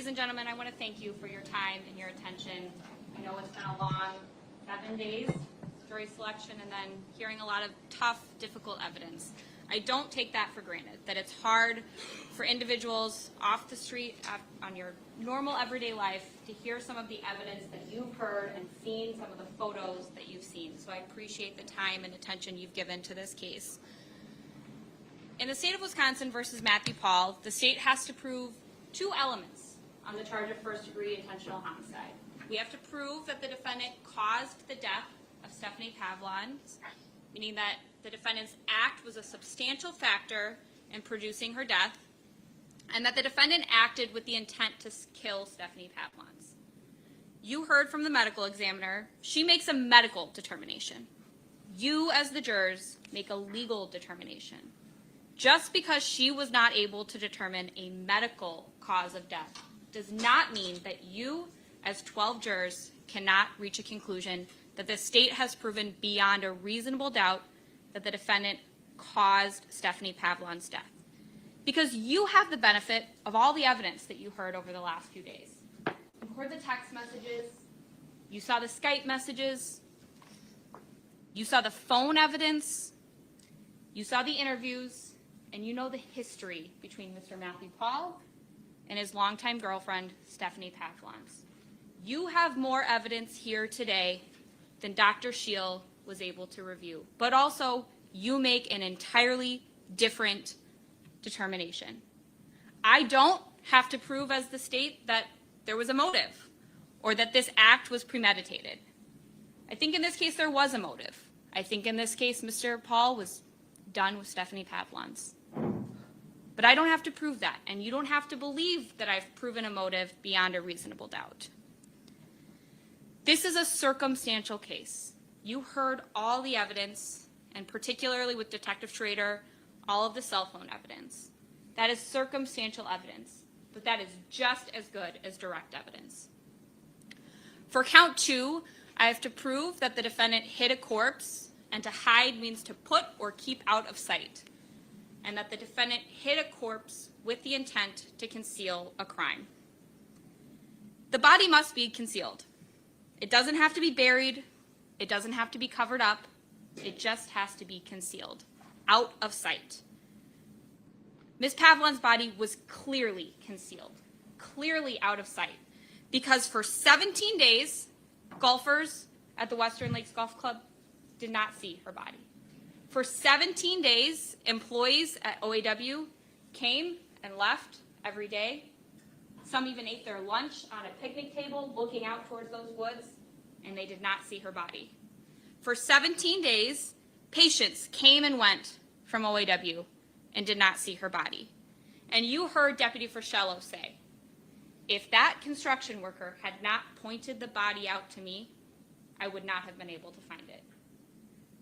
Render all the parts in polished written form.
Ladies and gentlemen, I want to thank you for your time and your attention. I know it's been a long 7 days, jury selection, and then hearing a lot of tough, difficult evidence. I don't take that for granted, that it's hard for individuals off the street on your normal everyday life to hear some of the evidence that you've heard and seen some of the photos that you've seen. So I appreciate the time and attention you've given to this case. In the state of Wisconsin versus Matthew Paul, the state has to prove 2 elements on the charge of first-degree intentional homicide. We have to prove that the defendant caused the death of Stephanie Pavlon, meaning that the defendant's act was a substantial factor in producing her death, and that the defendant acted with the intent to kill Stephanie Pavlon. You heard from the medical examiner. She makes a medical determination. You, as the jurors, make a legal determination. Just because she was not able to determine a medical cause of death does not mean that you, as 12 jurors, cannot reach a conclusion that the state has proven beyond a reasonable doubt that the defendant caused Stephanie Pavlon's death. Because you have the benefit of all the evidence that you heard over the last few days. You heard the text messages, you saw the Skype messages, you saw the phone evidence, you saw the interviews, and you know the history between Mr. Matthew Paul and his longtime girlfriend, Stephanie Pavlon. You have more evidence here today than Dr. Scheel was able to review. But also, you make an entirely different determination. I don't have to prove as the state that there was a motive or that this act was premeditated. I think in this case there was a motive. I think in this case Mr. Paul was done with Stephanie Pavlon. But I don't have to prove that, and you don't have to believe that I've proven a motive beyond a reasonable doubt. This is a circumstantial case. You heard all the evidence, and particularly with Detective Schrader, all of the cell phone evidence. That is circumstantial evidence, but that is just as good as direct evidence. For count 2, I have to prove that the defendant hid a corpse, and to hide means to put or keep out of sight, and that the defendant hid a corpse with the intent to conceal a crime. The body must be concealed. It doesn't have to be buried. It doesn't have to be covered up. It just has to be concealed, out of sight. Ms. Pavlon's body was clearly concealed, clearly out of sight, because for 17 days, golfers at the Western Lakes Golf Club did not see her body. For 17 days, employees at OAW came and left every day. Some even ate their lunch on a picnic table looking out towards those woods, and they did not see her body. For 17 days, patients came and went from OAW and did not see her body. And you heard Deputy Frischello say, if that construction worker had not pointed the body out to me, I would not have been able to find it.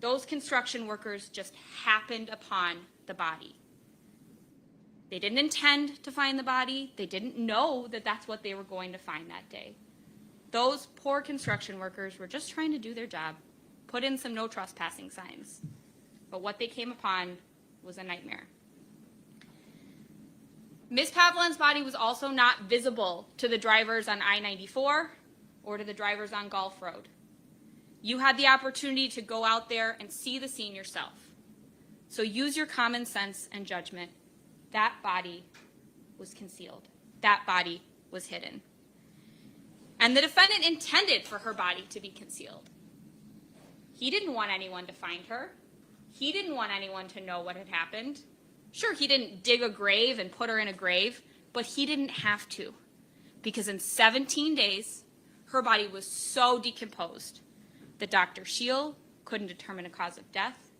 Those construction workers just happened upon the body. They didn't intend to find the body. They didn't know that that's what they were going to find that day. Those poor construction workers were just trying to do their job, put in some no trespassing signs. But what they came upon was a nightmare. Ms. Pavlon's body was also not visible to the drivers on I-94 or to the drivers on Gulf Road. You had the opportunity to go out there and see the scene yourself. So use your common sense and judgment. That body was concealed. That body was hidden. And the defendant intended for her body to be concealed. He didn't want anyone to find her. He didn't want anyone to know what had happened. Sure, he didn't dig a grave and put her in a grave, but he didn't have to, because in 17 days, her body was so decomposed that Dr. Scheel couldn't determine a cause of death,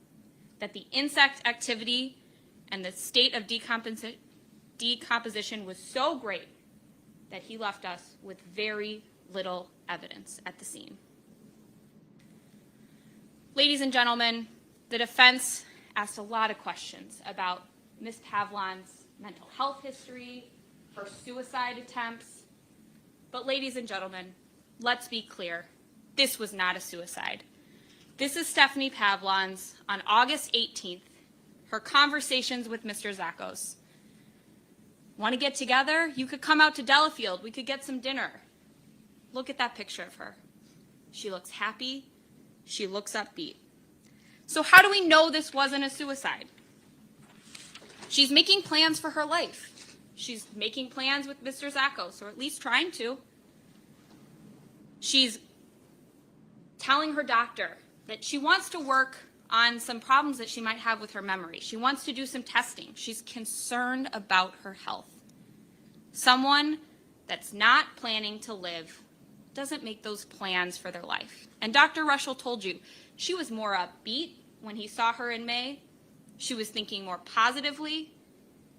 that the insect activity and the state of decomposition was so great that he left us with very little evidence at the scene. Ladies and gentlemen, the defense asked a lot of questions about Ms. Pavlon's mental health history, her suicide attempts. But ladies and gentlemen, let's be clear. This was not a suicide. This is Stephanie Pavlon's, on August 18th, her conversations with Mr. Zakos. Want to get together? You could come out to Delafield. We could get some dinner. Look at that picture of her. She looks happy. She looks upbeat. So how do we know this wasn't a suicide? She's making plans for her life. She's making plans with Mr. Zackos, or at least trying to. She's telling her doctor that she wants to work on some problems that she might have with her memory. She wants to do some testing. She's concerned about her health. Someone that's not planning to live doesn't make those plans for their life. And Dr. Rushell told you she was more upbeat when he saw her in May. She was thinking more positively,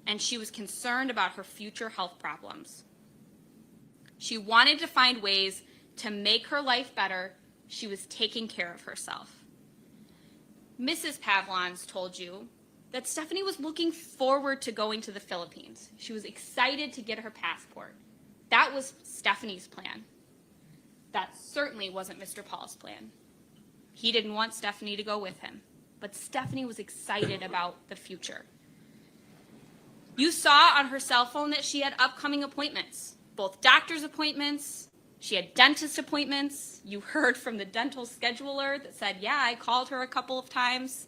and she was concerned about her future health problems. She wanted to find ways to make her life better. She was taking care of herself. Mrs. Pavlons told you that Stephanie was looking forward to going to the Philippines. She was excited to get her passport. That was Stephanie's plan. That certainly wasn't Mr. Paul's plan. He didn't want Stephanie to go with him, but Stephanie was excited about the future. You saw on her cell phone that she had upcoming appointments, both doctor's appointments. She had dentist appointments. You heard from the dental scheduler that said, yeah, I called her a couple of times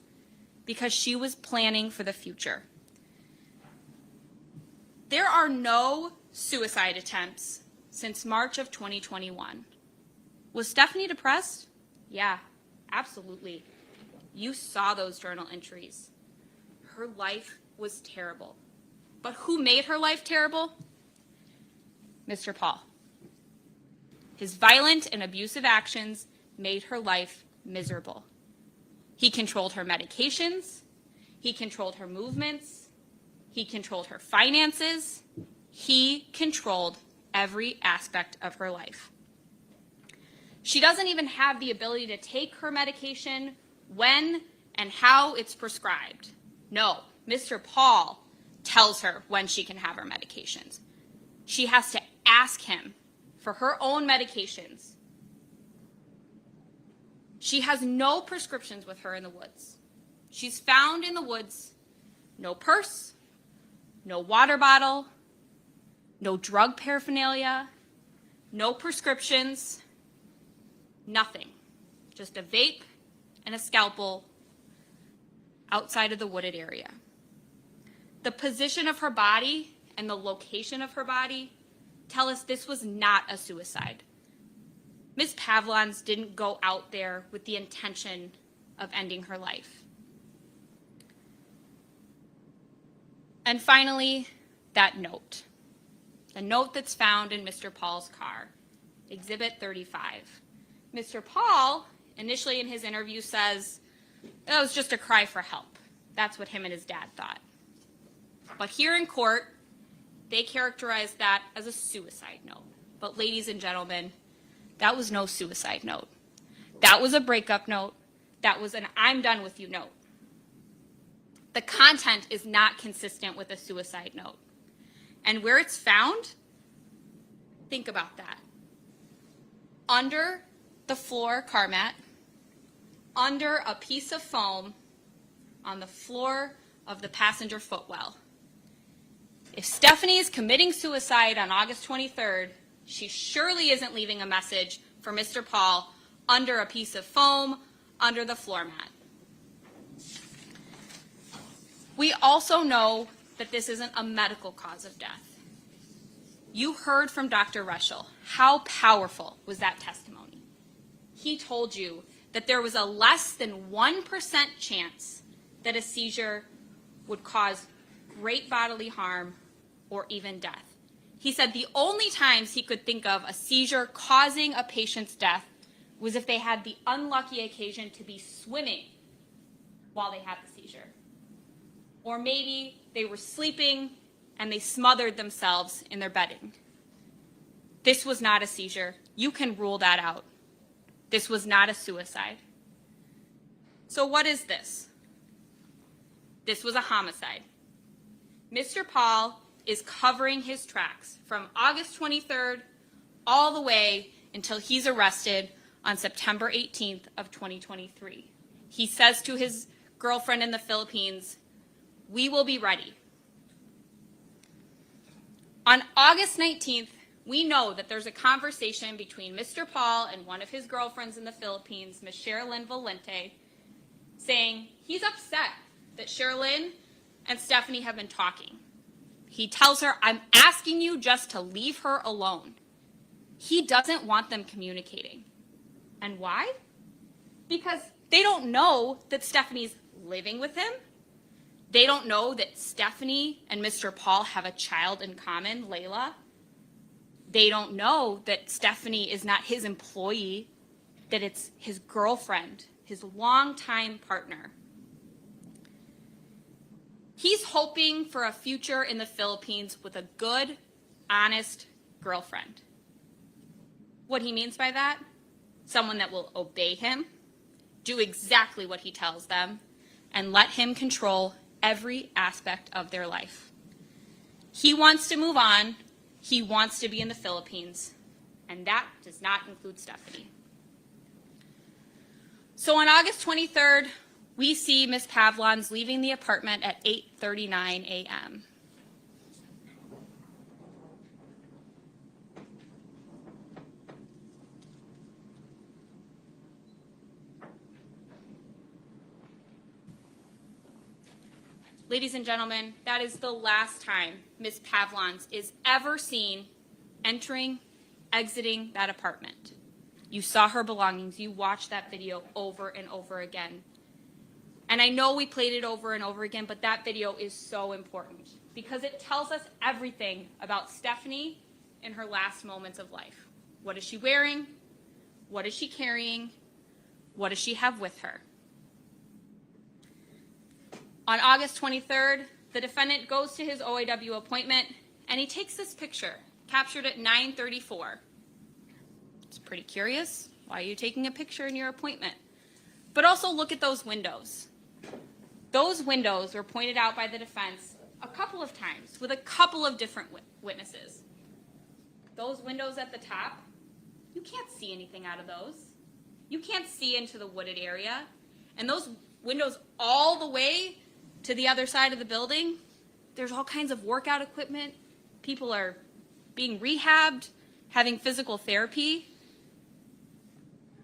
because she was planning for the future. There are no suicide attempts since March of 2021. Was Stephanie depressed? Yeah, absolutely. You saw those journal entries. Her life was terrible. But who made her life terrible? Mr. Paul. His violent and abusive actions made her life miserable. He controlled her medications. He controlled her movements. He controlled her finances. He controlled every aspect of her life. She doesn't even have the ability to take her medication when and how it's prescribed. No, Mr. Paul tells her when she can have her medications. She has to ask him for her own medications. She has no prescriptions with her in the woods. She's found in the woods, no purse, no water bottle, no drug paraphernalia, no prescriptions, nothing. Just a vape and a scalpel outside of the wooded area. The position of her body and the location of her body tell us this was not a suicide. Ms. Pavlons didn't go out there with the intention of ending her life. And finally, that note. The note that's found in Mr. Paul's car, Exhibit 35. Mr. Paul, initially in his interview, says, it was just a cry for help. That's what him and his dad thought. But here in court, they characterized that as a suicide note. But ladies and gentlemen, that was no suicide note. That was a breakup note. That was an I'm done with you note. The content is not consistent with a suicide note. And where it's found, think about that. Under the floor car mat, under a piece of foam, on the floor of the passenger footwell. If Stephanie is committing suicide on August 23rd, she surely isn't leaving a message for Mr. Paul under a piece of foam, under the floor mat. We also know that this isn't a medical cause of death. You heard from Dr. Rushell. How powerful was that testimony? He told you that there was a less than 1% chance that a seizure would cause great bodily harm or even death. He said the only times he could think of a seizure causing a patient's death was if they had the unlucky occasion to be swimming while they had the seizure. Or maybe they were sleeping and they smothered themselves in their bedding. This was not a seizure. You can rule that out. This was not a suicide. So what is this? This was a homicide. Mr. Paul is covering his tracks from August 23rd all the way until he's arrested on September 18th of 2023. He says to his girlfriend in the Philippines, "We will be ready." On August 19th, we know that there's a conversation between Mr. Paul and one of his girlfriends in the Philippines, Ms. Sherilyn Valente, saying he's upset that Sherilyn and Stephanie have been talking. He tells her, I'm asking you just to leave her alone. He doesn't want them communicating. And why? Because they don't know that Stephanie's living with him. They don't know that Stephanie and Mr. Paul have a child in common, Layla. They don't know that Stephanie is not his employee, that it's his girlfriend, his longtime partner. He's hoping for a future in the Philippines with a good, honest girlfriend. What he means by that? Someone that will obey him, do exactly what he tells them, and let him control every aspect of their life. He wants to move on. He wants to be in the Philippines, and that does not include Stephanie. So on August 23rd, we see Ms. Pavlons leaving the apartment at 8:39 a.m. Ladies and gentlemen, that is the last time Ms. Pavlons is ever seen entering, exiting that apartment. You saw her belongings. You watched that video over and over again. And I know we played it over and over again, but that video is so important because it tells us everything about Stephanie in her last moments of life. What is she wearing? What is she carrying? What does she have with her? On August 23rd, the defendant goes to his OAW appointment, and he takes this picture, captured at 9:34. It's pretty curious. Why are you taking a picture in your appointment? But also look at those windows. Those windows were pointed out by the defense a couple of times with a couple of different witnesses. Those windows at the top, you can't see anything out of those. You can't see into the wooded area. And those windows all the way to the other side of the building, there's all kinds of workout equipment. People are being rehabbed, having physical therapy.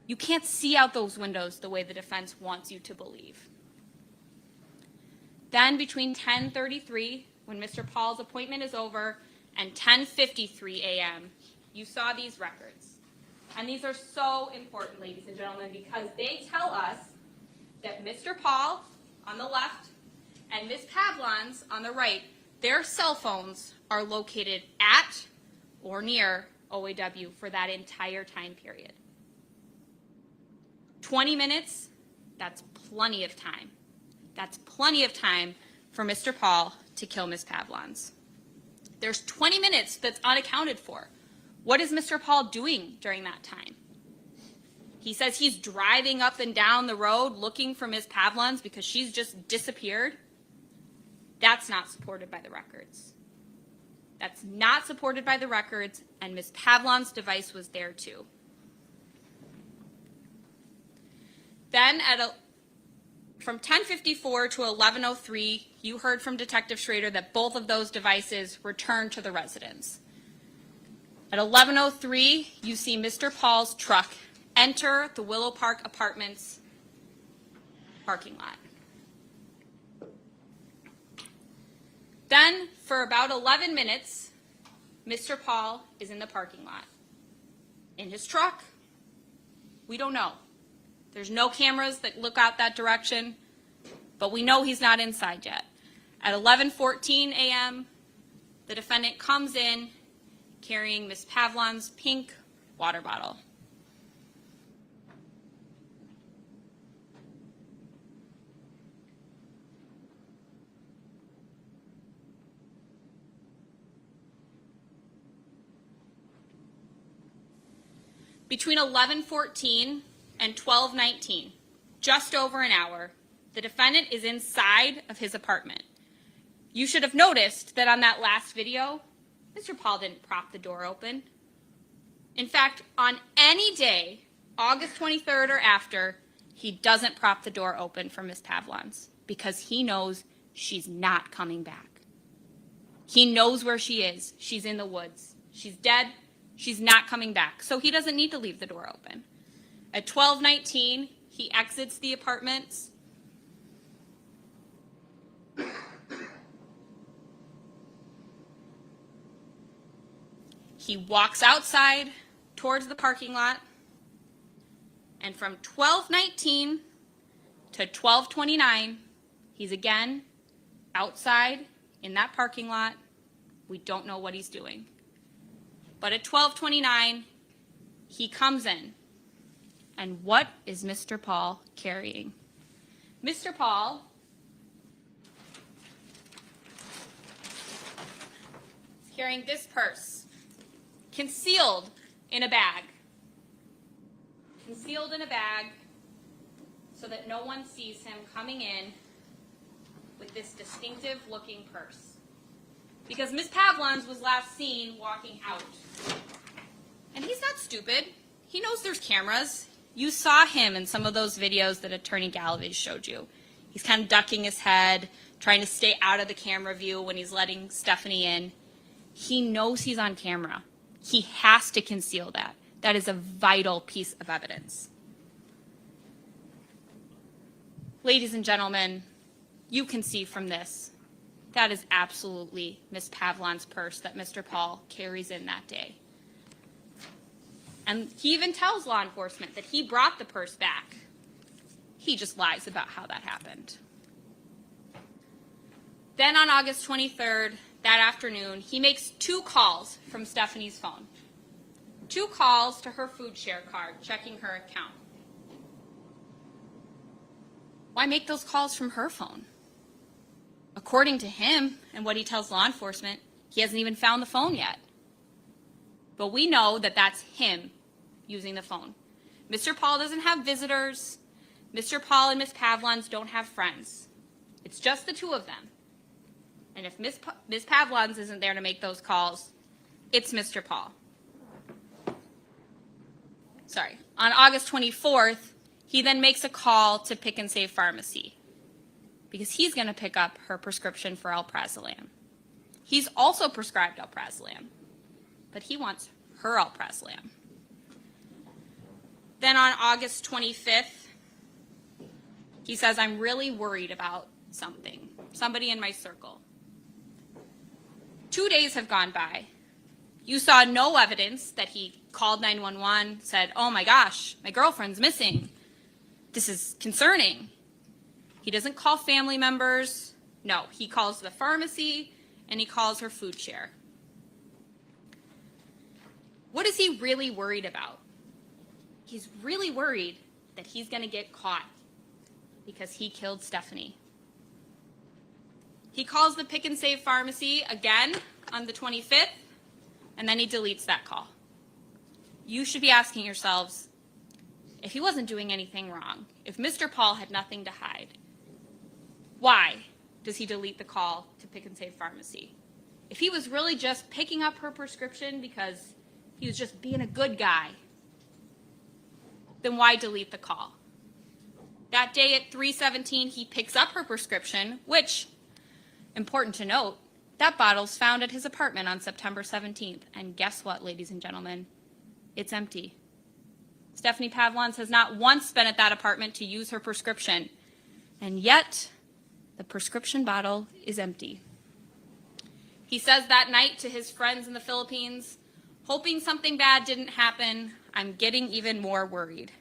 You can't see out those windows the way the defense wants you to believe. Then between 10:33, when Mr. Paul's appointment is over, and 10:53 a.m., you saw these records. And these are so important, ladies and gentlemen, because they tell us that Mr. Paul on the left and Ms. Pavlons on the right, their cell phones are located at or near OAW for that entire time period. 20 minutes, that's plenty of time. That's plenty of time for Mr. Paul to kill Ms. Pavlons. There's 20 minutes that's unaccounted for. What is Mr. Paul doing during that time? He says he's driving up and down the road looking for Ms. Pavlons because she's just disappeared. That's not supported by the records. That's not supported by the records, and Ms. Pavlons' device was there too. Then from 10:54 to 11:03, you heard from Detective Schrader that both of those devices returned to the residence. At 11:03, you see Mr. Paul's truck enter the Willow Park Apartments parking lot. Then, for about 11 minutes, Mr. Paul is in the parking lot. In his truck? We don't know. There's no cameras that look out that direction, but we know he's not inside yet. At 11:14 a.m., the defendant comes in carrying Ms. Pavlons' pink water bottle. Between 11:14 and 12:19, just over an hour, the defendant is inside of his apartment. You should have noticed that on that last video, Mr. Paul didn't prop the door open. In fact, on any day, August 23rd or after, he doesn't prop the door open for Ms. Pavlons because he knows she's not coming back. He knows where she is. She's in the woods. She's dead. She's not coming back. So he doesn't need to leave the door open. At 12:19, he exits the apartments. He walks outside towards the parking lot. And from 12:19 to 12:29, he's again outside in that parking lot. We don't know what he's doing. But at 12:29, he comes in. And what is Mr. Paul carrying? Mr. Paul is carrying this purse, concealed in a bag. Concealed in a bag so that no one sees him coming in with this distinctive looking purse. Because Ms. Pavlons was last seen walking out. And he's not stupid. He knows there's cameras. You saw him in some of those videos that Attorney Galvez showed you. He's kind of ducking his head, trying to stay out of the camera view when he's letting Stephanie in. He knows he's on camera. He has to conceal that. That is a vital piece of evidence. Ladies and gentlemen, you can see from this, that is absolutely Ms. Pavlon's purse that Mr. Paul carries in that day. And he even tells law enforcement that he brought the purse back. He just lies about how that happened. Then on August 23rd, that afternoon, he makes 2 calls from Stephanie's phone. 2 calls to her food share card, checking her account. Why make those calls from her phone? According to him and what he tells law enforcement, he hasn't even found the phone yet. But we know that that's him using the phone. Mr. Paul doesn't have visitors. Mr. Paul and Ms. Pavlons don't have friends. It's just the 2 of them. And if Ms. Pavlons isn't there to make those calls, it's Mr. Paul. Sorry. On August 24th, he then makes a call to Pick and Save Pharmacy because he's going to pick up her prescription for alprazolam. He's also prescribed alprazolam, but he wants her alprazolam. Then on August 25th, he says, I'm really worried about somebody in my circle. 2 days have gone by. You saw no evidence that he called 911, said, oh my gosh, my girlfriend's missing. This is concerning. He doesn't call family members. No, he calls the pharmacy and he calls her food share. What is he really worried about? He's really worried that he's going to get caught because he killed Stephanie. He calls the Pick and Save Pharmacy again on the 25th, and then he deletes that call. You should be asking yourselves, if he wasn't doing anything wrong, if Mr. Paul had nothing to hide, why does he delete the call to Pick and Save Pharmacy? If he was really just picking up her prescription because he was just being a good guy, then why delete the call? That day at 3:17, he picks up her prescription, which, important to note, that bottle's found at his apartment on September 17th. And guess what, ladies and gentlemen? It's empty. Stephanie Pavlons has not once been at that apartment to use her prescription. And yet, the prescription bottle is empty. He says that night to his friends in the Philippines, hoping something bad didn't happen, I'm getting even more worried.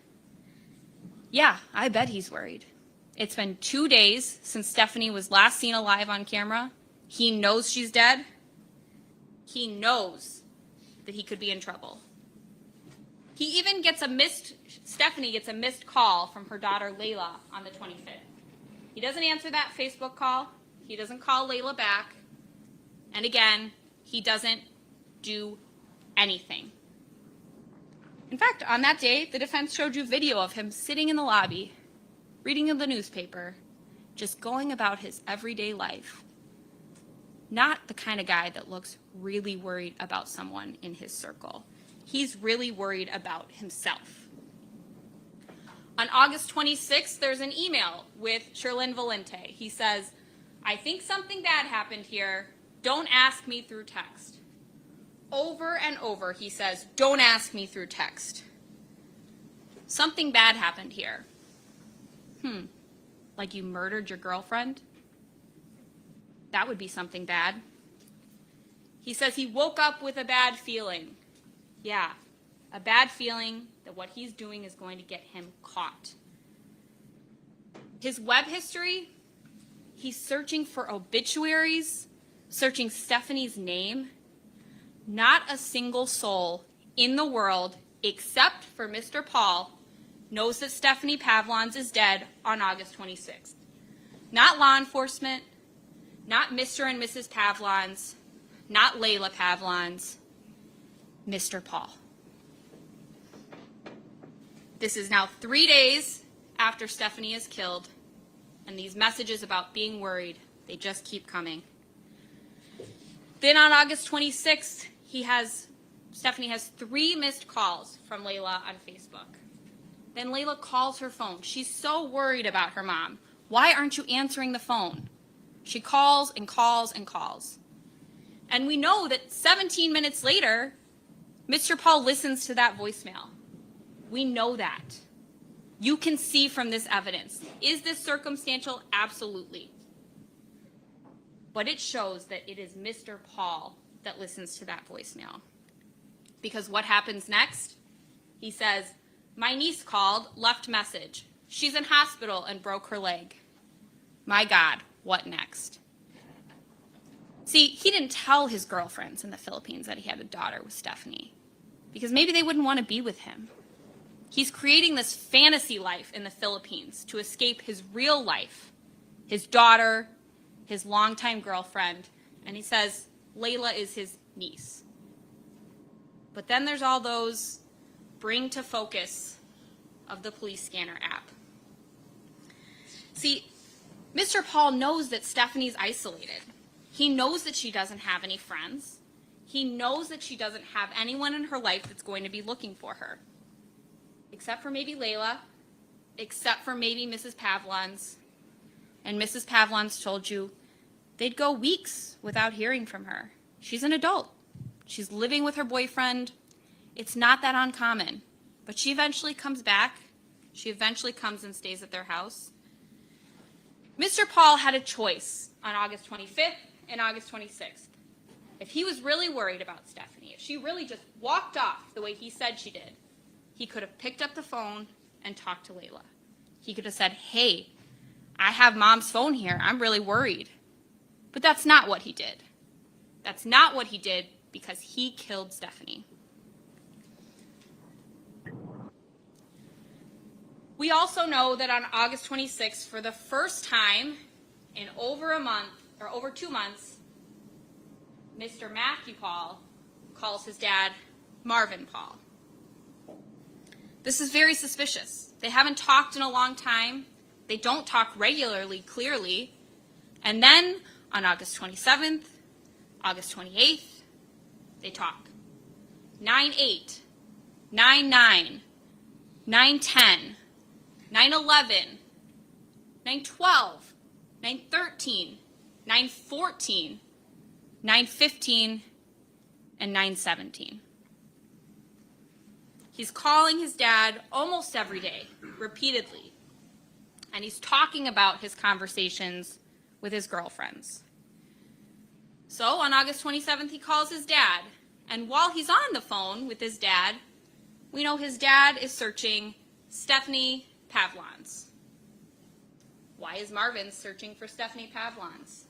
Yeah, I bet he's worried. It's been 2 days since Stephanie was last seen alive on camera. He knows she's dead. He knows that he could be in trouble. He even gets Stephanie gets a missed call from her daughter Layla on the 25th. He doesn't answer that Facebook call. He doesn't call Layla back. And again, he doesn't do anything. In fact, on that day, the defense showed you video of him sitting in the lobby, reading the newspaper, just going about his everyday life. Not the kind of guy that looks really worried about someone in his circle. He's really worried about himself. On August 26th, there's an email with Sherlyn Valente. He says, I think something bad happened here. Don't ask me through text. Over and over he says, don't ask me through text. Something bad happened here. Like you murdered your girlfriend? That would be something bad. He says he woke up with a bad feeling. Yeah, a bad feeling that what he's doing is going to get him caught. His web history, he's searching for obituaries, searching Stephanie's name. Not a single soul in the world, except for Mr. Paul, knows that Stephanie Pavlons is dead on August 26th. Not law enforcement, not Mr. and Mrs. Pavlons, not Layla Pavlons, Mr. Paul. This is now 3 days after Stephanie is killed, and these messages about being worried, they just keep coming. Then on August 26th, Stephanie has 3 missed calls from Layla on Facebook. Then Layla calls her phone. She's so worried about her mom. Why aren't you answering the phone? She calls and calls and calls. And we know that 17 minutes later, Mr. Paul listens to that voicemail. We know that. You can see from this evidence. Is this circumstantial? Absolutely. But it shows that it is Mr. Paul that listens to that voicemail. Because what happens next? He says, my niece called, left message. She's in hospital and broke her leg. My God, what next? See, he didn't tell his girlfriends in the Philippines that he had a daughter with Stephanie, because maybe they wouldn't want to be with him. He's creating this fantasy life in the Philippines to escape his real life, his daughter, his longtime girlfriend, and he says Layla is his niece. But then there's all those bring to focus of the police scanner app. See, Mr. Paul knows that Stephanie's isolated. He knows that she doesn't have any friends. He knows that she doesn't have anyone in her life that's going to be looking for her. Except for maybe Layla, except for maybe Mrs. Pavlons. And Mrs. Pavlons told you they'd go weeks without hearing from her. She's an adult. She's living with her boyfriend. It's not that uncommon. But she eventually comes back. She eventually comes and stays at their house. Mr. Paul had a choice on August 25th and August 26th. If he was really worried about Stephanie, if she really just walked off the way he said she did, he could have picked up the phone and talked to Layla. He could have said, hey, I have mom's phone here. I'm really worried. But that's not what he did. That's not what he did because he killed Stephanie. We also know that on August 26th, for the first time in over a month, or over 2 months, Mr. Matthew Paul calls his dad Marvin Paul. This is very suspicious. They haven't talked in a long time. They don't talk regularly, clearly. And then on August 27th, August 28th, they talk. 9/8, 9/9, 9/10, 9/11, 9/12, 9/13, 9/14, 9/15, and 9/17. He's calling his dad almost every day, repeatedly. And he's talking about his conversations with his girlfriends. So on August 27th, he calls his dad. And while he's on the phone with his dad, we know his dad is searching Stephanie Pavlons. Why is Marvin searching for Stephanie Pavlons?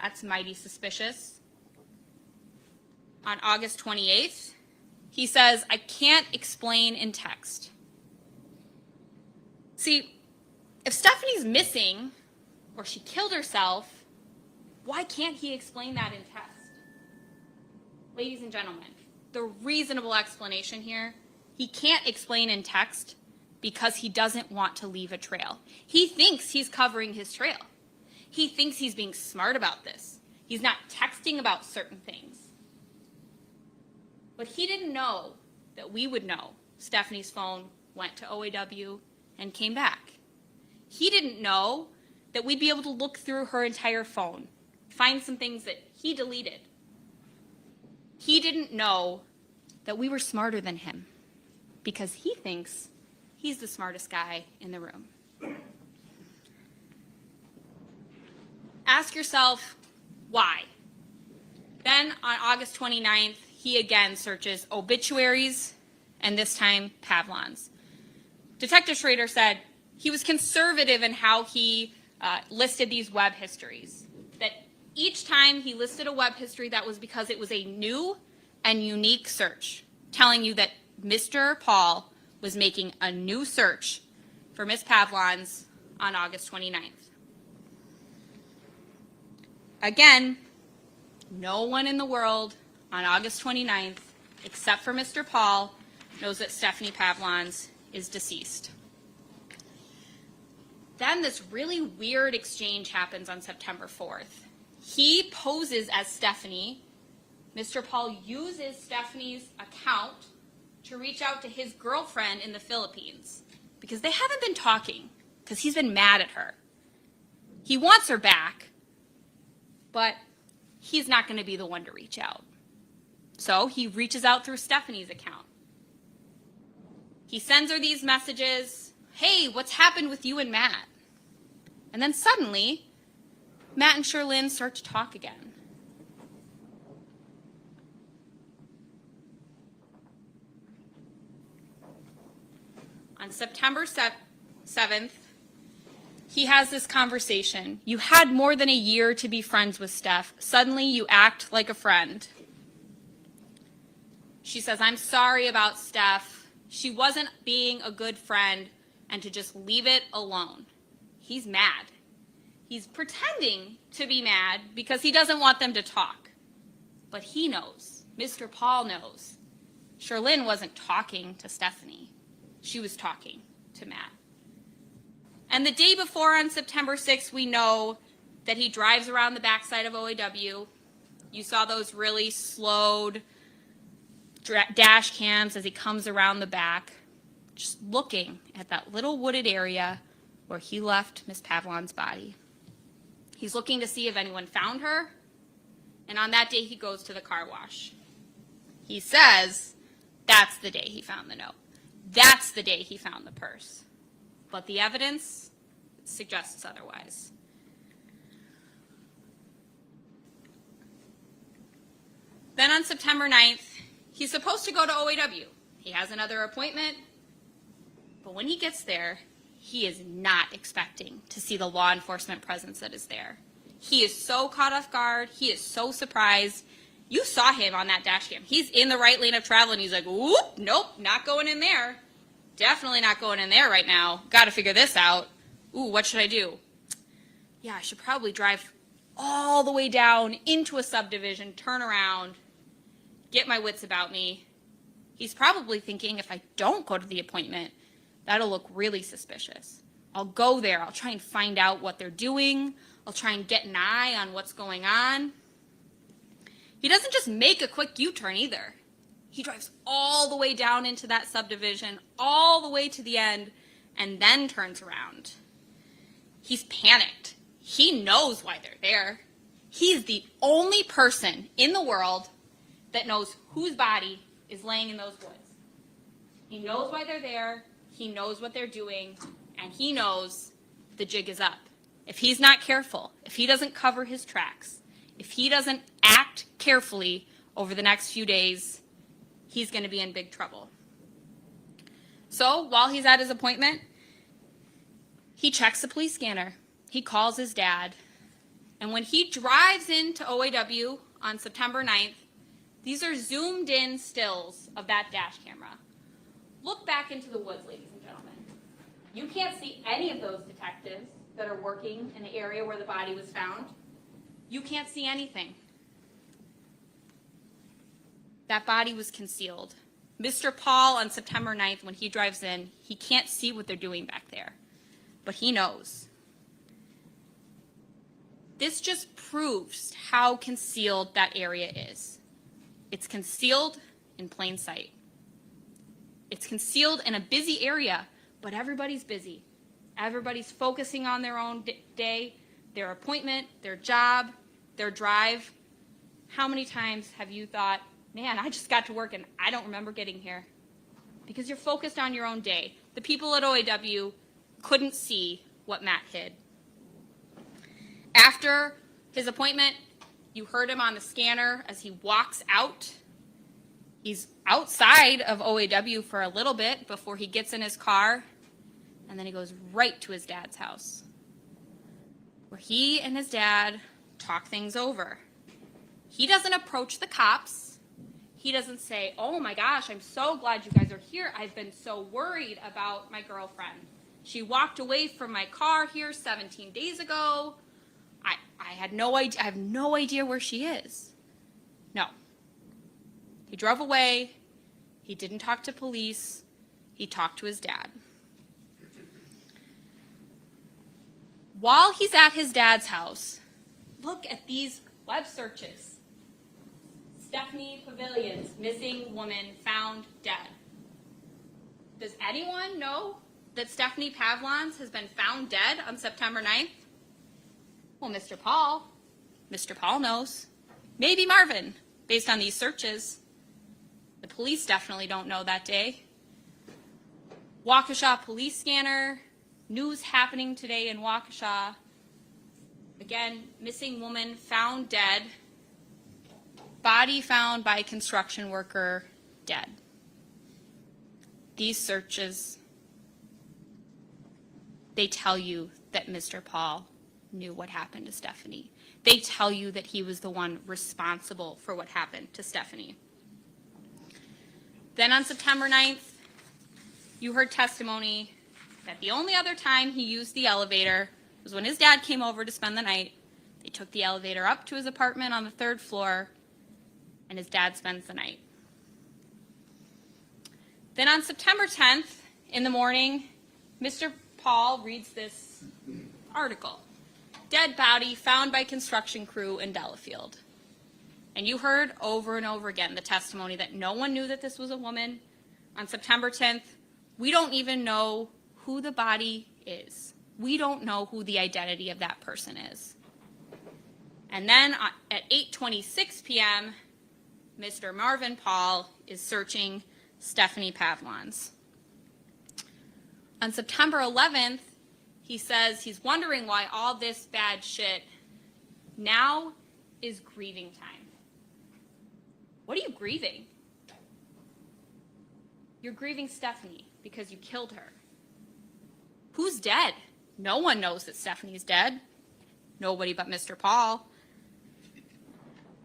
That's mighty suspicious. On August 28th, he says, I can't explain in text. See, if Stephanie's missing, or she killed herself, why can't he explain that in text? Ladies and gentlemen, the reasonable explanation here, he can't explain in text because he doesn't want to leave a trail. He thinks he's covering his trail. He thinks he's being smart about this. He's not texting about certain things. But he didn't know that we would know Stephanie's phone went to OAW and came back. He didn't know that we'd be able to look through her entire phone find some things that he deleted. He didn't know that we were smarter than him because he thinks he's the smartest guy in the room. Ask yourself, why? Then on August 29th, he again searches obituaries, and this time Pavlon's. Detective Schrader said he was conservative in how he listed these web histories. That each time he listed a web history, that was because it was a new and unique search, telling you that Mr. Paul was making a new search for Miss Pavlon's on August 29th. Again, no one in the world on August 29th, except for Mr. Paul, knows that Stephanie Pavlon's is deceased. Then this really weird exchange happens on September 4th. He poses as Stephanie. Mr. Paul uses Stephanie's account to reach out to his girlfriend in the Philippines because they haven't been talking because he's been mad at her. He wants her back, but he's not going to be the one to reach out. So he reaches out through Stephanie's account. He sends her these messages, hey, what's happened with you and Matt? And then suddenly, Matt and Sherlyn start to talk again. On September 7th, he has this conversation. You had more than a year to be friends with Steph. Suddenly you act like a friend. She says, I'm sorry about Steph. She wasn't being a good friend, and to just leave it alone. He's mad. He's pretending to be mad because he doesn't want them to talk. But he knows. Mr. Paul knows. Sherlyn wasn't talking to Stephanie. She was talking to Matt. And the day before, on September 6th, we know that he drives around the backside of OAW. You saw those really slowed dash cams as he comes around the back, just looking at that little wooded area where he left Miss Pavlon's body. He's looking to see if anyone found her, and on that day he goes to the car wash. He says that's the day he found the note. That's the day he found the purse. But the evidence suggests otherwise. Then on September 9th, he's supposed to go to OAW. He has another appointment, but when he gets there, he is not expecting to see the law enforcement presence that is there. He is so caught off guard. He is so surprised. You saw him on that dash cam. He's in the right lane of travel, and he's like, whoop, nope, not going in there. Definitely not going in there right now. Got to figure this out. Ooh, what should I do? Yeah, I should probably drive all the way down into a subdivision, turn around, get my wits about me. He's probably thinking if I don't go to the appointment, that'll look really suspicious. I'll go there. I'll try and find out what they're doing. I'll try and get an eye on what's going on. He doesn't just make a quick U-turn either. He drives all the way down into that subdivision, all the way to the end, and then turns around. He's panicked. He knows why they're there. He's the only person in the world that knows whose body is laying in those woods. He knows why they're there. He knows what they're doing, and he knows the jig is up. If he's not careful, if he doesn't cover his tracks, if he doesn't act carefully over the next few days, he's going to be in big trouble. So while he's at his appointment, he checks the police scanner. He calls his dad. And when he drives into OAW on September 9th, these are zoomed in stills of that dash camera. Look back into the woods, ladies and gentlemen. You can't see any of those detectives that are working in the area where the body was found. You can't see anything. That body was concealed. Mr. Paul, on September 9th, when he drives in, he can't see what they're doing back there, but he knows. This just proves how concealed that area is. It's concealed in plain sight. It's concealed in a busy area, but everybody's busy. Everybody's focusing on their own day, their appointment, their job. their drive, how many times have you thought, man, I just got to work and I don't remember getting here? Because you're focused on your own day. The people at OAW couldn't see what Matt hid. After his appointment, you heard him on the scanner as he walks out. He's outside of OAW for a little bit before he gets in his car, and then he goes right to his dad's house, where he and his dad talk things over. He doesn't approach the cops. He doesn't say, oh my gosh, I'm so glad you guys are here. I've been so worried about my girlfriend. She walked away from my car here 17 days ago. I had no idea. I have no idea where she is. No. He drove away. He didn't talk to police. He talked to his dad. While he's at his dad's house, look at these web searches. Stephanie Pavilions, missing woman found dead. Does anyone know that Stephanie Pavlons has been found dead on September 9th? Well, Mr. Paul knows. Maybe Marvin, based on these searches. The police definitely don't know that day. Waukesha police scanner, news happening today in Waukesha. Again, missing woman found dead. Body found by construction worker, dead. These searches, they tell you that Mr. Paul knew what happened to Stephanie. They tell you that he was the one responsible for what happened to Stephanie. Then on September 9th, you heard testimony that the only other time he used the elevator was when his dad came over to spend the night. They took the elevator up to his apartment on the 3rd floor, and his dad spends the night. Then on September 10th, in the morning, Mr. Paul reads this article. Dead body found by construction crew in Delafield. And you heard over and over again the testimony that no one knew that this was a woman. On September 10th, we don't even know who the body is. We don't know who the identity of that person is. And then at 8:26 p.m., Mr. Marvin Paul is searching Stephanie Pavlons. On September 11th, he says he's wondering why all this bad shit now is grieving time. What are you grieving? You're grieving Stephanie because you killed her. Who's dead? No one knows that Stephanie's dead. Nobody but Mr. Paul.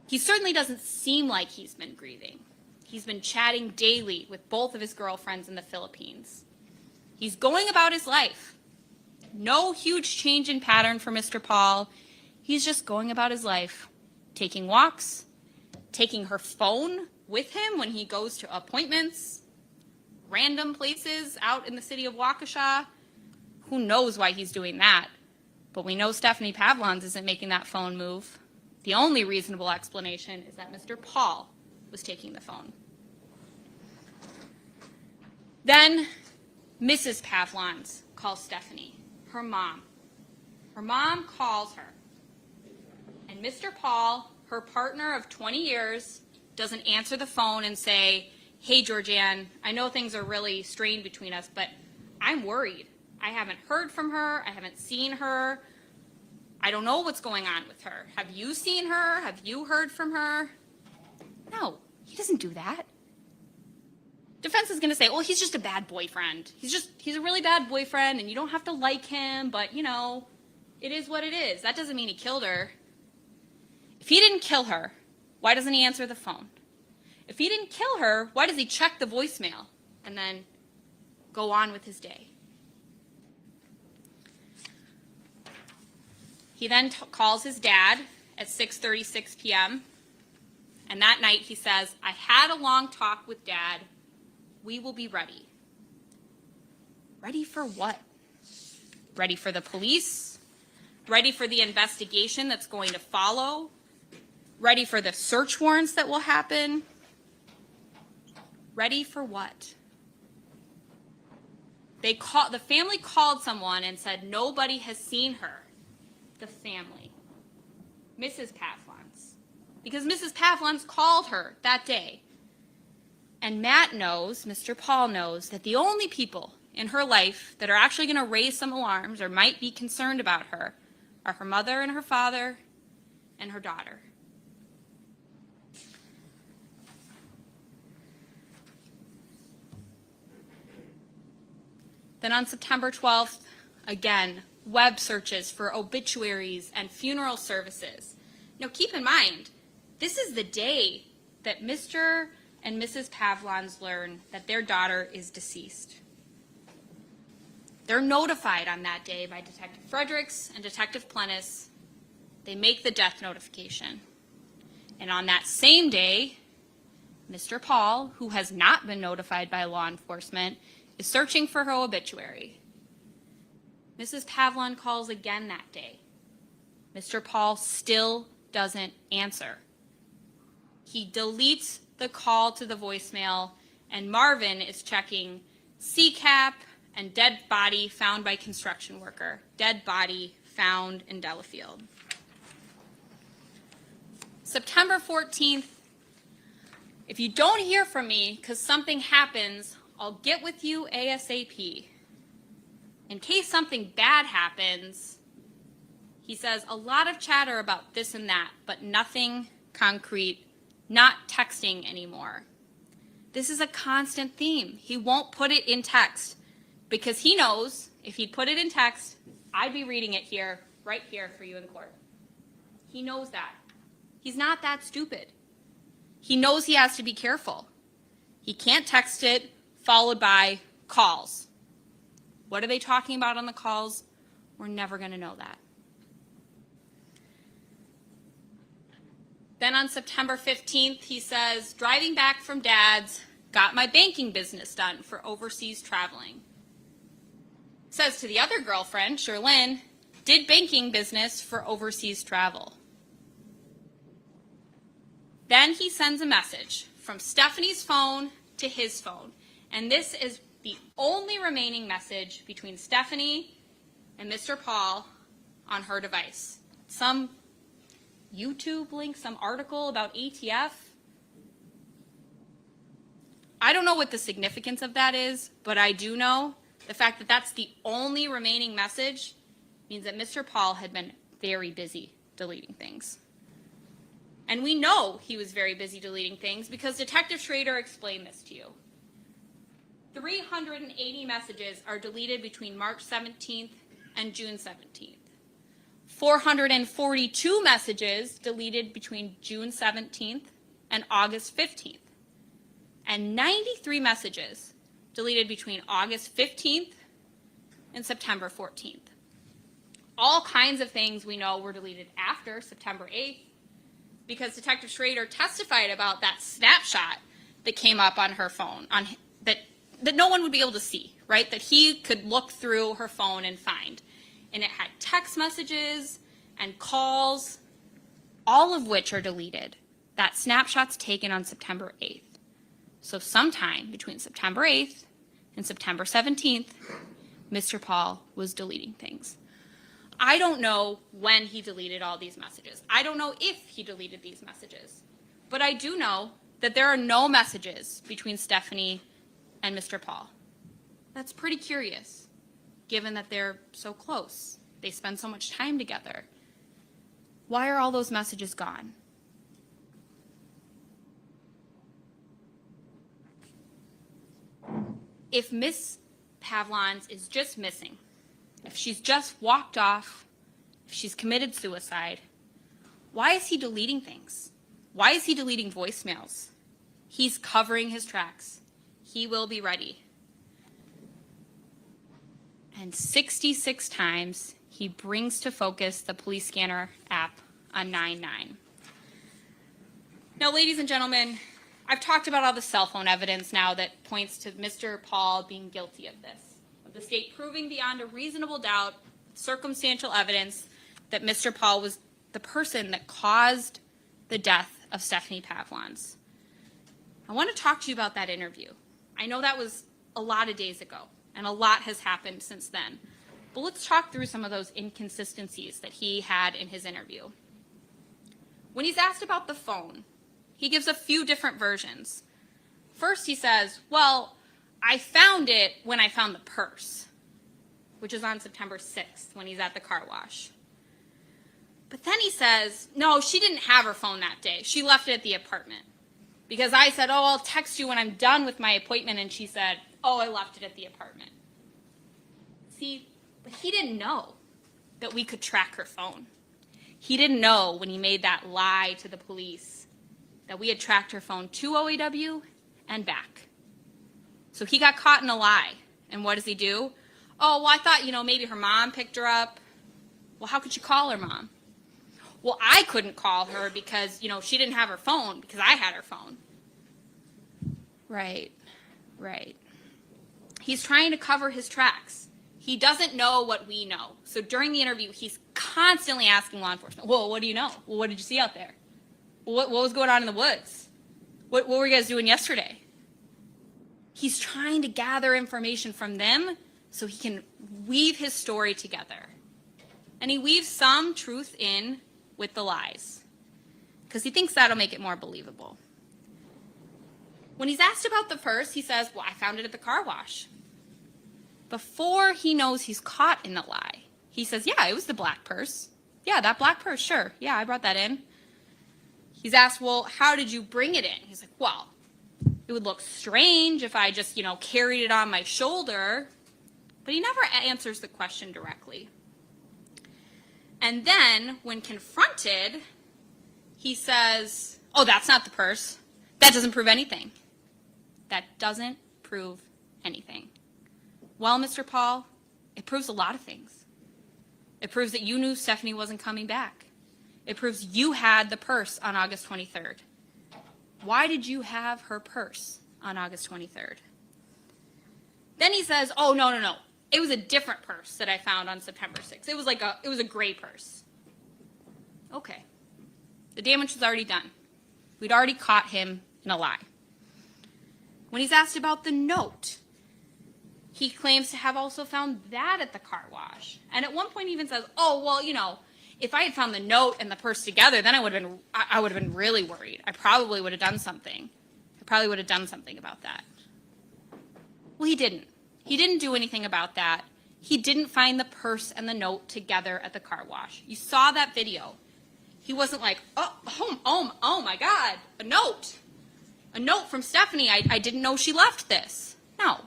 He certainly doesn't seem like he's been grieving. He's been chatting daily with both of his girlfriends in the Philippines. He's going about his life. No huge change in pattern for Mr. Paul. He's just going about his life, taking walks, taking her phone with him when he goes to appointments, random places out in the city of Waukesha. Who knows why he's doing that? But we know Stephanie Pavlons isn't making that phone move. The only reasonable explanation is that Mr. Paul was taking the phone. Then Mrs. Pavlons calls Stephanie, her mom. Her mom calls her. And Mr. Paul, her partner of 20 years, doesn't answer the phone and say, hey, Georgianne, I know things are really strained between us, but I'm worried. I haven't heard from her. I haven't seen her. I don't know what's going on with her. Have you seen her? Have you heard from her? No, he doesn't do that. Defense is going to say, well, he's just a bad boyfriend. He's a really bad boyfriend, and you don't have to like him, but, you know, it is what it is. That doesn't mean he killed her. If he didn't kill her, why doesn't he answer the phone? If he didn't kill her, why does he check the voicemail and then go on with his day? He then calls his dad at 6:36 p.m. And that night he says, I had a long talk with Dad. We will be ready. Ready for what? Ready for the police? Ready for the investigation that's going to follow? Ready for the search warrants that will happen? Ready for what? The family called someone and said nobody has seen her. The family. Mrs. Pavlon's, because Mrs. Pavlon's called her that day. And Matt knows, Mr. Paul knows, that the only people in her life that are actually going to raise some alarms or might be concerned about her are her mother and her father and her daughter. Then on September 12th, again, web searches for obituaries and funeral services. Now keep in mind, this is the day that Mr. and Mrs. Pavlons learn that their daughter is deceased. They're notified on that day by Detective Fredericks and Detective Plennis. They make the death notification. And on that same day, Mr. Paul, who has not been notified by law enforcement, is searching for her obituary. Mrs. Pavlon calls again that day. Mr. Paul still doesn't answer. He deletes the call to the voicemail, and Marvin is checking CCAP and dead body found by construction worker. Dead body found in Delafield. September 14th, if you don't hear from me because something happens, I'll get with you ASAP. In case something bad happens, he says a lot of chatter about this and that, but nothing concrete, not texting anymore. This is a constant theme. He won't put it in text because he knows if he'd put it in text, I'd be reading it here, right here for you in court. He knows that. He's not that stupid. He knows he has to be careful. He can't text it followed by calls. What are they talking about on the calls? We're never going to know that. Then on September 15th, he says, driving back from Dad's, got my banking business done for overseas traveling. Says to the other girlfriend, Sherlyn, did banking business for overseas travel. Then he sends a message from Stephanie's phone to his phone. And this is the only remaining message between Stephanie and Mr. Paul on her device. Some YouTube link, some article about ATF. I don't know what the significance of that is, but I do know the fact that that's the only remaining message means that Mr. Paul had been very busy deleting things. And we know he was very busy deleting things because Detective Schrader explained this to you. 380 messages are deleted between March 17th and June 17th. 442 messages deleted between June 17th and August 15th. And 93 messages deleted between August 15th and September 14th. All kinds of things we know were deleted after September 8th because Detective Schrader testified about that snapshot that came up on her phone, that no one would be able to see, right? That he could look through her phone and find. And it had text messages and calls, all of which are deleted. That snapshot's taken on September 8th. So sometime between September 8th and September 17th, Mr. Paul was deleting things. I don't know when he deleted all these messages. I don't know if he deleted these messages. But I do know that there are no messages between Stephanie and Mr. Paul. That's pretty curious, given that they're so close. They spend so much time together. Why are all those messages gone? If Miss Pavlons is just missing, if she's just walked off, if she's committed suicide, why is he deleting things? Why is he deleting voicemails? He's covering his tracks. He will be ready. And 66 times he brings to focus the police scanner app on 9/9. Now, ladies and gentlemen, I've talked about all the cell phone evidence now that points to Mr. Paul being guilty of this, of the state proving beyond a reasonable doubt, circumstantial evidence that Mr. Paul was the person that caused the death of Stephanie Pavlons. I want to talk to you about that interview. I know that was a lot of days ago, and a lot has happened since then. But let's talk through some of those inconsistencies that he had in his interview. When he's asked about the phone, he gives a few different versions. First, he says, well, I found it when I found the purse, which is on September 6th when he's at the car wash. But then he says, no, she didn't have her phone that day. She left it at the apartment. Because I said, oh, I'll text you when I'm done with my appointment. And she said, oh, I left it at the apartment. See, but he didn't know that we could track her phone. He didn't know when he made that lie to the police that we had tracked her phone to OAW and back. So he got caught in a lie. And what does he do? Oh, well, I thought, maybe her mom picked her up. Well, how could you call her mom? Well, I couldn't call her because, she didn't have her phone because I had her phone. Right. He's trying to cover his tracks. He doesn't know what we know. So during the interview, he's constantly asking law enforcement, well, what do you know? Well, what did you see out there? Well, what was going on in the woods? What were you guys doing yesterday? He's trying to gather information from them so he can weave his story together. And he weaves some truth in with the lies because he thinks that'll make it more believable. When he's asked about the purse, he says, well, I found it at the car wash. Before he knows he's caught in the lie, he says, yeah, it was the black purse. Yeah, that black purse, sure. Yeah, I brought that in. He's asked, well, how did you bring it in? He's like, well, it would look strange if I just, carried it on my shoulder. But he never answers the question directly. And then, when confronted, he says, oh, that's not the purse. That doesn't prove anything. That doesn't prove anything. Well, Mr. Paul, it proves a lot of things. It proves that you knew Stephanie wasn't coming back. It proves you had the purse on August 23rd. Why did you have her purse on August 23rd? Then he says, oh, no. It was a different purse that I found on September 6th. It was a gray purse. Okay. The damage was already done. We'd already caught him in a lie. When he's asked about the note, he claims to have also found that at the car wash. And at one point he even says, oh, well, if I had found the note and the purse together, then I would have been really worried. I probably would have done something. About that. Well, he didn't. He didn't do anything about that. He didn't find the purse and the note together at the car wash. You saw that video. He wasn't like, oh my God, a note from Stephanie. I didn't know she left this. No.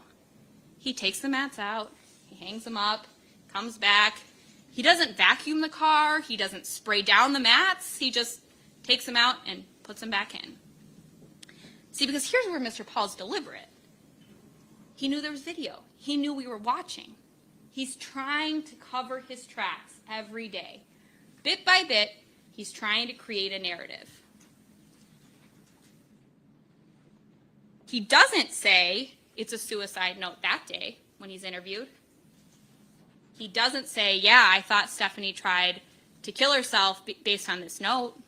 He takes the mats out. He hangs them up, comes back. He doesn't vacuum the car. He doesn't spray down the mats. He just takes them out and puts them back in. See, because here's where Mr. Paul's deliberate. He knew there was video. He knew we were watching. He's trying to cover his tracks every day. Bit by bit, he's trying to create a narrative. He doesn't say it's a suicide note that day when he's interviewed. He doesn't say, yeah, I thought Stephanie tried to kill herself based on this note.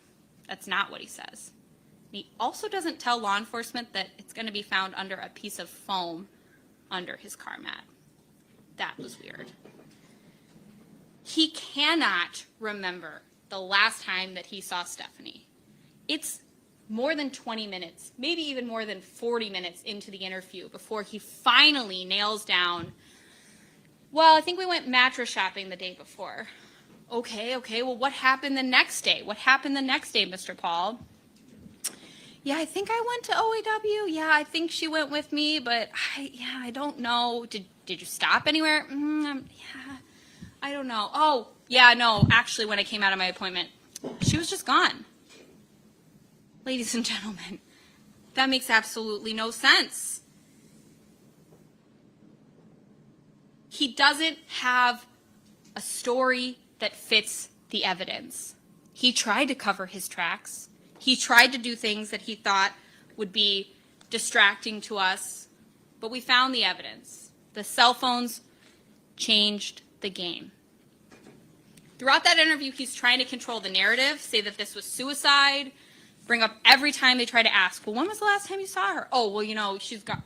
That's not what he says. He also doesn't tell law enforcement that it's going to be found under a piece of foam under his car mat. That was weird. He cannot remember the last time that he saw Stephanie. It's more than 20 minutes, maybe even more than 40 minutes into the interview before he finally nails down, well, I think we went mattress shopping the day before. Okay, well, what happened the next day? Mr. Paul? Yeah, I think I went to OAW. Yeah, I think she went with me, but I don't know. Did you stop anywhere? Yeah, I don't know. Oh, yeah, no, actually, when I came out of my appointment, she was just gone. Ladies and gentlemen, that makes absolutely no sense. He doesn't have a story that fits the evidence. He tried to cover his tracks. He tried to do things that he thought would be distracting to us, but we found the evidence. The cell phones changed the game. Throughout that interview, he's trying to control the narrative, say that this was suicide, bring up every time they try to ask, well, when was the last time you saw her? Oh, well,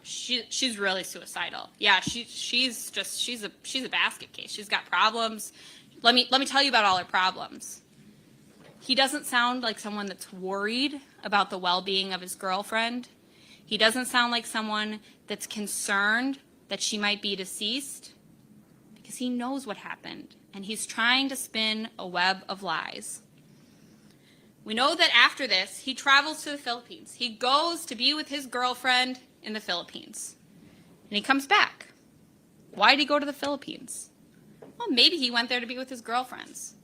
she's really suicidal. Yeah, she's a basket case. She's got problems. Let me tell you about all her problems. He doesn't sound like someone that's worried about the well-being of his girlfriend. He doesn't sound like someone that's concerned that she might be deceased, because he knows what happened, and he's trying to spin a web of lies. We know that after this, he travels to the Philippines. He goes to be with his girlfriend in the Philippines, and he comes back. Why did he go to the Philippines? Well, maybe he went there to be with his girlfriends.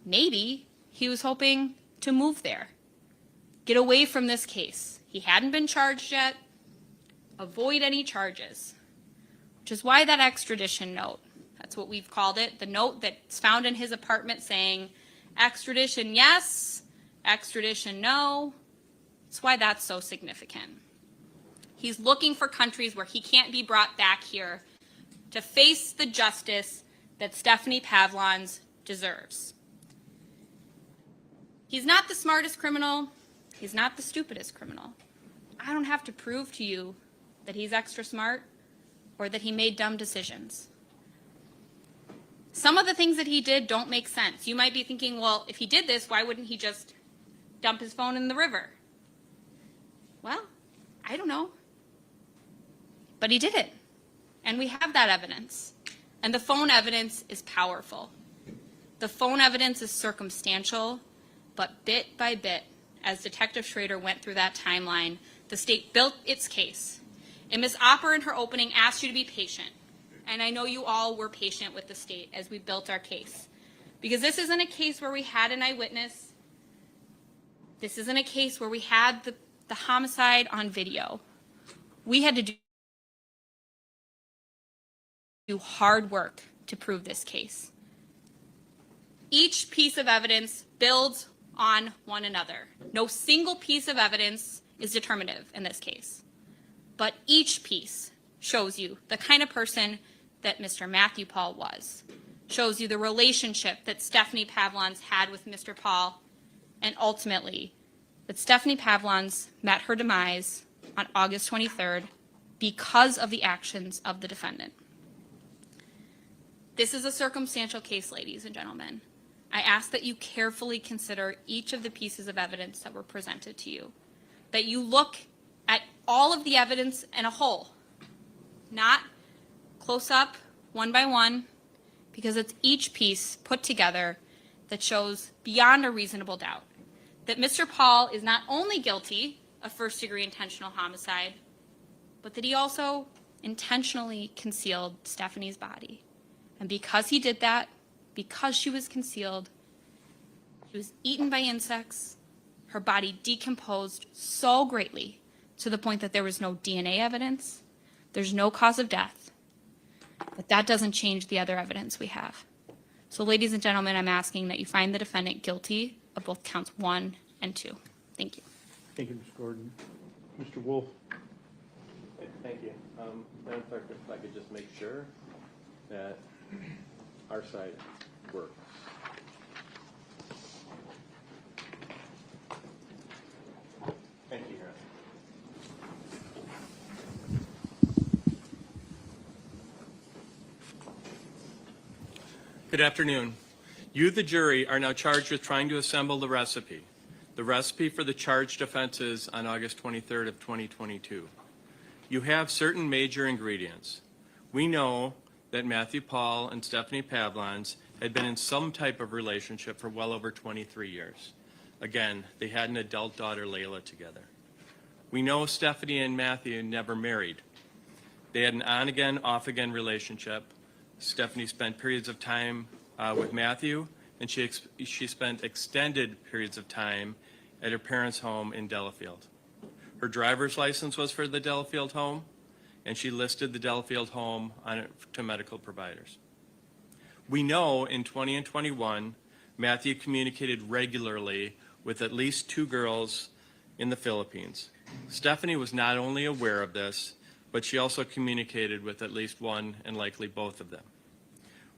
Maybe he was hoping to move there, get away from this case. He hadn't been charged yet, avoid any charges, which is why that extradition note, that's what we've called it, the note that's found in his apartment saying extradition yes, extradition no. That's why that's so significant. He's looking for countries where he can't be brought back here to face the justice that Stephanie Pavlons deserves. He's not the smartest criminal. He's not the stupidest criminal. I don't have to prove to you that he's extra smart or that he made dumb decisions. Some of the things that he did don't make sense. You might be thinking, well, if he did this, why wouldn't he just dump his phone in the river? Well, I don't know. But he did it. And we have that evidence. And the phone evidence is powerful. The phone evidence is circumstantial, but bit by bit, as Detective Schrader went through that timeline, the state built its case. And Ms. Opper in her opening asked you to be patient. And I know you all were patient with the state as we built our case. Because this isn't a case where we had an eyewitness. This isn't a case where we had the homicide on video. We had to do hard work to prove this case. Each piece of evidence builds on one another. No single piece of evidence is determinative in this case. But each piece shows you the kind of person that Mr. Matthew Paul was, shows you the relationship that Stephanie Pavlons had with Mr. Paul, and ultimately that Stephanie Pavlons met her demise on August 23rd because of the actions of the defendant. This is a circumstantial case, ladies and gentlemen. I ask that you carefully consider each of the pieces of evidence that were presented to you, that you look at all of the evidence in a whole, not close up, one by one, because it's each piece put together that shows beyond a reasonable doubt that Mr. Paul is not only guilty of first-degree intentional homicide, but that he also intentionally concealed Stephanie's body. And because he did that, because she was concealed, she was eaten by insects, her body decomposed so greatly to the point that there was no DNA evidence, there's no cause of death, but that doesn't change the other evidence we have. So ladies and gentlemen, I'm asking that you find the defendant guilty of both counts 1 and 2. Thank you. Thank you, Ms. Gordon. Mr. Wolf. Thank you. Madam Clerk, if I could just make sure that our side works. Thank you, Your Honor. Good afternoon. You, the jury, are now charged with trying to assemble the recipe for the charged offenses on August 23rd of 2022. You have certain major ingredients. We know that Matthew Paul and Stephanie Pavlons had been in some type of relationship for well over 23 years. Again, they had an adult daughter, Layla, together. We know Stephanie and Matthew never married. They had an on-again, off-again relationship. Stephanie spent periods of time with Matthew, and she spent extended periods of time at her parents' home in Delafield. Her driver's license was for the Delafield home, and she listed the Delafield home to medical providers. We know in 20 and 21, Matthew communicated regularly with at least 2 girls in the Philippines. Stephanie was not only aware of this, but she also communicated with at least one and likely both of them.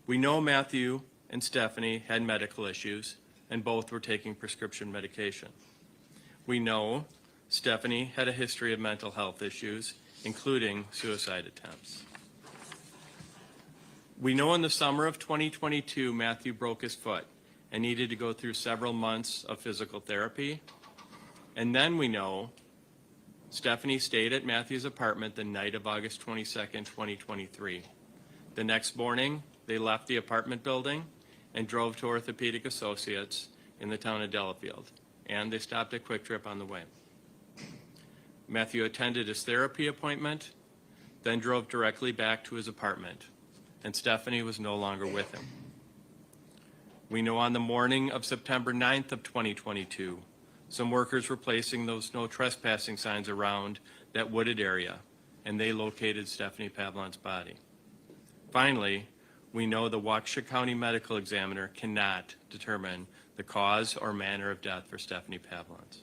We know Matthew and Stephanie had medical issues, and both were taking prescription medication. We know Stephanie had a history of mental health issues, including suicide attempts. We know in the summer of 2022, Matthew broke his foot and needed to go through several months of physical therapy. And then we know Stephanie stayed at Matthew's apartment the night of August 22nd, 2023. The next morning, they left the apartment building and drove to Orthopedic Associates in the town of Delafield, and they stopped at Quick Trip on the way. Matthew attended his therapy appointment, then drove directly back to his apartment, and Stephanie was no longer with him. We know on the morning of September 9th of 2022, some workers were placing those no trespassing signs around that wooded area, and they located Stephanie Pavlon's body. Finally, we know the Waukesha County Medical Examiner cannot determine the cause or manner of death for Stephanie Pavlon's.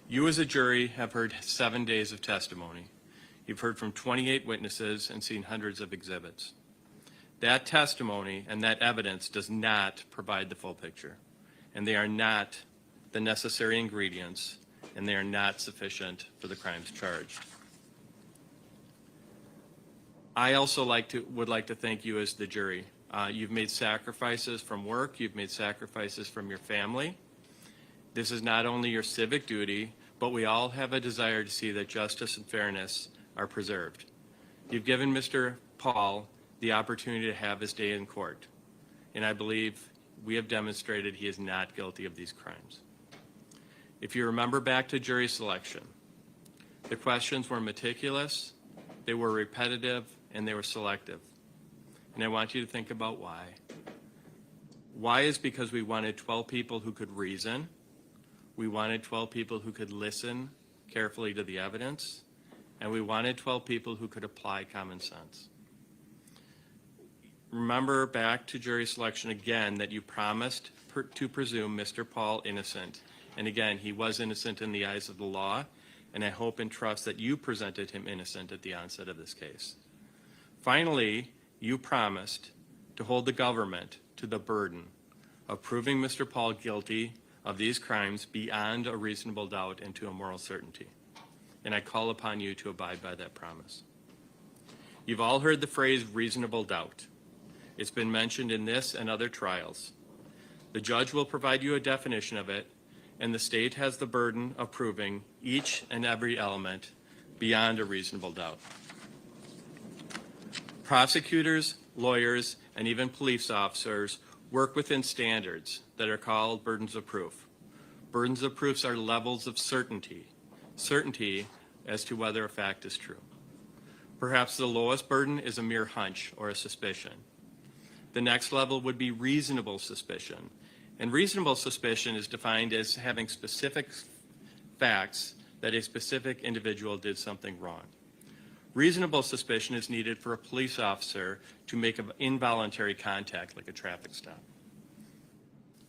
You as a jury have heard 7 days of testimony. You've heard from 28 witnesses and seen hundreds of exhibits. That testimony and that evidence does not provide the full picture, and they are not the necessary ingredients, and they are not sufficient for the crimes charged. I also would like to thank you as the jury. You've made sacrifices from work, you've made sacrifices from your family. This is not only your civic duty, but we all have a desire to see that justice and fairness are preserved. You've given Mr. Paul the opportunity to have his day in court, and I believe we have demonstrated he is not guilty of these crimes. If you remember back to jury selection, the questions were meticulous, they were repetitive, and they were selective. And I want you to think about why. Why is because we wanted 12 people who could reason. We wanted 12 people who could listen carefully to the evidence. And we wanted 12 people who could apply common sense. Remember back to jury selection again that you promised to presume Mr. Paul innocent. And again, he was innocent in the eyes of the law. And I hope and trust that you presented him innocent at the onset of this case. Finally, you promised to hold the government to the burden of proving Mr. Paul guilty of these crimes beyond a reasonable doubt and to a moral certainty. And I call upon you to abide by that promise. You've all heard the phrase reasonable doubt. It's been mentioned in this and other trials. The judge will provide you a definition of it, and the state has the burden of proving each and every element beyond a reasonable doubt. Prosecutors, lawyers, and even police officers work within standards that are called burdens of proof. Burdens of proofs are levels of certainty as to whether a fact is true. Perhaps the lowest burden is a mere hunch or a suspicion. The next level would be reasonable suspicion. And reasonable suspicion is defined as having specific facts that a specific individual did something wrong. Reasonable suspicion is needed for a police officer to make an involuntary contact, like a traffic stop.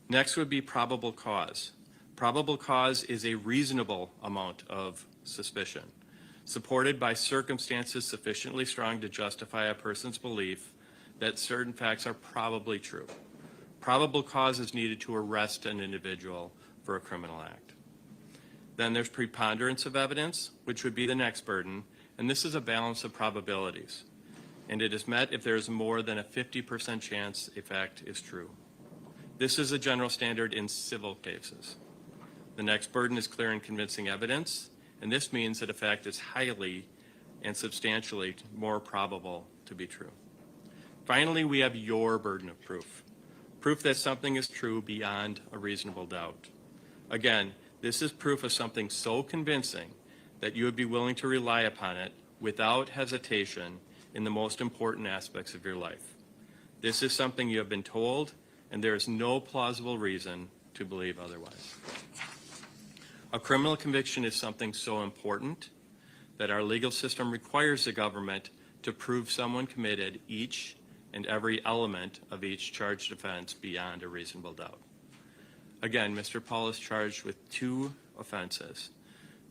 Next would be probable cause. Probable cause is a reasonable amount of suspicion, supported by circumstances sufficiently strong to justify a person's belief that certain facts are probably true. Probable cause is needed to arrest an individual for a criminal act. Then there's preponderance of evidence, which would be the next burden, and this is a balance of probabilities. And it is met if there is more than a 50% chance a fact is true. This is a general standard in civil cases. The next burden is clear and convincing evidence, and this means that a fact is highly and substantially more probable to be true. Finally, we have your burden of proof. Proof that something is true beyond a reasonable doubt. Again, this is proof of something so convincing that you would be willing to rely upon it without hesitation in the most important aspects of your life. This is something you have been told, and there is no plausible reason to believe otherwise. A criminal conviction is something so important that our legal system requires the government to prove someone committed each and every element of each charged offense beyond a reasonable doubt. Again, Mr. Paul is charged with 2 offenses.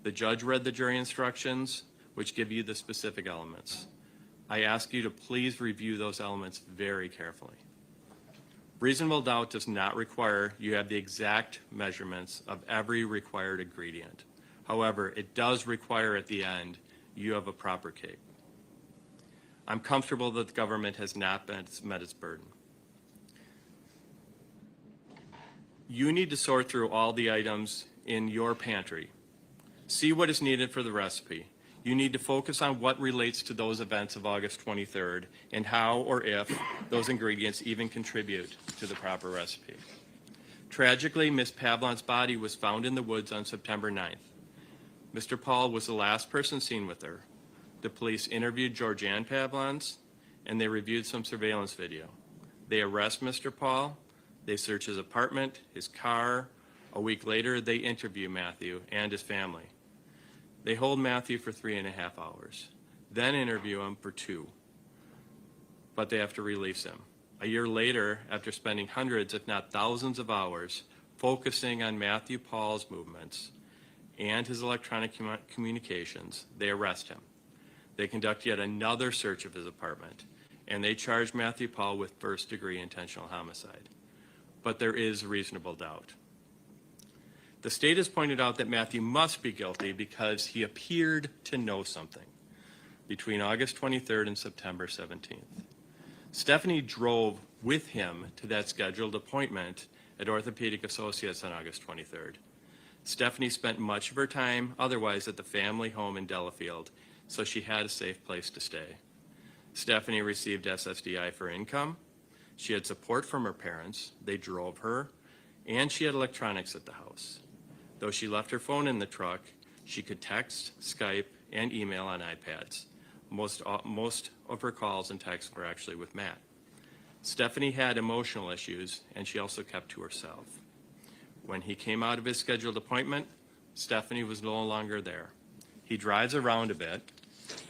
The judge read the jury instructions, which give you the specific elements. I ask you to please review those elements very carefully. Reasonable doubt does not require you have the exact measurements of every required ingredient. However, it does require at the end you have a proper cake. I'm comfortable that the government has not met its burden. You need to sort through all the items in your pantry. See what is needed for the recipe. You need to focus on what relates to those events of August 23rd and how or if those ingredients even contribute to the proper recipe. Tragically, Miss Pavlon's body was found in the woods on September 9th. Mr. Paul was the last person seen with her. The police interviewed Georgianne Pavlons, and they reviewed some surveillance video. They arrest Mr. Paul, they search his apartment, his car. A week later, they interview Matthew and his family. They hold Matthew for 3.5 hours, then interview him for 2, but they have to release him. A year later, after spending hundreds, if not thousands of hours focusing on Matthew Paul's movements and his electronic communications, they arrest him. They conduct yet another search of his apartment, and they charge Matthew Paul with first-degree intentional homicide. But there is reasonable doubt. The state has pointed out that Matthew must be guilty because he appeared to know something between August 23rd and September 17th. Stephanie drove with him to that scheduled appointment at Orthopedic Associates on August 23rd. Stephanie spent much of her time otherwise at the family home in Delafield, so she had a safe place to stay. Stephanie received SSDI for income. She had support from her parents. They drove her, and she had electronics at the house. Though she left her phone in the truck, she could text, Skype, and email on iPads. Most of her calls and texts were actually with Matt. Stephanie had emotional issues, and she also kept to herself. When he came out of his scheduled appointment, Stephanie was no longer there. He drives around a bit,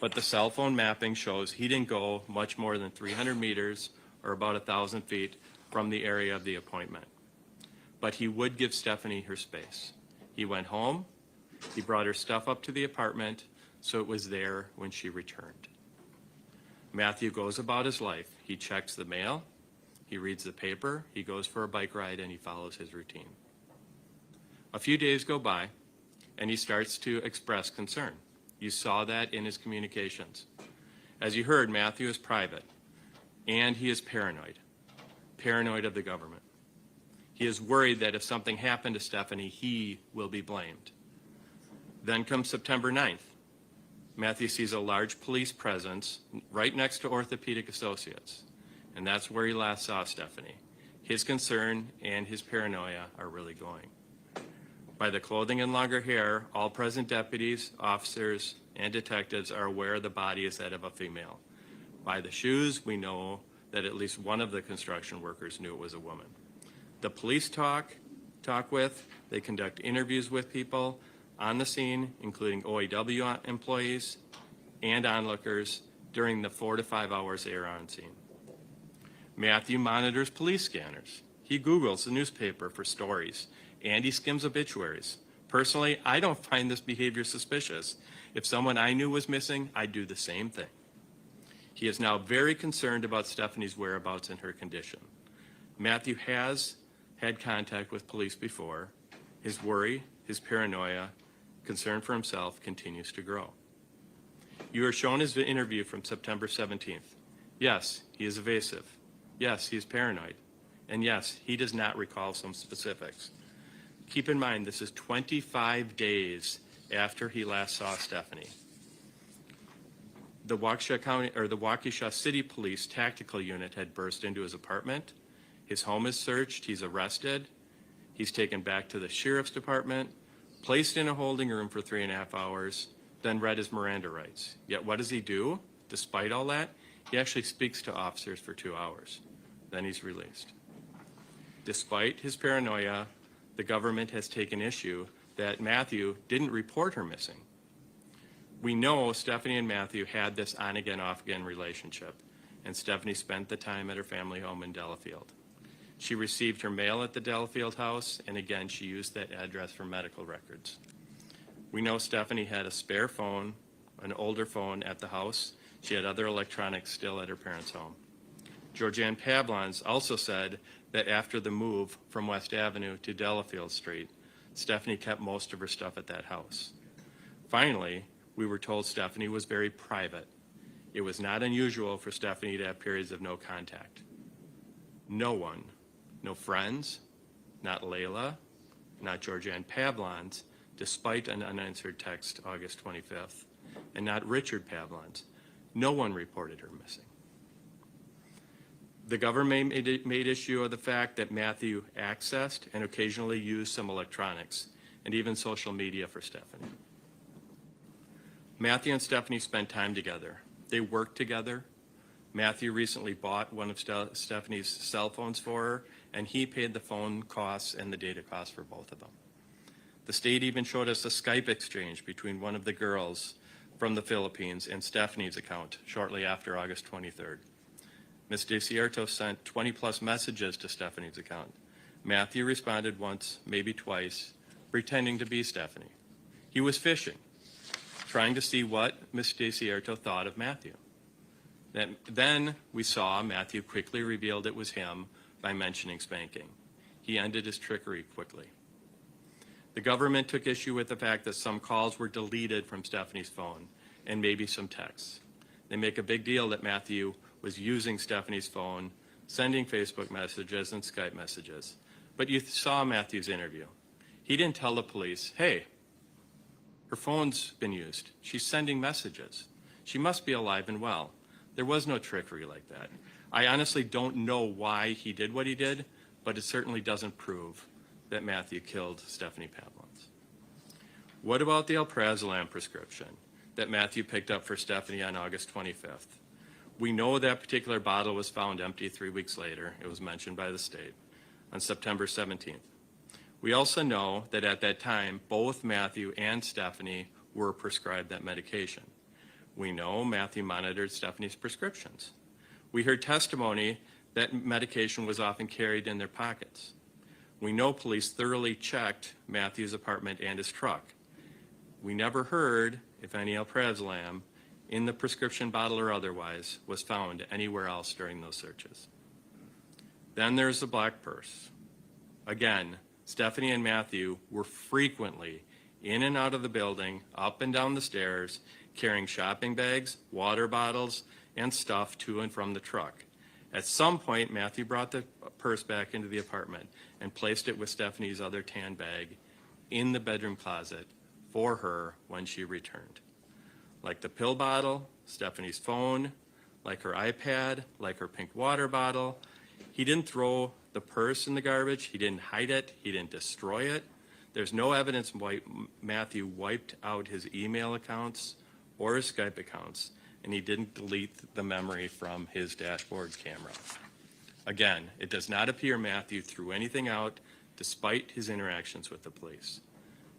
but the cell phone mapping shows he didn't go much more than 300 meters or about 1,000 feet from the area of the appointment. But he would give Stephanie her space. He went home, he brought her stuff up to the apartment, so it was there when she returned. Matthew goes about his life. He checks the mail, he reads the paper, he goes for a bike ride, and he follows his routine. A few days go by, and he starts to express concern. You saw that in his communications. As you heard, Matthew is private, and he is paranoid of the government. He is worried that if something happened to Stephanie, he will be blamed. Then comes September 9th. Matthew sees a large police presence right next to Orthopedic Associates, and that's where he last saw Stephanie. His concern and his paranoia are really going. By the clothing and longer hair, all present deputies, officers, and detectives are aware the body is that of a female. By the shoes, we know that at least one of the construction workers knew it was a woman. The police talk with, they conduct interviews with people on the scene, including OAW employees and onlookers during the 4 to 5 hours they are on scene. Matthew monitors police scanners. He Googles the newspaper for stories, and he skims obituaries. Personally, I don't find this behavior suspicious. If someone I knew was missing, I'd do the same thing. He is now very concerned about Stephanie's whereabouts and her condition. Matthew has had contact with police before. His worry, his paranoia, concern for himself continues to grow. You are shown his interview from September 17th. Yes, he is evasive. Yes, he is paranoid. And yes, he does not recall some specifics. Keep in mind, this is 25 days after he last saw Stephanie. The Waukesha City Police Tactical Unit had burst into his apartment. His home is searched. He's arrested. He's taken back to the sheriff's department, placed in a holding room for 3.5 hours, then read his Miranda rights. Yet what does he do? Despite all that, he actually speaks to officers for 2 hours. Then he's released. Despite his paranoia, the government has taken issue that Matthew didn't report her missing. We know Stephanie and Matthew had this on-again, off-again relationship, and Stephanie spent the time at her family home in Delafield. She received her mail at the Delafield house, and again, she used that address for medical records. We know Stephanie had a spare phone, an older phone at the house. She had other electronics still at her parents' home. Georgianne Pavlons also said that after the move from West Avenue to Delafield Street, Stephanie kept most of her stuff at that house. Finally, we were told Stephanie was very private. It was not unusual for Stephanie to have periods of no contact. No one, no friends, not Layla, not Georgianne Pavlon's, despite an unanswered text August 25th, and not Richard Pavlon's. No one reported her missing. The government made issue of the fact that Matthew accessed and occasionally used some electronics and even social media for Stephanie. Matthew and Stephanie spent time together. They worked together. Matthew recently bought one of Stephanie's cell phones for her, and he paid the phone costs and the data costs for both of them. The state even showed us a Skype exchange between one of the girls from the Philippines and Stephanie's account shortly after August 23rd. Ms. DeCierto sent 20-plus messages to Stephanie's account. Matthew responded once, maybe twice, pretending to be Stephanie. He was fishing, trying to see what Ms. DeCierto thought of Matthew. Then we saw Matthew quickly revealed it was him by mentioning spanking. He ended his trickery quickly. The government took issue with the fact that some calls were deleted from Stephanie's phone and maybe some texts. They make a big deal that Matthew was using Stephanie's phone, sending Facebook messages and Skype messages. But you saw Matthew's interview. He didn't tell the police, hey, her phone's been used. She's sending messages. She must be alive and well. There was no trickery like that. I honestly don't know why he did what he did, but it certainly doesn't prove that Matthew killed Stephanie Pavlon's. What about the alprazolam prescription that Matthew picked up for Stephanie on August 25th? We know that particular bottle was found empty 3 weeks later. It was mentioned by the state on September 17th. We also know that at that time, both Matthew and Stephanie were prescribed that medication. We know Matthew monitored Stephanie's prescriptions. We heard testimony that medication was often carried in their pockets. We know police thoroughly checked Matthew's apartment and his truck. We never heard if any alprazolam in the prescription bottle or otherwise was found anywhere else during those searches. Then there's the black purse. Again, Stephanie and Matthew were frequently in and out of the building, up and down the stairs, carrying shopping bags, water bottles, and stuff to and from the truck. At some point, Matthew brought the purse back into the apartment and placed it with Stephanie's other tan bag in the bedroom closet for her when she returned. Like the pill bottle, Stephanie's phone, like her iPad, like her pink water bottle, he didn't throw the purse in the garbage, he didn't hide it, he didn't destroy it. There's no evidence Matthew wiped out his email accounts or his Skype accounts, and he didn't delete the memory from his dashboard camera. Again, it does not appear Matthew threw anything out despite his interactions with the police.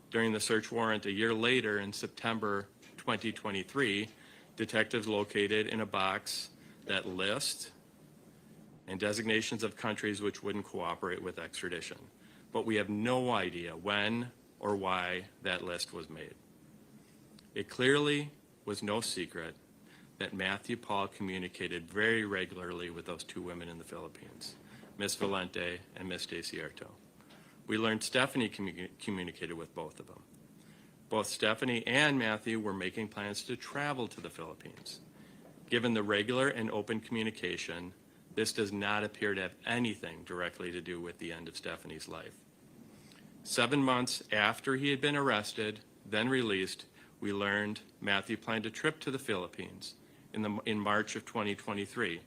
During the search warrant a year later in September 2023, detectives located in a box that list and designations of countries which wouldn't cooperate with extradition. But we have no idea when or why that list was made. It clearly was no secret that Matthew Paul communicated very regularly with those two women in the Philippines, Ms. Valente and Ms. DeCierto. We learned Stephanie communicated with both of them. Both Stephanie and Matthew were making plans to travel to the Philippines. Given the regular and open communication, this does not appear to have anything directly to do with the end of Stephanie's life. 7 months after he had been arrested, then released, we learned Matthew planned a trip to the Philippines in March of 2023.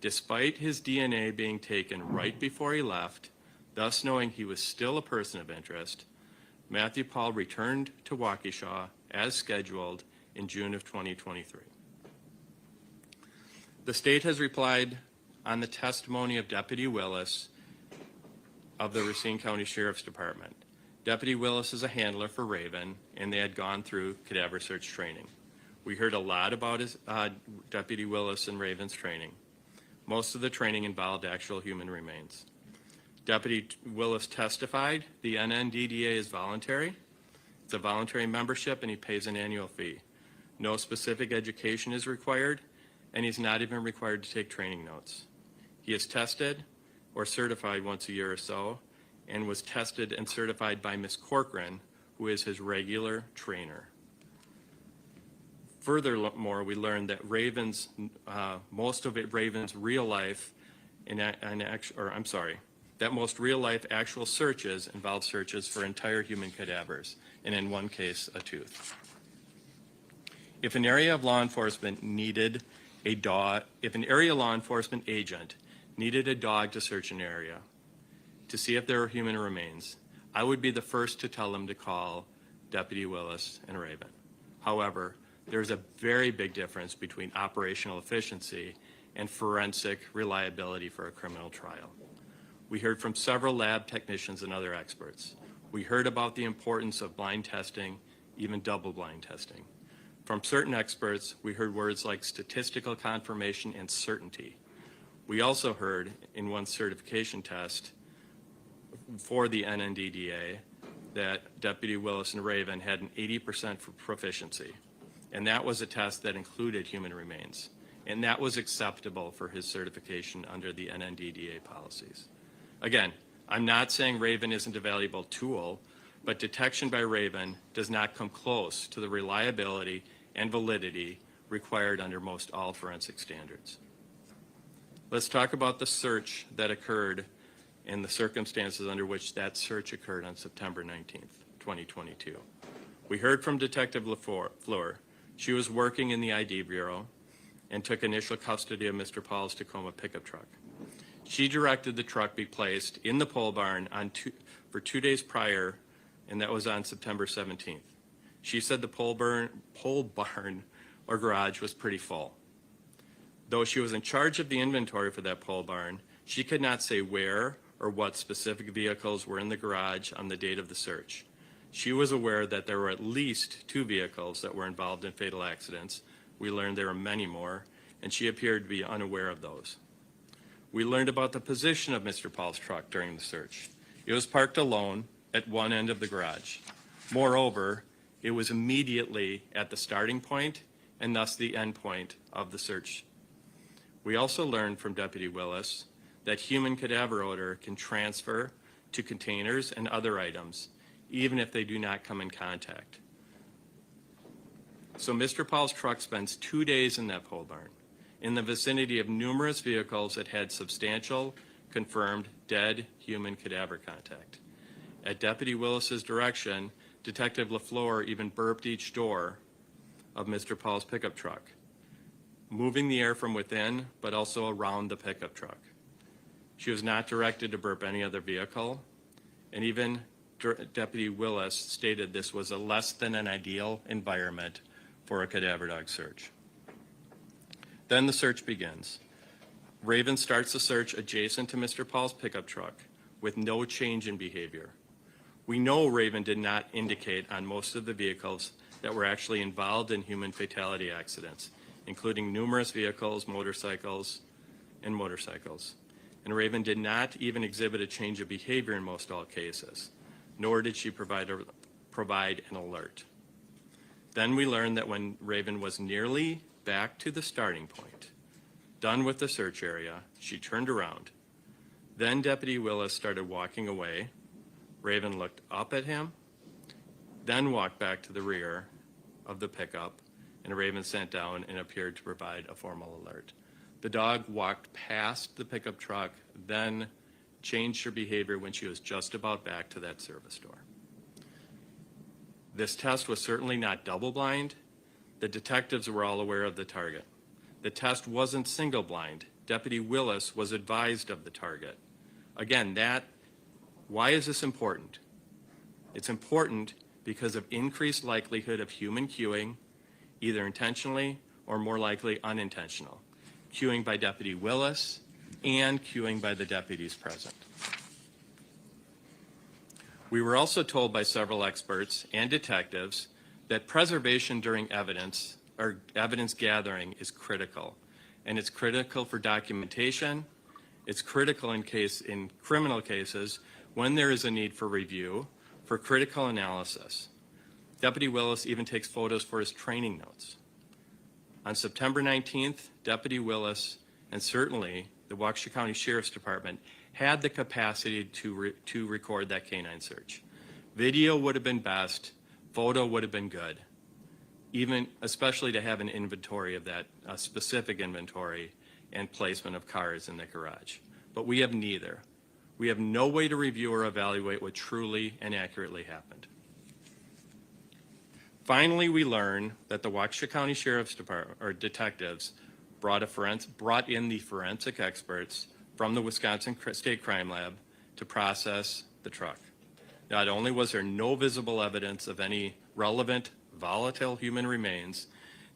Despite his DNA being taken right before he left, thus knowing he was still a person of interest, Matthew Paul returned to Waukesha as scheduled in June of 2023. The state has replied on the testimony of Deputy Willis of the Racine County Sheriff's Department. Deputy Willis is a handler for Raven, and they had gone through cadaver search training. We heard a lot about Deputy Willis and Raven's training. Most of the training involved actual human remains. Deputy Willis testified the NNDDA is voluntary. It's a voluntary membership, and he pays an annual fee. No specific education is required, and he's not even required to take training notes. He is tested or certified once a year or so, and was tested and certified by Ms. Corcoran, who is his regular trainer. Furthermore, we learned that Raven's, most of it Raven's real life, that most real-life actual searches involve searches for entire human cadavers, and in one case, a tooth. If an area law enforcement agent needed a dog to search an area to see if there were human remains, I would be the first to tell them to call Deputy Willis and Raven. However, there's a very big difference between operational efficiency and forensic reliability for a criminal trial. We heard from several lab technicians and other experts. We heard about the importance of blind testing, even double-blind testing. From certain experts, we heard words like statistical confirmation and certainty. We also heard in one certification test for the NNDDA that Deputy Willis and Raven had an 80% proficiency. And that was a test that included human remains. And that was acceptable for his certification under the NNDDA policies. Again, I'm not saying Raven isn't a valuable tool, but detection by Raven does not come close to the reliability and validity required under most all forensic standards. Let's talk about the search that occurred and the circumstances under which that search occurred on September 19th, 2022. We heard from Detective LaFleur. She was working in the ID Bureau and took initial custody of Mr. Paul's Tacoma pickup truck. She directed the truck be placed in the pole barn for 2 days prior, and that was on September 17th. She said the pole barn or garage was pretty full. Though she was in charge of the inventory for that pole barn, she could not say where or what specific vehicles were in the garage on the date of the search. She was aware that there were at least 2 vehicles that were involved in fatal accidents. We learned there were many more, and she appeared to be unaware of those. We learned about the position of Mr. Paul's truck during the search. It was parked alone at one end of the garage. Moreover, it was immediately at the starting point and thus the end point of the search. We also learned from Deputy Willis that human cadaver odor can transfer to containers and other items, even if they do not come in contact. So Mr. Paul's truck spends 2 days in that pole barn, in the vicinity of numerous vehicles that had substantial, confirmed dead human cadaver contact. At Deputy Willis's direction, Detective LaFleur even burped each door of Mr. Paul's pickup truck, moving the air from within, but also around the pickup truck. She was not directed to burp any other vehicle, and even Deputy Willis stated this was a less than an ideal environment for a cadaver dog search. Then the search begins. Raven starts the search adjacent to Mr. Paul's pickup truck with no change in behavior. We know Raven did not indicate on most of the vehicles that were actually involved in human fatality accidents, including numerous vehicles, motorcycles. And Raven did not even exhibit a change of behavior in most all cases, nor did she provide an alert. Then we learned that when Raven was nearly back to the starting point, done with the search area, she turned around. Then Deputy Willis started walking away. Raven looked up at him, then walked back to the rear of the pickup, and Raven sat down and appeared to provide a formal alert. The dog walked past the pickup truck, then changed her behavior when she was just about back to that service door. This test was certainly not double-blind. The detectives were all aware of the target. The test wasn't single-blind. Deputy Willis was advised of the target. Again, why is this important? It's important because of increased likelihood of human cueing, either intentionally or more likely unintentional. Cueing by Deputy Willis and cueing by the deputies present. We were also told by several experts and detectives that preservation during evidence gathering is critical. And it's critical for documentation. It's critical in criminal cases when there is a need for review, for critical analysis. Deputy Willis even takes photos for his training notes. On September 19th, Deputy Willis and certainly the Waukesha County Sheriff's Department had the capacity to record that canine search. Video would have been best, photo would have been good, especially to have an inventory of that, specific inventory and placement of cars in the garage. But we have neither. We have no way to review or evaluate what truly and accurately happened. Finally, we learn that the Waukesha County Sheriff's Department, or detectives, brought in the forensic experts from the Wisconsin State Crime Lab to process the truck. Not only was there no visible evidence of any relevant volatile human remains,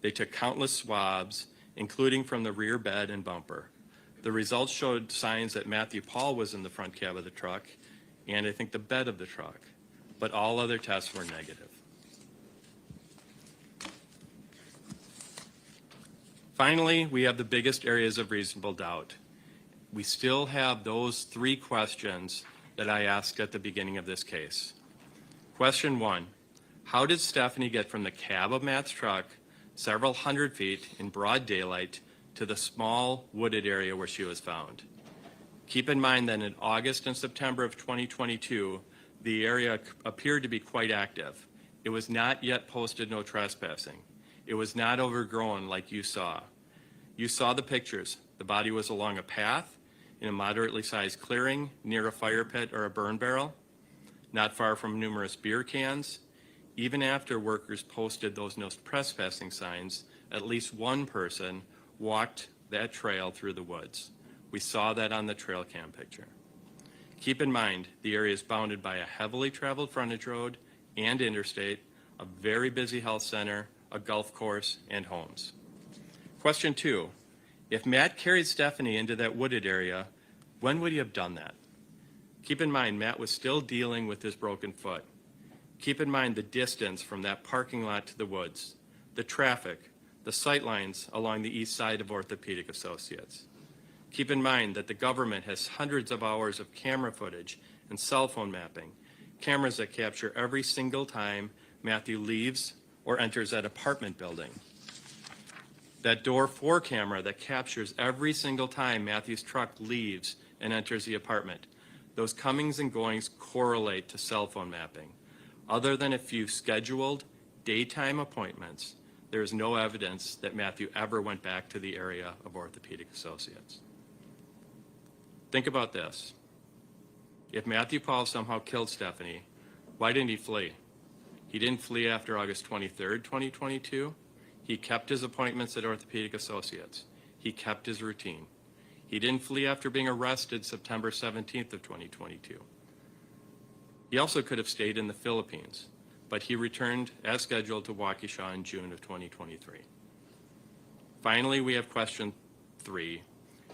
they took countless swabs, including from the rear bed and bumper. The results showed signs that Matthew Paul was in the front cab of the truck, and I think the bed of the truck, but all other tests were negative. Finally, we have the biggest areas of reasonable doubt. We still have those three questions that I asked at the beginning of this case. Question 1, how did Stephanie get from the cab of Matt's truck several hundred feet in broad daylight to the small wooded area where she was found? Keep in mind that in August and September of 2022, the area appeared to be quite active. It was not yet posted no trespassing. It was not overgrown like you saw. You saw the pictures. The body was along a path in a moderately sized clearing near a fire pit or a burn barrel, not far from numerous beer cans. Even after workers posted those no trespassing signs, at least one person walked that trail through the woods. We saw that on the trail cam picture. Keep in mind, the area is bounded by a heavily traveled frontage road and interstate, a very busy health center, a golf course, and homes. Question 2, if Matt carried Stephanie into that wooded area, when would he have done that? Keep in mind, Matt was still dealing with his broken foot. Keep in mind the distance from that parking lot to the woods, the traffic, the sight lines along the east side of Orthopedic Associates. Keep in mind that the government has hundreds of hours of camera footage and cell phone mapping, cameras that capture every single time Matthew leaves or enters that apartment building. That door 4 camera that captures every single time Matthew's truck leaves and enters the apartment. Those comings and goings correlate to cell phone mapping. Other than a few scheduled daytime appointments, there is no evidence that Matthew ever went back to the area of Orthopedic Associates. Think about this. If Matthew Paul somehow killed Stephanie, why didn't he flee? He didn't flee after August 23rd, 2022. He kept his appointments at Orthopedic Associates. He kept his routine. He didn't flee after being arrested September 17th of 2022. He also could have stayed in the Philippines, but he returned as scheduled to Waukesha in June of 2023. Finally, we have question 3,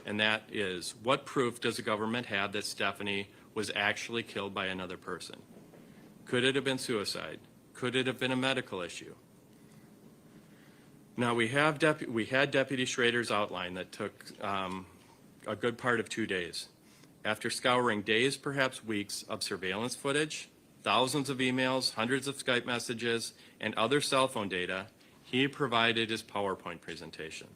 and that is, what proof does the government have that Stephanie was actually killed by another person? Could it have been suicide? Could it have been a medical issue? Now, we had Deputy Schrader's outline that took a good part of 2 days. After scouring days, perhaps weeks, of surveillance footage, thousands of emails, hundreds of Skype messages, and other cell phone data, he provided his PowerPoint presentation.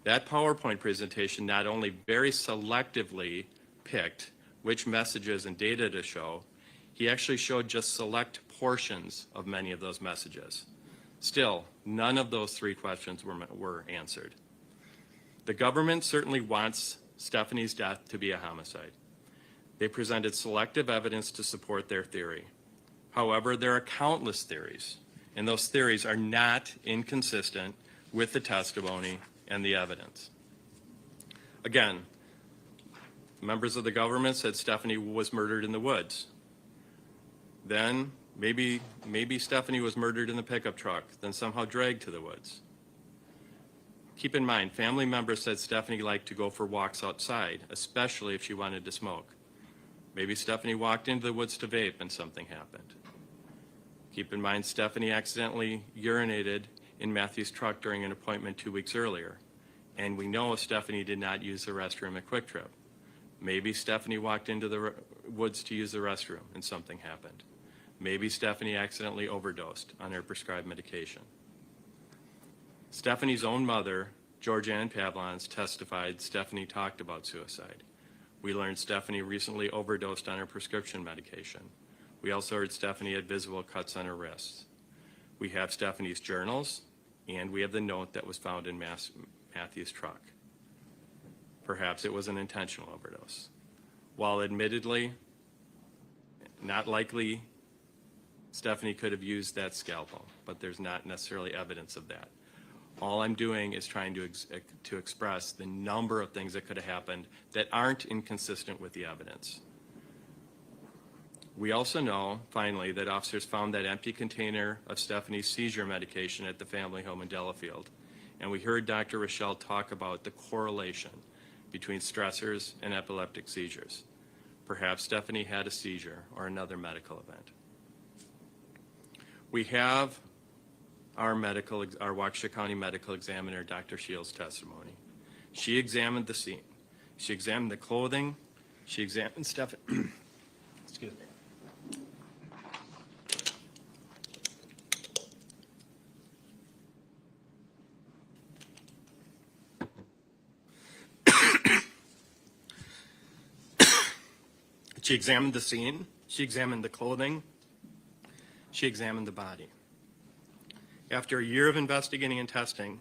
That PowerPoint presentation not only very selectively picked which messages and data to show, he actually showed just select portions of many of those messages. Still, none of those 3 questions were answered. The government certainly wants Stephanie's death to be a homicide. They presented selective evidence to support their theory. However, there are countless theories, and those theories are not inconsistent with the testimony and the evidence. Again, members of the government said Stephanie was murdered in the woods. Then maybe Stephanie was murdered in the pickup truck, then somehow dragged to the woods. Keep in mind, family members said Stephanie liked to go for walks outside, especially if she wanted to smoke. Maybe Stephanie walked into the woods to vape and something happened. Keep in mind, Stephanie accidentally urinated in Matthew's truck during an appointment 2 weeks earlier. And we know Stephanie did not use the restroom at Quick Trip. Maybe Stephanie walked into the woods to use the restroom and something happened. Maybe Stephanie accidentally overdosed on her prescribed medication. Stephanie's own mother, Georgianne Pavlons, testified Stephanie talked about suicide. We learned Stephanie recently overdosed on her prescription medication. We also heard Stephanie had visible cuts on her wrists. We have Stephanie's journals, and we have the note that was found in Matthew's truck. Perhaps it was an intentional overdose. While admittedly, not likely, Stephanie could have used that scalpel, but there's not necessarily evidence of that. All I'm doing is trying to express the number of things that could have happened that aren't inconsistent with the evidence. We also know, finally, that officers found that empty container of Stephanie's seizure medication at the family home in Delafield. And we heard Dr. Rochelle talk about the correlation between stressors and epileptic seizures. Perhaps Stephanie had a seizure or another medical event. We have our Waukesha County medical examiner, Dr. Shields' testimony. She examined the scene. She examined the clothing. She examined Stephanie. Excuse me. She examined the scene. She examined the clothing. She examined the body. After a year of investigating and testing,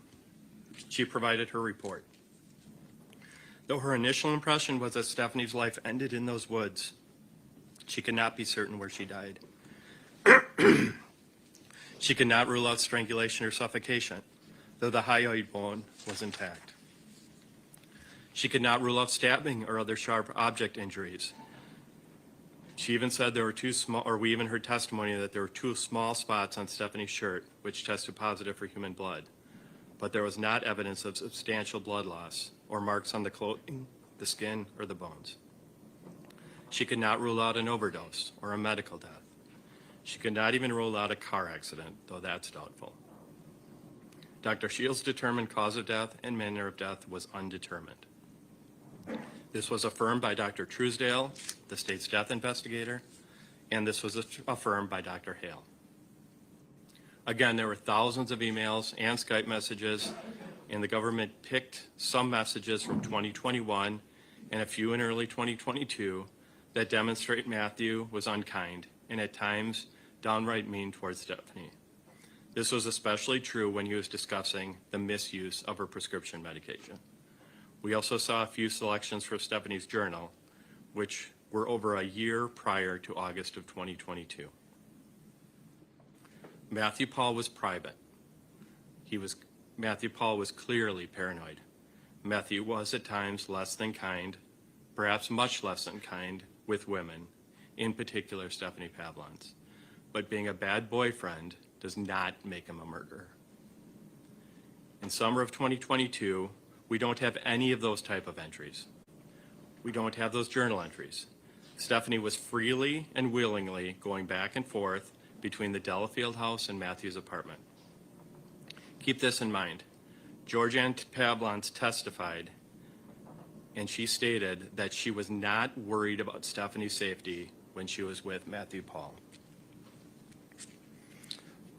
she provided her report. Though her initial impression was that Stephanie's life ended in those woods, she could not be certain where she died. She could not rule out strangulation or suffocation, though the hyoid bone was intact. She could not rule out stabbing or other sharp object injuries. She even said there were two small, or we even heard testimony that there were 2 small spots on Stephanie's shirt which tested positive for human blood, but there was not evidence of substantial blood loss or marks on the clothing, the skin, or the bones. She could not rule out an overdose or a medical death. She could not even rule out a car accident, though that's doubtful. Dr. Shields determined cause of death and manner of death was undetermined. This was affirmed by Dr. Truesdale, the state's death investigator, and this was affirmed by Dr. Hale. Again, there were thousands of emails and Skype messages, and the government picked some messages from 2021 and a few in early 2022 that demonstrate Matthew was unkind and at times downright mean towards Stephanie. This was especially true when he was discussing the misuse of her prescription medication. We also saw a few selections from Stephanie's journal, which were over a year prior to August of 2022. Matthew Paul was private. Matthew Paul was clearly paranoid. Matthew was at times less than kind, perhaps much less than kind, with women, in particular Stephanie Pavlans. But being a bad boyfriend does not make him a murderer. In summer of 2022, we don't have any of those type of entries. We don't have those journal entries. Stephanie was freely and willingly going back and forth between the Delafield house and Matthew's apartment. Keep this in mind. Georgianne Pavlans testified, and she stated that she was not worried about Stephanie's safety when she was with Matthew Paul.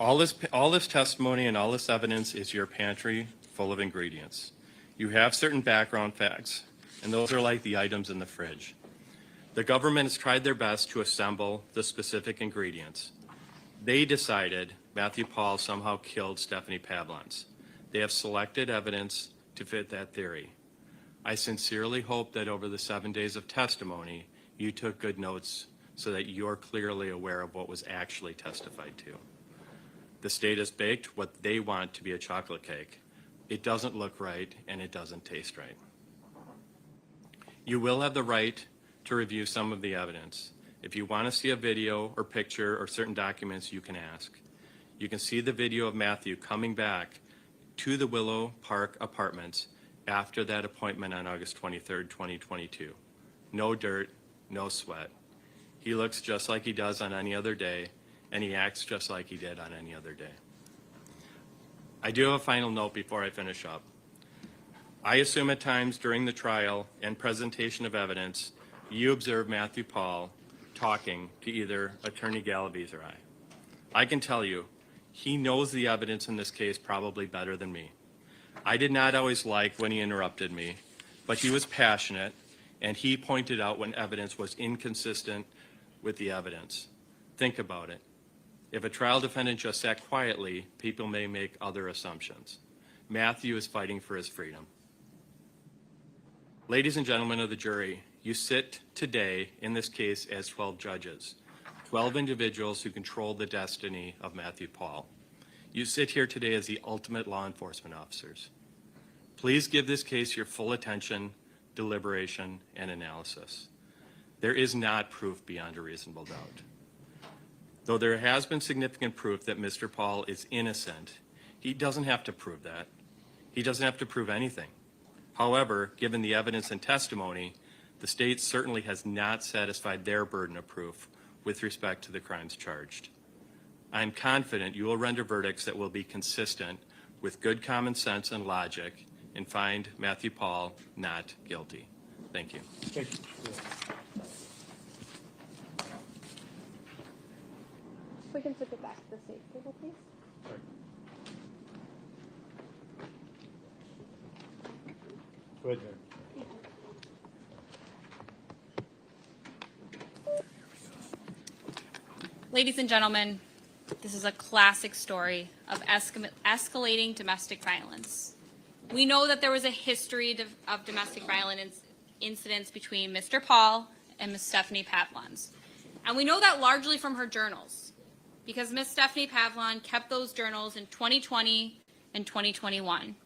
All this testimony and all this evidence is your pantry full of ingredients. You have certain background facts, and those are like the items in the fridge. The government has tried their best to assemble the specific ingredients. They decided Matthew Paul somehow killed Stephanie Pavlans. They have selected evidence to fit that theory. I sincerely hope that over the 7 days of testimony, you took good notes so that you're clearly aware of what was actually testified to. The state has baked what they want to be a chocolate cake. It doesn't look right, and it doesn't taste right. You will have the right to review some of the evidence. If you want to see a video or picture or certain documents, you can ask. You can see the video of Matthew coming back to the Willow Park apartments after that appointment on August 23rd, 2022. No dirt, no sweat. He looks just like he does on any other day, and he acts just like he did on any other day. I do have a final note before I finish up. I assume at times during the trial and presentation of evidence, you observe Matthew Paul talking to either Attorney Galaviz or I. I can tell you, he knows the evidence in this case probably better than me. I did not always like when he interrupted me, but he was passionate, and he pointed out when evidence was inconsistent with the evidence. Think about it. If a trial defendant just sat quietly, people may make other assumptions. Matthew is fighting for his freedom. Ladies and gentlemen of the jury, you sit today in this case as 12 judges, 12 individuals who control the destiny of Matthew Paul. You sit here today as the ultimate law enforcement officers. Please give this case your full attention, deliberation, and analysis. There is not proof beyond a reasonable doubt. Though there has been significant proof that Mr. Paul is innocent, he doesn't have to prove that. He doesn't have to prove anything. However, given the evidence and testimony, the state certainly has not satisfied their burden of proof with respect to the crimes charged. I am confident you will render verdicts that will be consistent with good common sense and logic and find Matthew Paul not guilty. Thank you. Thank you, Mr. Wolf. We can flip it back to the safe table, please. Sorry. Go ahead, Mayor. Ladies and gentlemen, this is a classic story of escalating domestic violence. We know that there was a history of domestic violence incidents between Mr. Paul and Ms. Stephanie Pavlons. And we know that largely from her journals, because Ms. Stephanie Pavlon kept those journals in 2020 and 2021.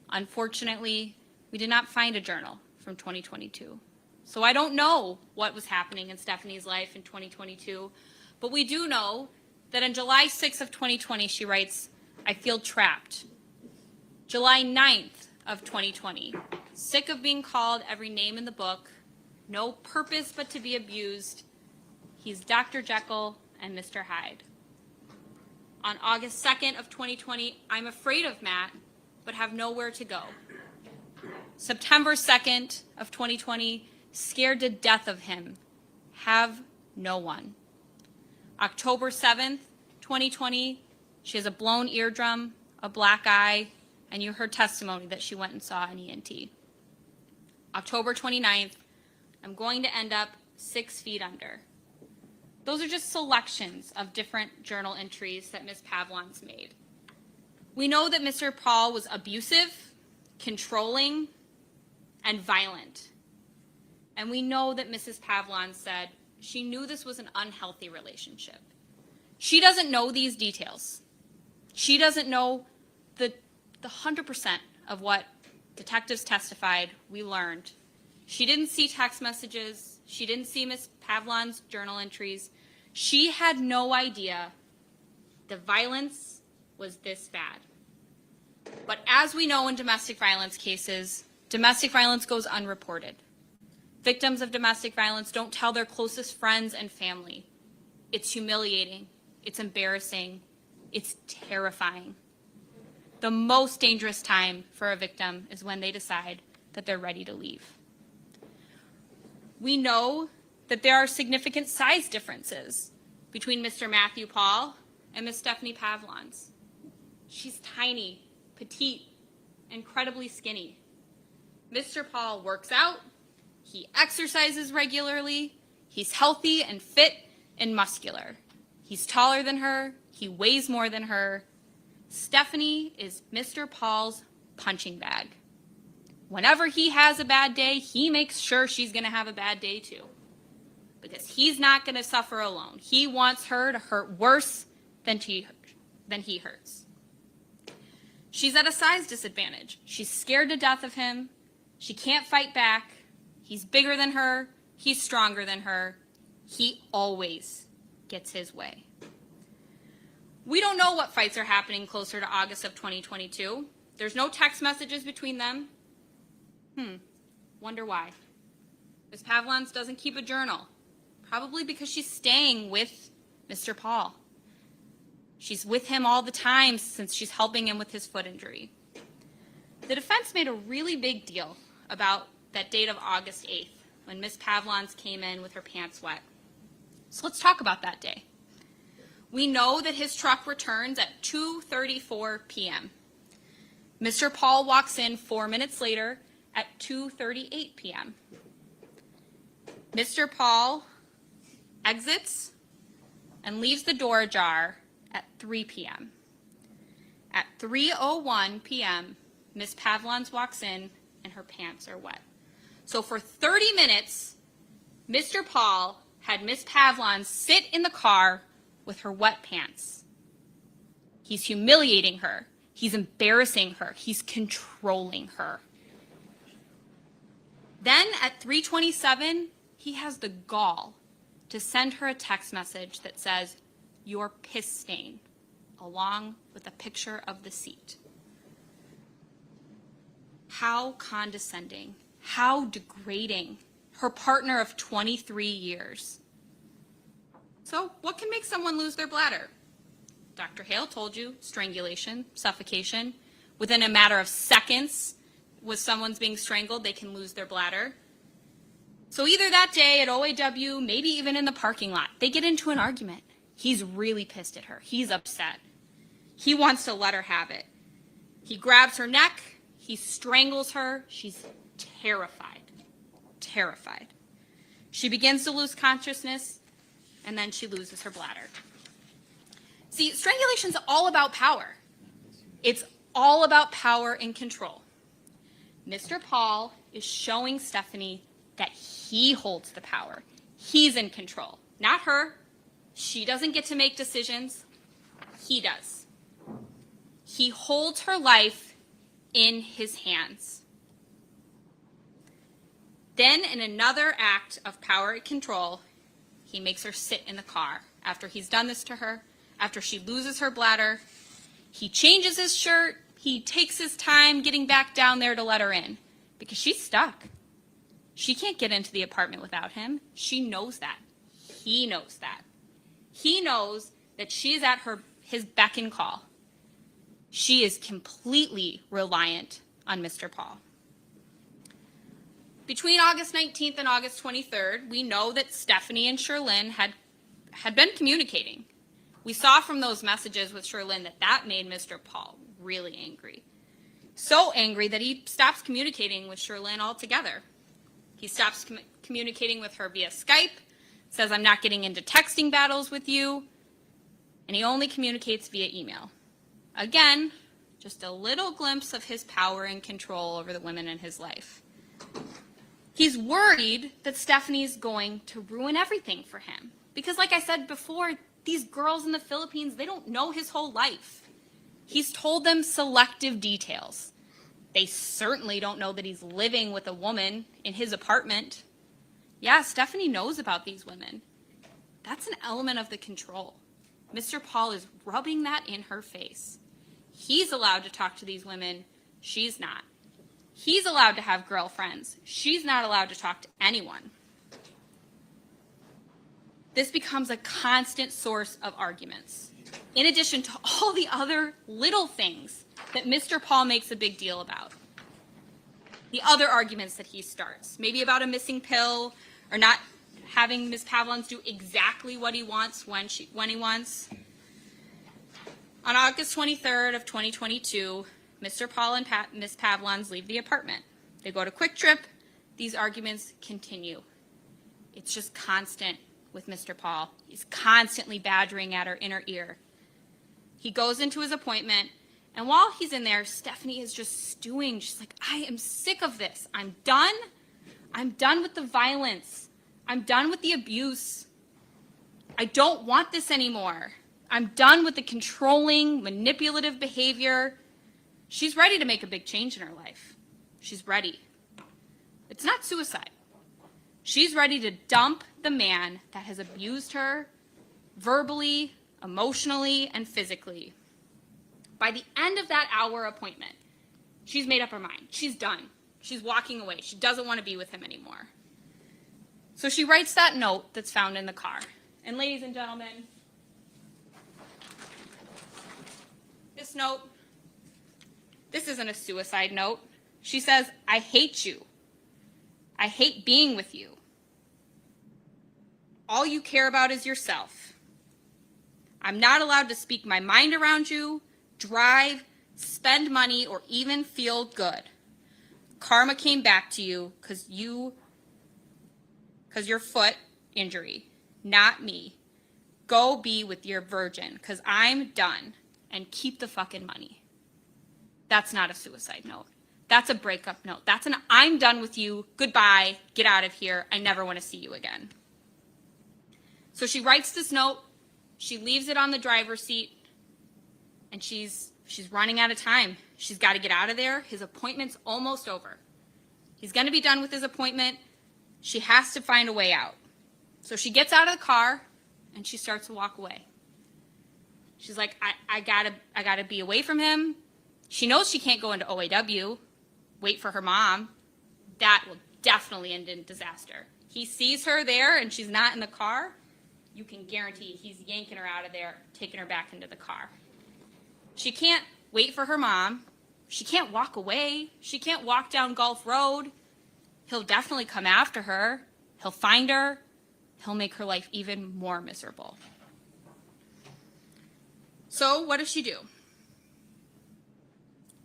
Unfortunately, we did not find a journal from 2022. So I don't know what was happening in Stephanie's life in 2022, but we do know that on July 6th of 2020, she writes, "I feel trapped." July 9th of 2020, sick of being called every name in the book, no purpose but to be abused, he's Dr. Jekyll and Mr. Hyde. On August 2nd of 2020, I'm afraid of Matt, but have nowhere to go. September 2nd of 2020, scared to death of him, have no one. October 7th, 2020, she has a blown eardrum, a black eye, and you heard testimony that she went and saw an ENT. October 29th, I'm going to end up 6 feet under. Those are just selections of different journal entries that Ms. Pavlon's made. We know that Mr. Paul was abusive, controlling, and violent. And we know that Mrs. Pavlon said she knew this was an unhealthy relationship. She doesn't know these details. She doesn't know the 100% of what detectives testified we learned. She didn't see text messages. She didn't see Ms. Pavlon's journal entries. She had no idea the violence was this bad. But as we know in domestic violence cases, domestic violence goes unreported. Victims of domestic violence don't tell their closest friends and family. It's humiliating. It's embarrassing. It's terrifying. The most dangerous time for a victim is when they decide that they're ready to leave. We know that there are significant size differences between Mr. Matthew Paul and Ms. Stephanie Pavlons. She's tiny, petite, incredibly skinny. Mr. Paul works out, he exercises regularly, he's healthy and fit and muscular. He's taller than her, he weighs more than her. Stephanie is Mr. Paul's punching bag. Whenever he has a bad day, he makes sure she's going to have a bad day too. Because he's not going to suffer alone. He wants her to hurt worse than he hurts. She's at a size disadvantage. She's scared to death of him. She can't fight back. He's bigger than her. He's stronger than her. He always gets his way. We don't know what fights are happening closer to August of 2022. There's no text messages between them. Wonder why. Ms. Pavlons doesn't keep a journal. Probably because she's staying with Mr. Paul. She's with him all the time since she's helping him with his foot injury. The defense made a really big deal about that date of August 8th when Ms. Pavlons came in with her pants wet. So let's talk about that day. We know that his truck returns at 2:34 p.m. Mr. Paul walks in 4 minutes later at 2:38 p.m. Mr. Paul exits and leaves the door ajar at 3 p.m. At 3:01 p.m., Ms. Pavlons walks in and her pants are wet. So for 30 minutes, Mr. Paul had Miss Pavlon sit in the car with her wet pants. He's humiliating her. He's embarrassing her. He's controlling her. Then at 3:27, he has the gall to send her a text message that says, "Your piss stain," along with a picture of the seat. How condescending, how degrading. Her partner of 23 years. So what can make someone lose their bladder? Dr. Hale told you, strangulation, suffocation. Within a matter of seconds, when someone's being strangled, they can lose their bladder. So either that day at OAW, maybe even in the parking lot, they get into an argument. He's really pissed at her. He's upset. He wants to let her have it. He grabs her neck. He strangles her. She's terrified. Terrified. She begins to lose consciousness, and then she loses her bladder. See, strangulation's all about power. It's all about power and control. Mr. Paul is showing Stephanie that he holds the power. He's in control, not her. She doesn't get to make decisions. He does. He holds her life in his hands. Then, in another act of power and control, he makes her sit in the car. After he's done this to her, after she loses her bladder, he changes his shirt. He takes his time getting back down there to let her in because she's stuck. She can't get into the apartment without him. She knows that. He knows that. He knows that she's at his beck and call. She is completely reliant on Mr. Paul. Between August 19th and August 23rd, we know that Stephanie and Sherlyn had been communicating. We saw from those messages with Sherlyn that made Mr. Paul really angry. So angry that he stops communicating with Sherlyn altogether. He stops communicating with her via Skype, says, "I'm not getting into texting battles with you," and he only communicates via email. Again, just a little glimpse of his power and control over the women in his life. He's worried that Stephanie's going to ruin everything for him. Because like I said before, these girls in the Philippines, they don't know his whole life. He's told them selective details. They certainly don't know that he's living with a woman in his apartment. Yeah, Stephanie knows about these women. That's an element of the control. Mr. Paul is rubbing that in her face. He's allowed to talk to these women. She's not. He's allowed to have girlfriends. She's not allowed to talk to anyone. This becomes a constant source of arguments, in addition to all the other little things that Mr. Paul makes a big deal about. The other arguments that he starts, maybe about a missing pill or not having Ms. Pavlons do exactly what he wants when he wants. On August 23rd of 2022, Mr. Paul and Ms. Pavlons leave the apartment. They go to Quick Trip. These arguments continue. It's just constant with Mr. Paul. He's constantly badgering at her in her ear. He goes into his appointment, and while he's in there, Stephanie is just stewing. She's like, "I am sick of this. I'm done. I'm done with the violence. I'm done with the abuse. I don't want this anymore. I'm done with the controlling, manipulative behavior." She's ready to make a big change in her life. She's ready. It's not suicide. She's ready to dump the man that has abused her verbally, emotionally, and physically. By the end of that hour appointment, she's made up her mind. She's done. She's walking away. She doesn't want to be with him anymore. So she writes that note that's found in the car. And ladies and gentlemen, this note, this isn't a suicide note. She says, "I hate you. I hate being with you. All you care about is yourself. I'm not allowed to speak my mind around you, drive, spend money, or even feel good. Karma came back to you because your foot injury, not me. Go be with your virgin because I'm done, and keep the fucking money." That's not a suicide note. That's a breakup note. That's an I'm done with you, goodbye, get out of here, I never want to see you again. So she writes this note, she leaves it on the driver's seat, and she's running out of time. She's got to get out of there. His appointment's almost over. He's going to be done with his appointment. She has to find a way out. So she gets out of the car and she starts to walk away. She's like, I gotta be away from him. She knows she can't go into OAW, wait for her mom. That will definitely end in disaster. He sees her there and she's not in the car. You can guarantee he's yanking her out of there, taking her back into the car. She can't wait for her mom. She can't walk away. She can't walk down Gulf Road. He'll definitely come after her. He'll find her. He'll make her life even more miserable. So what does she do?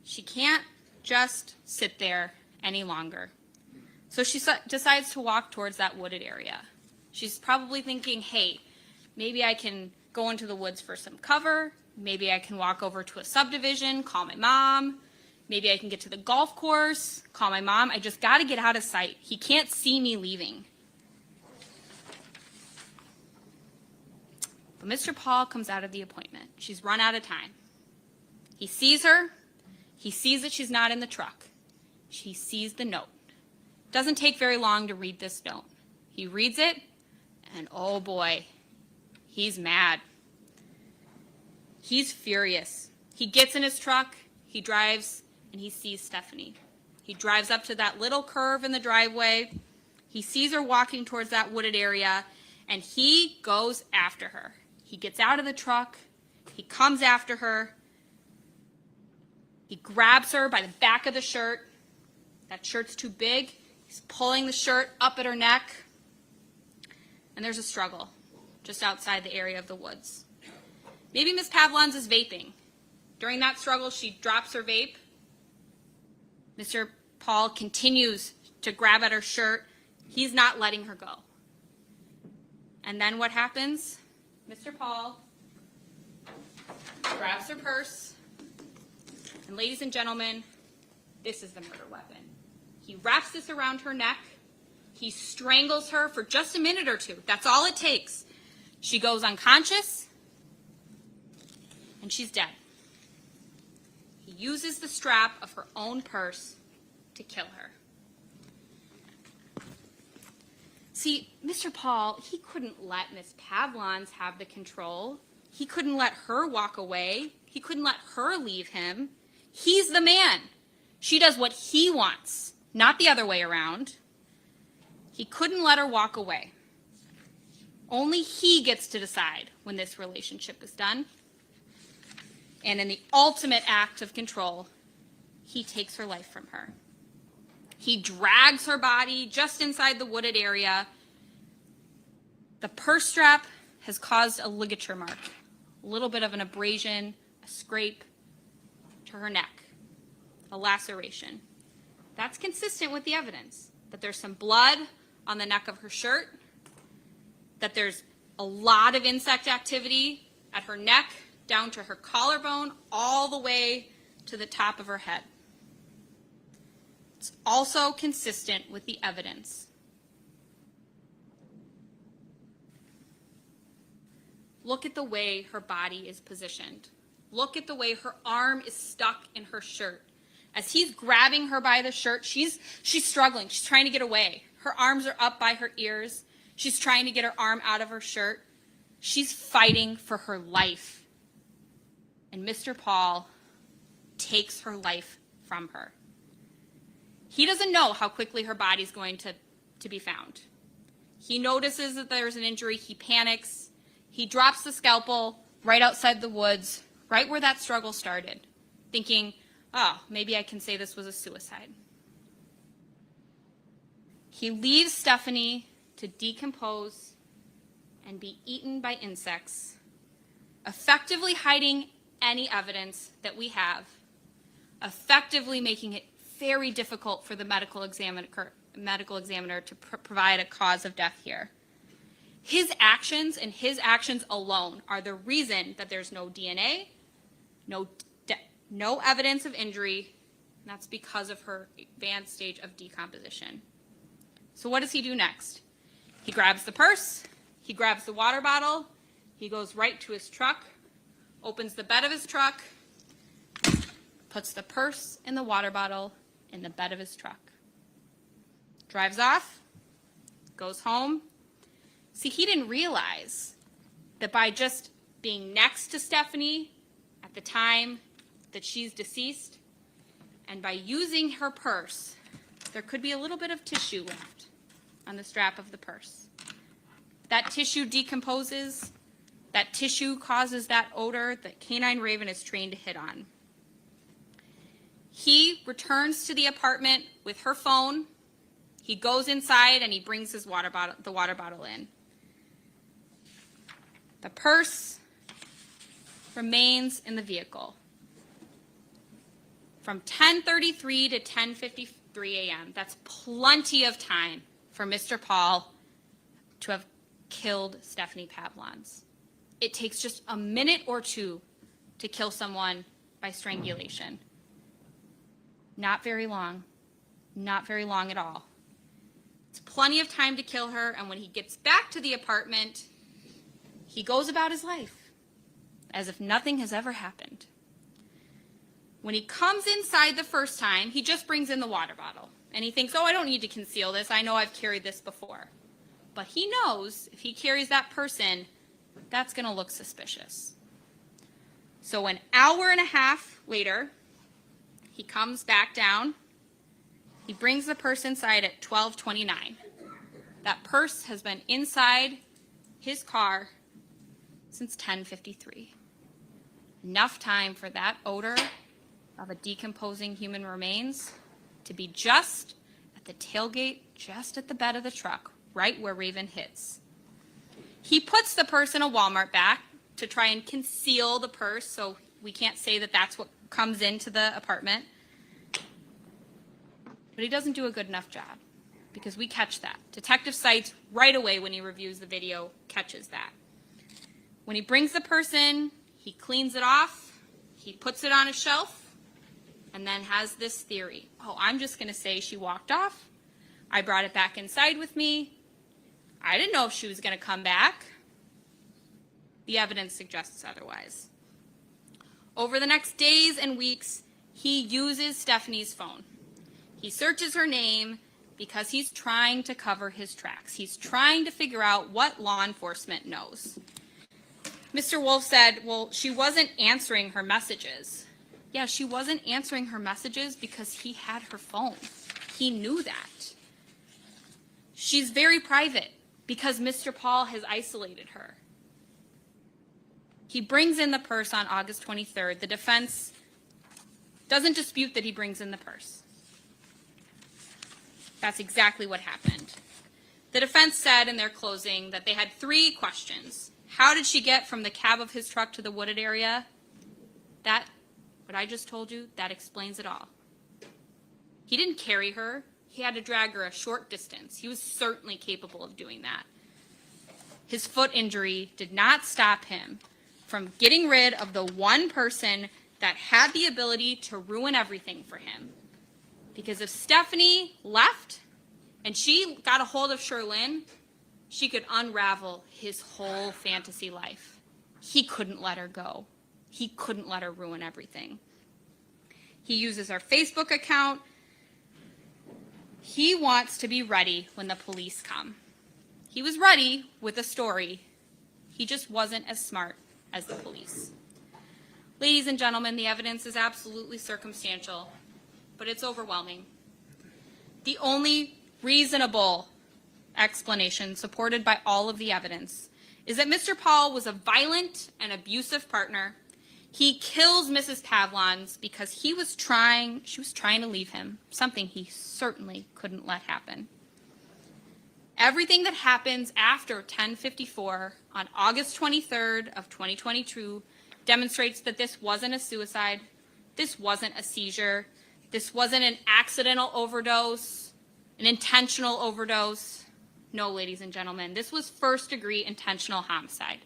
She can't just sit there any longer. So she decides to walk towards that wooded area. She's probably thinking, hey, maybe I can go into the woods for some cover. Maybe I can walk over to a subdivision, call my mom. Maybe I can get to the golf course, call my mom. I just got to get out of sight. He can't see me leaving. But Mr. Paul comes out of the appointment. She's run out of time. He sees her. He sees that she's not in the truck. He sees the note. Doesn't take very long to read this note. He reads it, and oh boy, he's mad. He's furious. He gets in his truck, he drives, and he sees Stephanie. He drives up to that little curve in the driveway. He sees her walking towards that wooded area, and he goes after her. He gets out of the truck. He comes after her. He grabs her by the back of the shirt. That shirt's too big. He's pulling the shirt up at her neck. And there's a struggle just outside the area of the woods. Maybe Miss Pavlons is vaping. During that struggle, she drops her vape. Mr. Paul continues to grab at her shirt. He's not letting her go. And then what happens? Mr. Paul grabs her purse. And ladies and gentlemen, this is the murder weapon. He wraps this around her neck. He strangles her for just a minute or two. That's all it takes. She goes unconscious, and she's dead. He uses the strap of her own purse to kill her. See, Mr. Paul, he couldn't let Miss Pavlons have the control. He couldn't let her walk away. He couldn't let her leave him. He's the man. She does what he wants, not the other way around. He couldn't let her walk away. Only he gets to decide when this relationship is done. And in the ultimate act of control, he takes her life from her. He drags her body just inside the wooded area. The purse strap has caused a ligature mark, a little bit of an abrasion, a scrape to her neck, a laceration. That's consistent with the evidence, that there's some blood on the neck of her shirt, that there's a lot of insect activity at her neck, down to her collarbone, all the way to the top of her head. It's also consistent with the evidence. Look at the way her body is positioned. Look at the way her arm is stuck in her shirt. As he's grabbing her by the shirt, she's struggling. She's trying to get away. Her arms are up by her ears. She's trying to get her arm out of her shirt. She's fighting for her life. And Mr. Paul takes her life from her. He doesn't know how quickly her body's going to be found. He notices that there's an injury. He panics. He drops the scalpel right outside the woods, right where that struggle started, thinking, oh, maybe I can say this was a suicide. He leaves Stephanie to decompose and be eaten by insects, effectively hiding any evidence that we have, effectively making it very difficult for the medical examiner to provide a cause of death here. His actions and his actions alone are the reason that there's no DNA, no evidence of injury, And that's because of her advanced stage of decomposition. So what does he do next? He grabs the purse, he grabs the water bottle, he goes right to his truck, opens the bed of his truck, puts the purse and the water bottle in the bed of his truck. Drives off, goes home. See, he didn't realize that by just being next to Stephanie at the time that she's deceased, and by using her purse, there could be a little bit of tissue left on the strap of the purse. That tissue decomposes. That tissue causes that odor that Canine Raven is trained to hit on. He returns to the apartment with her phone. He goes inside and he brings his the water bottle in. The purse remains in the vehicle. From 10:33 to 10:53 a.m., that's plenty of time for Mr. Paul to have killed Stephanie Pavlons. It takes just a minute or two to kill someone by strangulation. Not very long. Not very long at all. It's plenty of time to kill her, and when he gets back to the apartment, he goes about his life as if nothing has ever happened. When he comes inside the first time, he just brings in the water bottle. And he thinks, oh, I don't need to conceal this. I know I've carried this before. But he knows if he carries that purse in, that's going to look suspicious. So an hour and a half later, he comes back down. He brings the purse inside at 12:29. That purse has been inside his car since 10:53. Enough time for that odor of a decomposing human remains to be just at the tailgate, just at the bed of the truck, right where Raven hits. He puts the purse in a Walmart bag to try and conceal the purse, so we can't say that that's what comes into the apartment. But he doesn't do a good enough job, because we catch that. Detective Seitz, right away when he reviews the video, catches that. When he brings the purse in, he cleans it off, he puts it on a shelf, and then has this theory. Oh, I'm just going to say she walked off. I brought it back inside with me. I didn't know if she was going to come back. The evidence suggests otherwise. Over the next days and weeks, he uses Stephanie's phone. He searches her name because he's trying to cover his tracks. He's trying to figure out what law enforcement knows. Mr. Wolf said, well, she wasn't answering her messages. Yeah, she wasn't answering her messages because he had her phone. He knew that. She's very private because Mr. Paul has isolated her. He brings in the purse on August 23rd. The defense doesn't dispute that he brings in the purse. That's exactly what happened. The defense said in their closing that they had 3 questions. How did she get from the cab of his truck to the wooded area? That, what I just told you, that explains it all. He didn't carry her. He had to drag her a short distance. He was certainly capable of doing that. His foot injury did not stop him from getting rid of the one person that had the ability to ruin everything for him. Because if Stephanie left and she got a hold of Sherlyn, she could unravel his whole fantasy life. He couldn't let her go. He couldn't let her ruin everything. He uses her Facebook account. He wants to be ready when the police come. He was ready with a story. He just wasn't as smart as the police. Ladies and gentlemen, the evidence is absolutely circumstantial, but it's overwhelming. The only reasonable explanation supported by all of the evidence is that Mr. Paul was a violent and abusive partner. He kills Mrs. Pavlons because she was trying to leave him, something he certainly couldn't let happen. Everything that happens after 10:54 on August 23rd of 2022 demonstrates that this wasn't a suicide, this wasn't a seizure, this wasn't an accidental overdose, an intentional overdose. No, ladies and gentlemen, this was first-degree intentional homicide.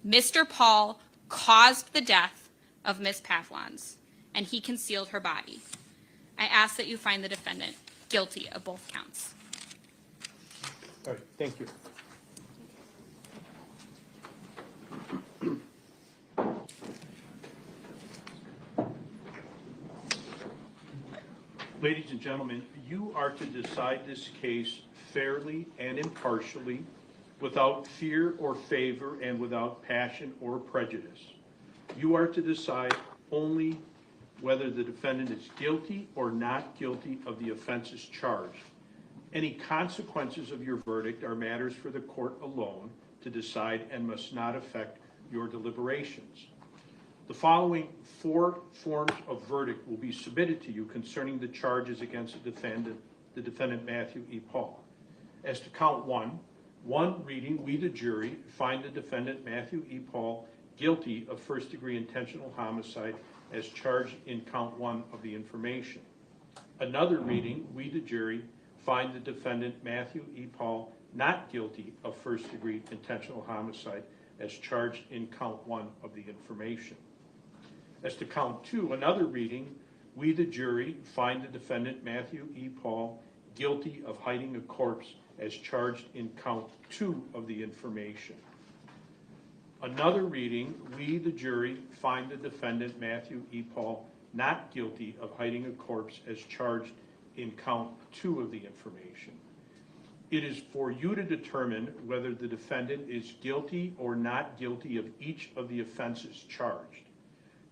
Mr. Paul caused the death of Miss Pavlons, and he concealed her body. I ask that you find the defendant guilty of both counts. All right, thank you. Ladies and gentlemen, you are to decide this case fairly and impartially, without fear or favor and without passion or prejudice. You are to decide only whether the defendant is guilty or not guilty of the offenses charged. Any consequences of your verdict are matters for the court alone to decide and must not affect your deliberations. The following 4 forms of verdict will be submitted to you concerning the charges against the defendant Matthew E. Paul. As to count 1 reading, we the jury find the defendant Matthew E. Paul guilty of first-degree intentional homicide as charged in count 1 of the information. Another reading, we the jury find the defendant Matthew E. Paul not guilty of first-degree intentional homicide as charged in count 1 of the information. As to count 2, another reading, we the jury find the defendant Matthew E. Paul guilty of hiding a corpse as charged in count 2 of the information. Another reading, we the jury find the defendant Matthew E. Paul not guilty of hiding a corpse as charged in count 2 of the information. It is for you to determine whether the defendant is guilty or not guilty of each of the offenses charged.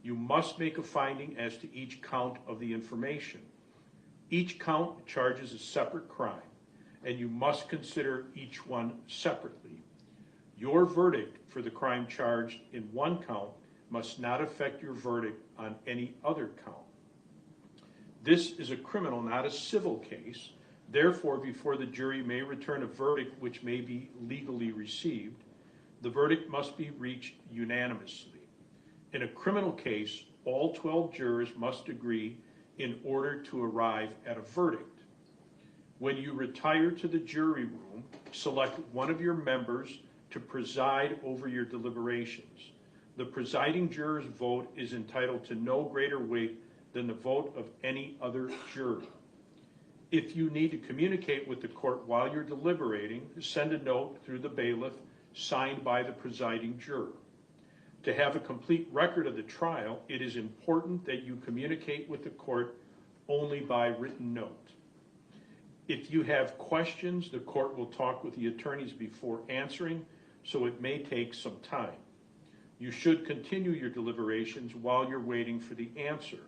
You must make a finding as to each count of the information. Each count charges a separate crime, and you must consider each one separately. Your verdict for the crime charged in one count must not affect your verdict on any other count. This is a criminal, not a civil case. Therefore, before the jury may return a verdict which may be legally received, the verdict must be reached unanimously. In a criminal case, all 12 jurors must agree in order to arrive at a verdict. When you retire to the jury room, select one of your members to preside over your deliberations. The presiding juror's vote is entitled to no greater weight than the vote of any other juror. If you need to communicate with the court while you're deliberating, send a note through the bailiff signed by the presiding juror. To have a complete record of the trial, it is important that you communicate with the court only by written note. If you have questions, the court will talk with the attorneys before answering, so it may take some time. You should continue your deliberations while you're waiting for the answer.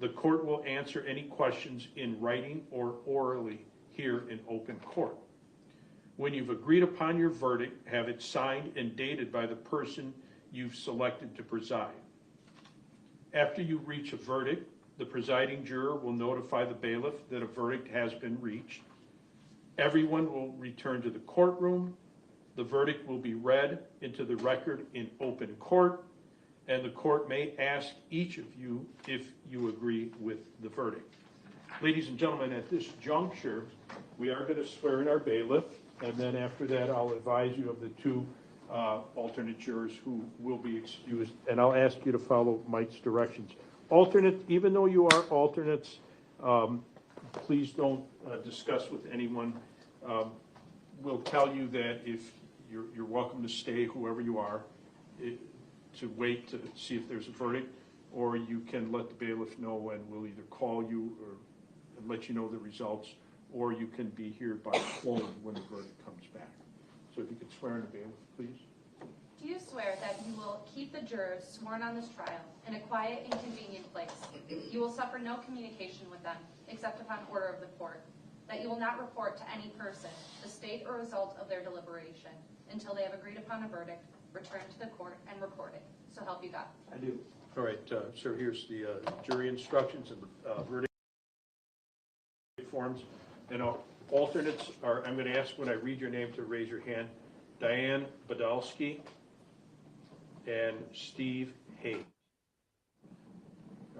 The court will answer any questions in writing or orally here in open court. When you've agreed upon your verdict, have it signed and dated by the person you've selected to preside. After you reach a verdict, the presiding juror will notify the bailiff that a verdict has been reached. Everyone will return to the courtroom. The verdict will be read into the record in open court, and the court may ask each of you if you agree with the verdict. Ladies and gentlemen, at this juncture, we are going to swear in our bailiff, and then after that, I'll advise you of the 2 alternate jurors who will be excused, and I'll ask you to follow Mike's directions. Alternates, even though you are alternates, please don't discuss with anyone. We'll tell you that if you're welcome to stay, whoever you are, to wait to see if there's a verdict, or you can let the bailiff know and we'll either call you or let you know the results, or you can be here by phone when the verdict comes back. So if you could swear in the bailiff, please. Do you swear that you will keep the jurors sworn on this trial in a quiet and convenient place? You will suffer no communication with them except upon order of the court. That you will not report to any person the state or result of their deliberation until they have agreed upon a verdict, returned to the court, and reported. So help you God. I do. All right, sir, here's the jury instructions and the verdict forms. And alternates are, I'm going to ask when I read your name to raise your hand, Diane Badalski and Steve Hayes.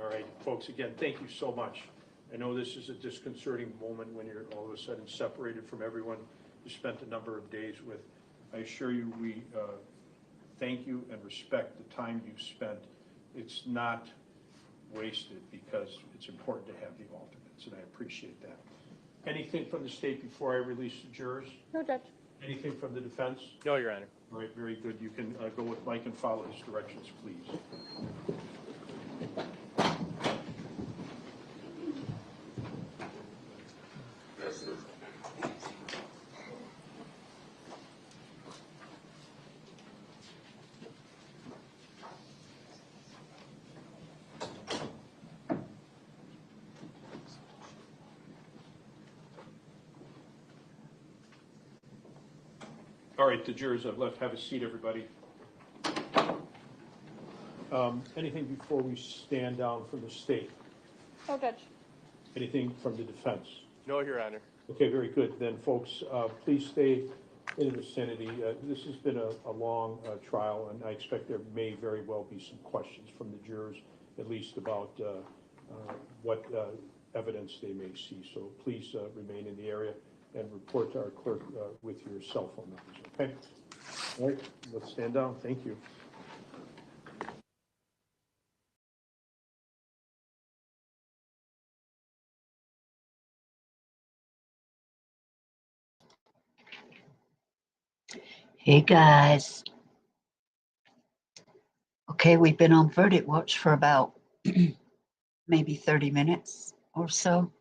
All right, folks, again, thank you so much. I know this is a disconcerting moment when you're all of a sudden separated from everyone you spent a number of days with. I assure you we thank you and respect the time you've spent. It's not wasted because it's important to have the alternates, and I appreciate that. Anything from the state before I release the jurors? No, Judge. Anything from the defense? No, Your Honor. All right, very good. You can go with Mike and follow his directions, please. All right, the jurors I've left, have a seat, everybody. Anything before we stand down from the state? No, Judge. Anything from the defense? No, Your Honor. Okay, very good. Then, folks, please stay in the vicinity. This has been a long trial, and I expect there may very well be some questions from the jurors, at least about what evidence they may see. So please remain in the area and report to our clerk with your cell phone numbers, okay? All right, let's stand down. Thank you. Hey guys. Okay, we've been on verdict watch for about maybe 30 minutes or so.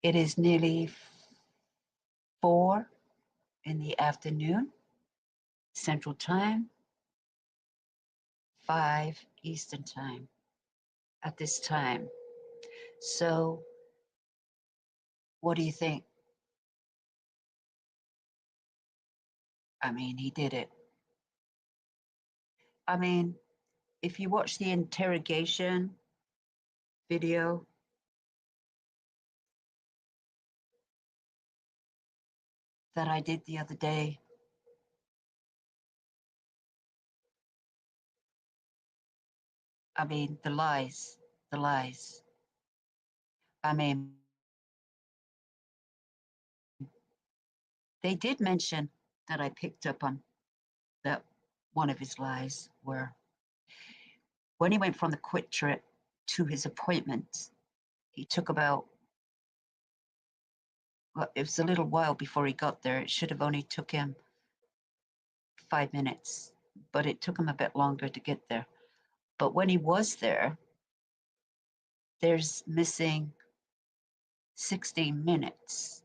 It is nearly 4 in the afternoon, Central Time, 5 Eastern Time at this time. So, what do you think? I mean, he did it. I mean, if you watch the interrogation video, that I did the other day, I mean, the lies. I mean, they did mention that I picked up on that one of his lies were when he went from the Quick Trip to his appointment, he took about, well, it was a little while before he got there. It should have only took him 5 minutes, but it took him a bit longer to get there. But when he was there, there's missing 16 minutes.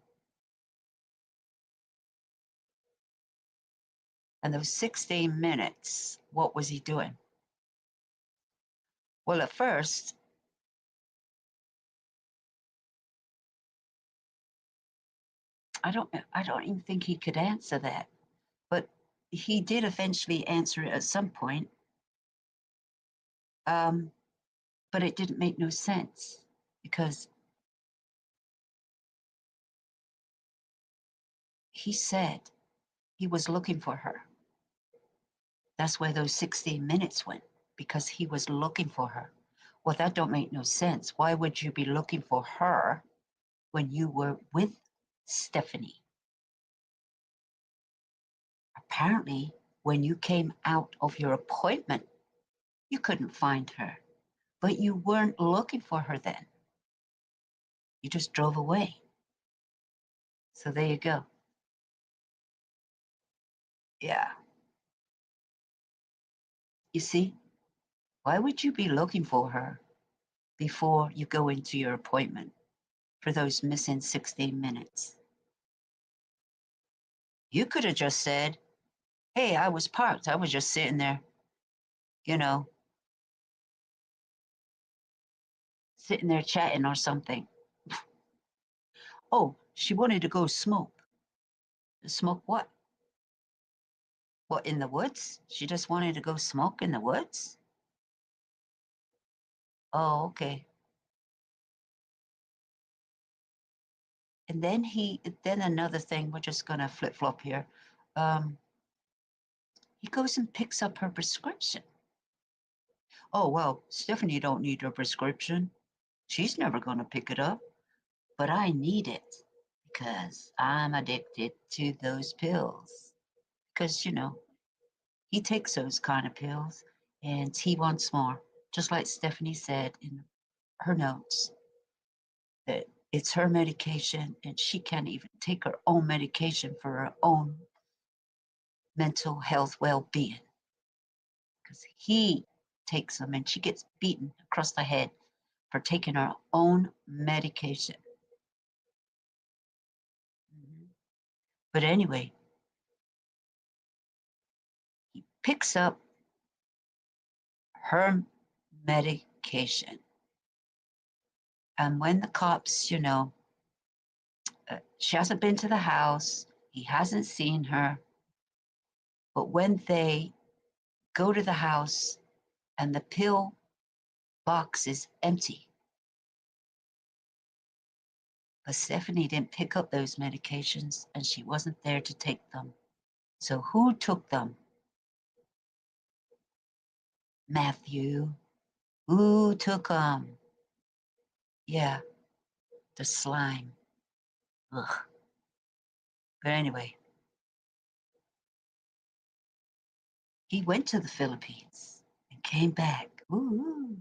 And those 16 minutes, what was he doing? Well, at first, I don't even think he could answer that. But he did eventually answer it at some point. But it didn't make no sense because he said he was looking for her. That's where those 16 minutes went, because he was looking for her. Well, that don't make no sense. Why would you be looking for her when you were with Stephanie? Apparently, when you came out of your appointment, you couldn't find her, but you weren't looking for her then. You just drove away. So there you go. Yeah. You see, why would you be looking for her before you go into your appointment for those missing 16 minutes? You could have just said, hey, I was parked. I was just sitting there, you know, sitting there chatting or something. Oh, she wanted to go smoke. Smoke what? What, in the woods? She just wanted to go smoke in the woods? Oh, okay. And then then another thing, we're just gonna flip-flop here. He goes and picks up her prescription. Oh, well, Stephanie don't need her prescription. She's never gonna pick it up, but I need it because I'm addicted to those pills. Because, you know, he takes those kind of pills And he wants more, just like Stephanie said in her notes, that it's her medication and she can't even take her own medication for her own mental health well-being because he takes them and she gets beaten across the head for taking her own medication. Mhm. But anyway, he picks up her medication. And when the cops, she hasn't been to the house, he hasn't seen her, but when they go to the house and the pill box is empty, but Stephanie didn't pick up those medications and she wasn't there to take them. So who took them? Matthew. Who took them? Yeah, the slime. Ugh. But anyway, he went to the Philippines and came back. Ooh.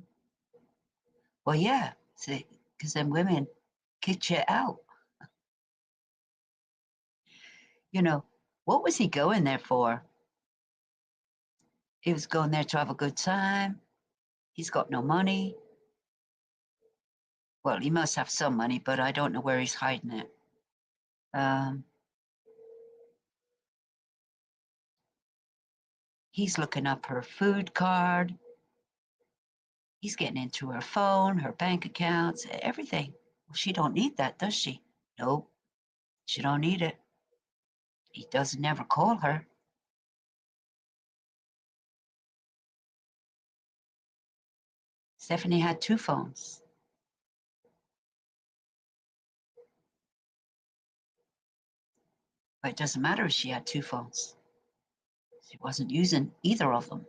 Well, yeah, see, because them women kicked you out. What was he going there for? He was going there to have a good time. He's got no money. Well, he must have some money, but I don't know where he's hiding it. He's looking up her food card. He's getting into her phone, her bank accounts, everything. Well, she don't need that, does she? Nope, she don't need it. He doesn't never call her. Stephanie had 2 phones. But it doesn't matter if she had 2 phones. She wasn't using either of them.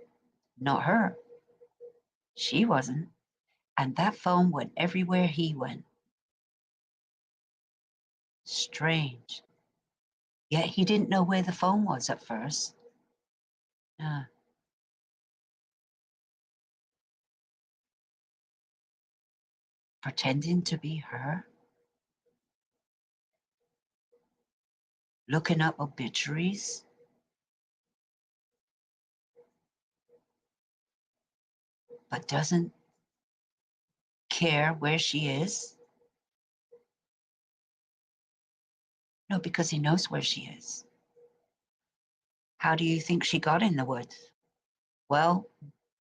Not her. She wasn't. And that phone went everywhere he went. Strange. Yet he didn't know where the phone was at first. Pretending to be her. Looking up obituaries. But doesn't care where she is. No, because he knows where she is. How do you think she got in the woods? Well,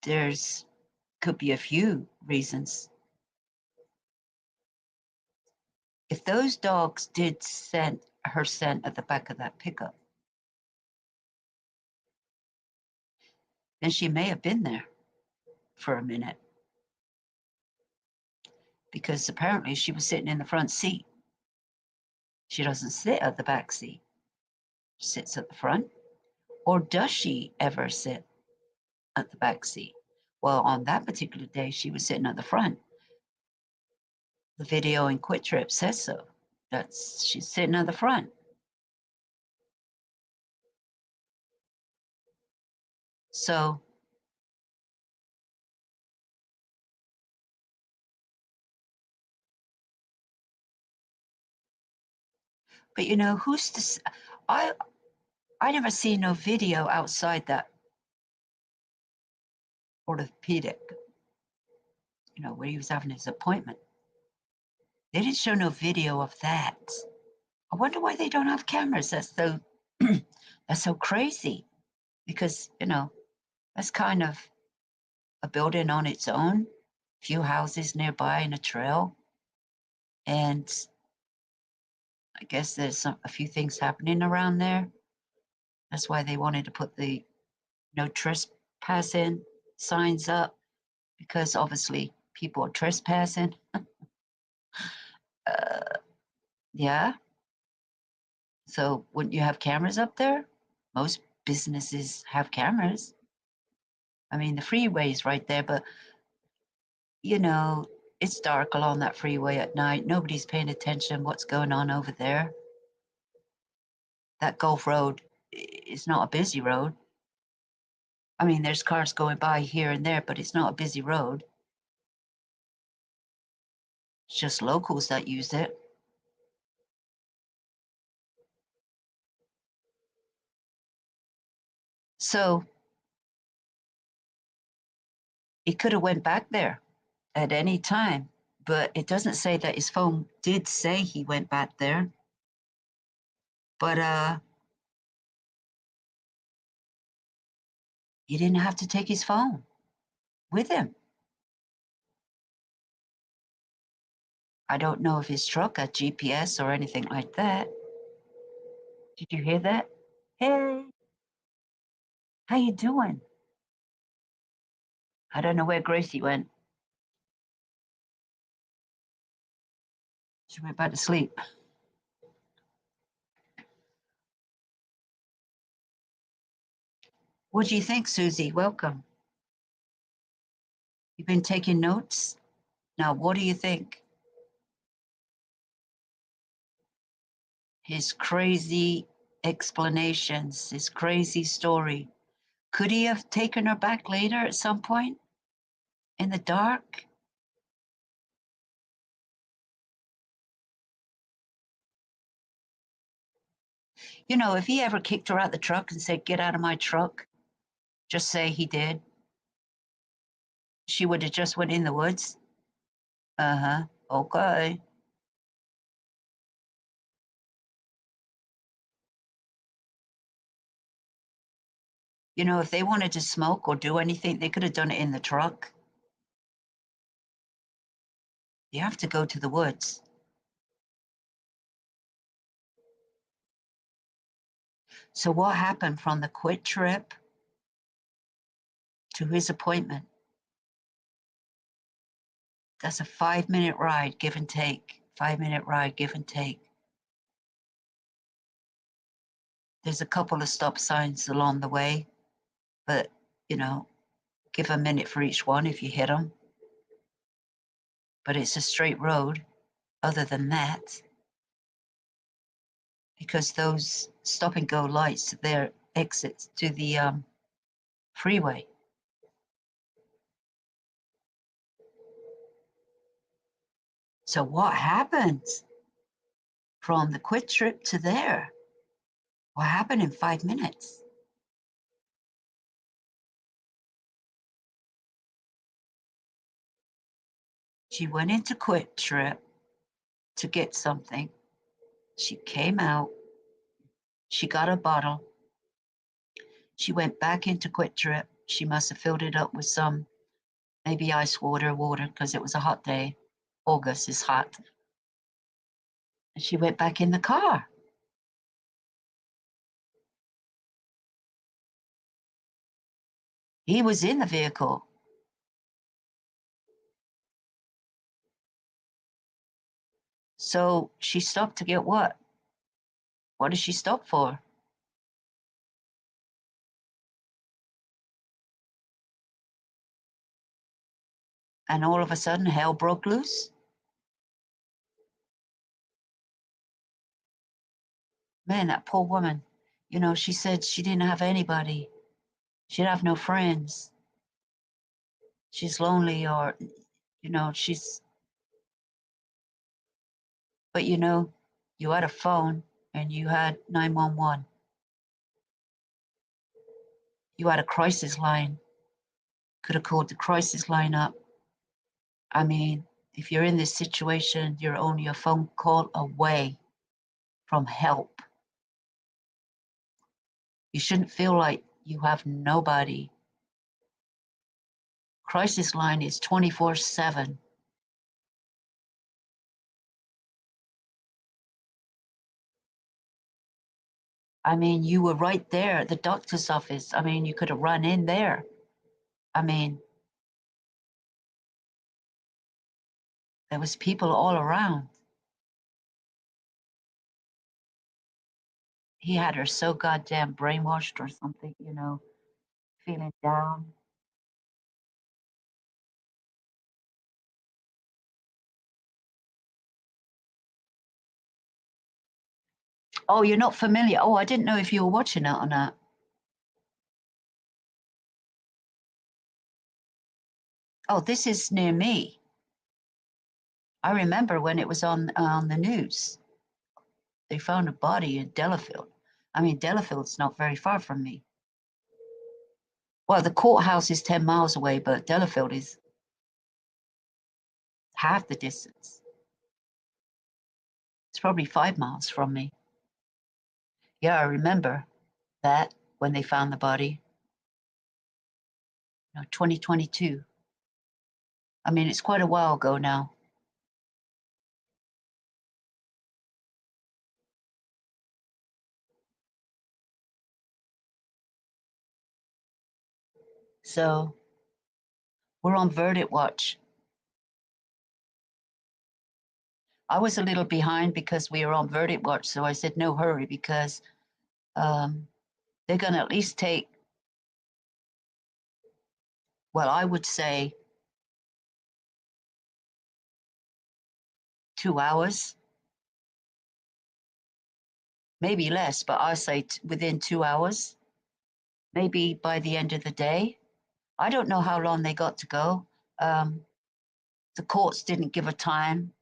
could be a few reasons. If those dogs did scent her scent at the back of that pickup, then she may have been there for a minute. Because apparently she was sitting in the front seat. She doesn't sit at the back seat. She sits at the front. Or does she ever sit at the back seat? Well, on that particular day, she was sitting at the front. The video in Quit Trip says so. She's sitting at the front. So but who's to I never see no video outside that orthopedic, where he was having his appointment. They didn't show no video of that. I wonder why they don't have cameras. That's so that's so crazy. Because, that's kind of a building on its own, few houses nearby and a trail. And I guess there's a few things happening around there. That's why they wanted to put the no trespassing signs up, because obviously people are trespassing. Yeah. So wouldn't you have cameras up there? Most businesses have cameras. I mean, the freeway's right there, but it's dark along that freeway at night. Nobody's paying attention what's going on over there. That Gulf Road is not a busy road. I mean, there's cars going by here and there, but it's not a busy road. It's just locals that use it. So he could have went back there at any time, but it doesn't say that his phone did say he went back there. But he didn't have to take his phone with him. I don't know if his truck had GPS or anything like that. Did you hear that? Hey, how you doing? I don't know where Gracie went. She went back to sleep. What do you think, Susie? Welcome. You've been taking notes? Now, what do you think? His crazy explanations, his crazy story. Could he have taken her back later at some point? In the dark? You know, if he ever kicked her out the truck and said, "Get out of my truck," just say he did, she would have just went in the woods. Uh-huh. Okay. You know, if they wanted to smoke or do anything, they could have done it in the truck. You have to go to the woods. So what happened from the quit trip to his appointment? That's a 5-minute ride, give and take. 5-minute ride, give and take. There's a couple of stop signs along the way, but, you know, give a minute for each one if you hit them. But it's a straight road other than that, because those stop and go lights, they're exits to the freeway. So what happened from the quit trip to there? What happened in 5 minutes? She went into quit trip to get something. She came out. She got a bottle. She went back into quit trip. She must have filled it up with some maybe ice water, because it was a hot day. August is hot. And she went back in the car. He was in the vehicle. So she stopped to get what? What did she stop for? And all of a sudden, hell broke loose? Man, that poor woman. You know, she said she didn't have anybody. She'd have no friends. She's lonely, or, you know, but you know, you had a phone and you had 911. You had a crisis line. Could have called the crisis line up. I mean, if you're in this situation, you're only a phone call away from help. You shouldn't feel like you have nobody. Crisis line is 24/7. I mean, you were right there at the doctor's office. I mean, you could have run in there. I mean, there was people all around. He had her so goddamn brainwashed or something, you know, feeling down. Oh, you're not familiar. Oh, I didn't know if you were watching it or not. Oh, this is near me. I remember when it was on the news. They found a body in Delafield. I mean, Delafield's not very far from me. Well, the courthouse is 10 miles away, but Delafield is half the distance. It's probably 5 miles from me. Yeah, I remember that when they found the body. 2022. I mean, it's quite a while ago now. So we're on verdict watch. I was a little behind because we were on verdict watch, so I said no hurry because they're going to at least take, well, I would say 2 hours, maybe less, but I say within 2 hours, maybe by the end of the day. I don't know how long they got to go. The courts didn't give a time.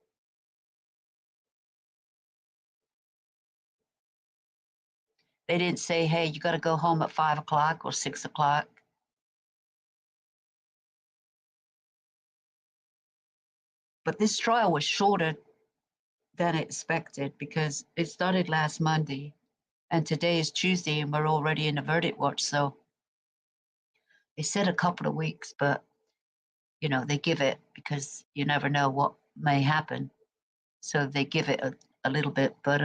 They didn't say, hey, you got to go home at 5 o'clock or 6 o'clock. But this trial was shorter than expected because it started last Monday and today is Tuesday and we're already in the verdict watch. So they said a couple of weeks, but they give it because you never know what may happen. So they give it a little bit, but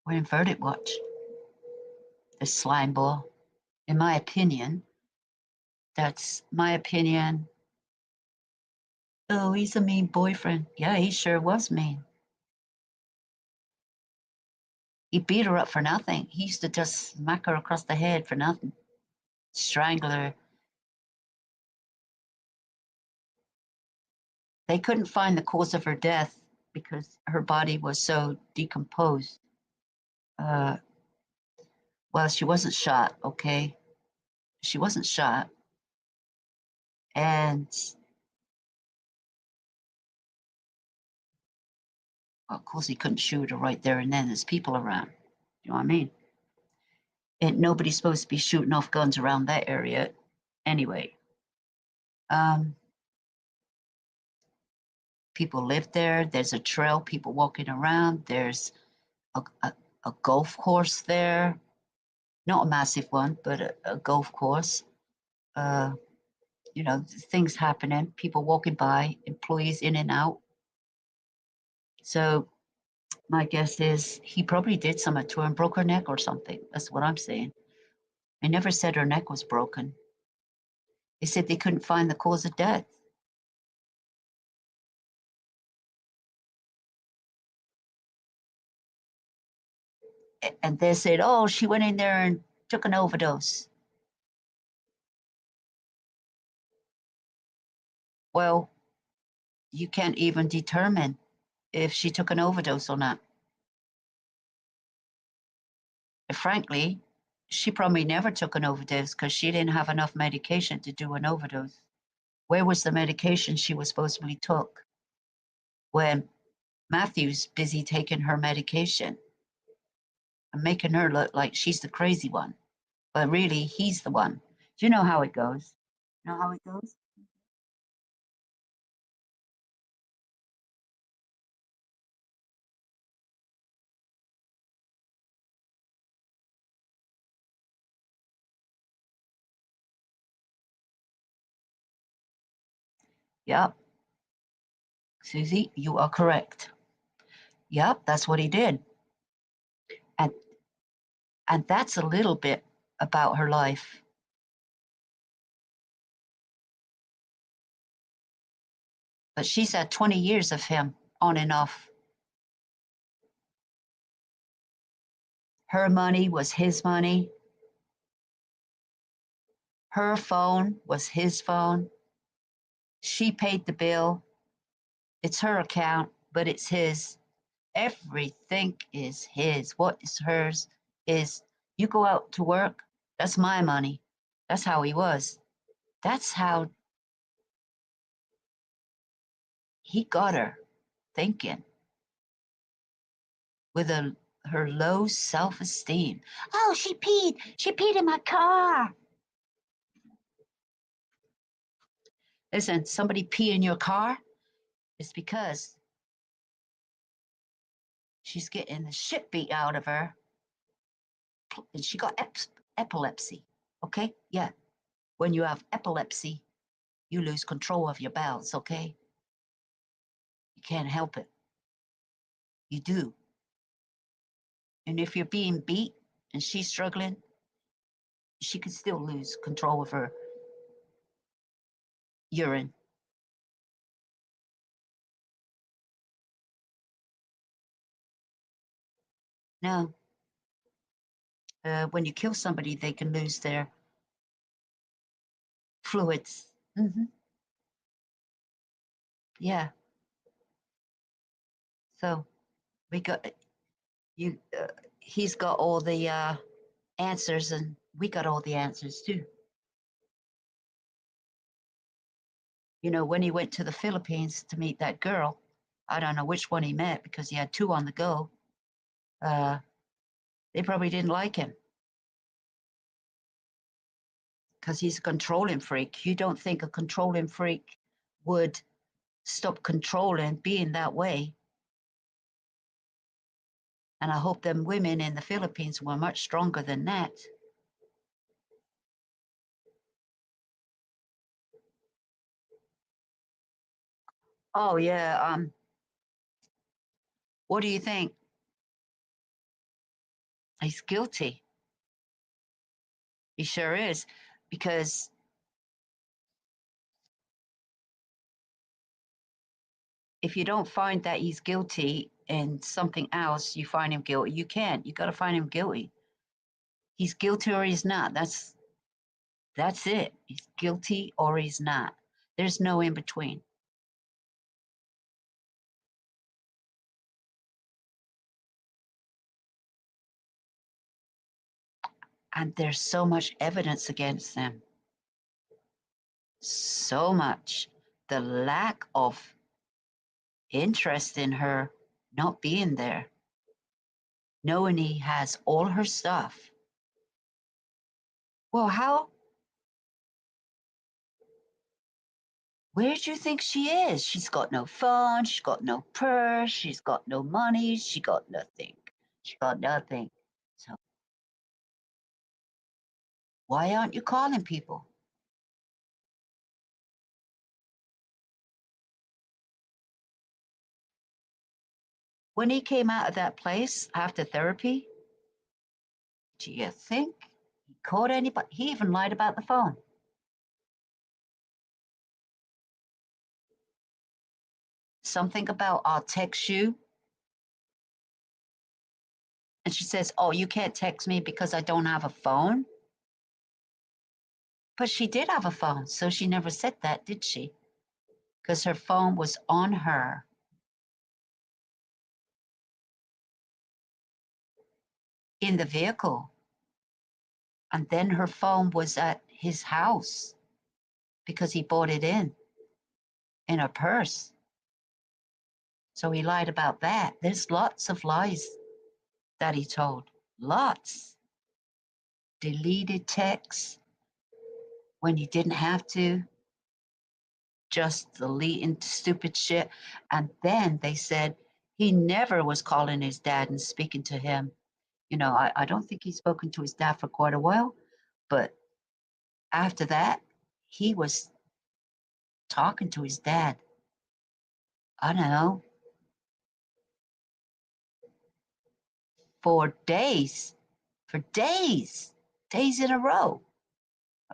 we're in verdict watch. This slime ball, in my opinion, that's my opinion. Oh, he's a mean boyfriend. Yeah, he sure was mean. He beat her up for nothing. He used to just smack her across the head for nothing, strangle her. They couldn't find the cause of her death because her body was so decomposed. Well, she wasn't shot, okay? She wasn't shot. And well, of course, he couldn't shoot her right there and then. There's people around. You know what I mean? And nobody's supposed to be shooting off guns around that area anyway. People live there. There's a trail, people walking around. There's a golf course there. Not a massive one, but a golf course. Things happening, people walking by, employees in and out. So my guess is he probably did something to her and broke her neck or something. That's what I'm saying. They never said her neck was broken. They said they couldn't find the cause of death. And they said, oh, she went in there and took an overdose. Well, you can't even determine if she took an overdose or not. And frankly, she probably never took an overdose because she didn't have enough medication to do an overdose. Where was the medication she was supposedly took when Matthew's busy taking her medication and making her look like she's the crazy one, but really he's the one. Do you know how it goes? You know how it goes? Yep. Susie, you are correct. Yep, that's what he did. And and that's a little bit about her life. But she's had 20 years of him on and off. Her money was his money. Her phone was his phone. She paid the bill. It's her account, but it's his. Everything is his. What is hers is, you go out to work, that's my money. That's how he was. That's how he got her thinking with her low self-esteem. Oh, she peed in my car. Listen, somebody pee in your car, it's because she's getting the shit beat out of her and she got epilepsy. Okay? Yeah. When you have epilepsy, you lose control of your bowels, okay? You can't help it. You do. And if you're being beat and she's struggling, she could still lose control of her urine. Now, when you kill somebody, they can lose their fluids. Yeah. So we got you. He's got all the answers, and we got all the answers too. You know, when he went to the Philippines to meet that girl, I don't know which one he met because he had two on the go. They probably didn't like him because he's a controlling freak. You don't think a controlling freak would stop controlling, being that way? And I hope them women in the Philippines were much stronger than that. Oh yeah. What do you think? He's guilty. He sure is, because if you don't find that he's guilty in something else, you find him guilty. You can't. You got to find him guilty. He's guilty or he's not. That's it. He's guilty or he's not. There's no in between. And there's so much evidence against them. So much. The lack of interest in her not being there, knowing he has all her stuff. Well, where do you think she is? She's got no phone, she's got no purse, she's got no money, she got nothing. She got nothing. So why aren't you calling people? When he came out of that place after therapy, do you think he called anybody? He even lied about the phone. Something about, I'll text you. And she says, oh, you can't text me because I don't have a phone. But she did have a phone, so she never said that, did she? Because her phone was on her. In the vehicle. And then her phone was at his house because he bought it in a purse. So he lied about that. There's lots of lies that he told. Lots. Deleted texts when he didn't have to. Just deleting stupid shit. And then they said he never was calling his dad and speaking to him. You know, I don't think he's spoken to his dad for quite a while, but after that, he was talking to his dad. I don't know, for days, days in a row.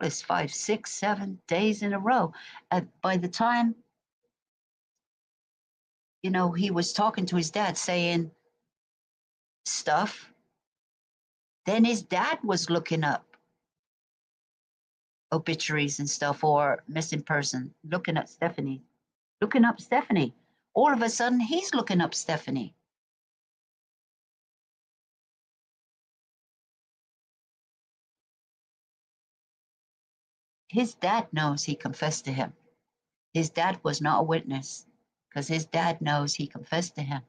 Well, it's 5, 6, 7 days in a row. And by the time, you know, he was talking to his dad saying stuff, then his dad was looking up obituaries and stuff or missing person, looking up Stephanie. All of a sudden, he's looking up Stephanie. His dad knows he confessed to him. His dad was not a witness because his dad knows he confessed to him.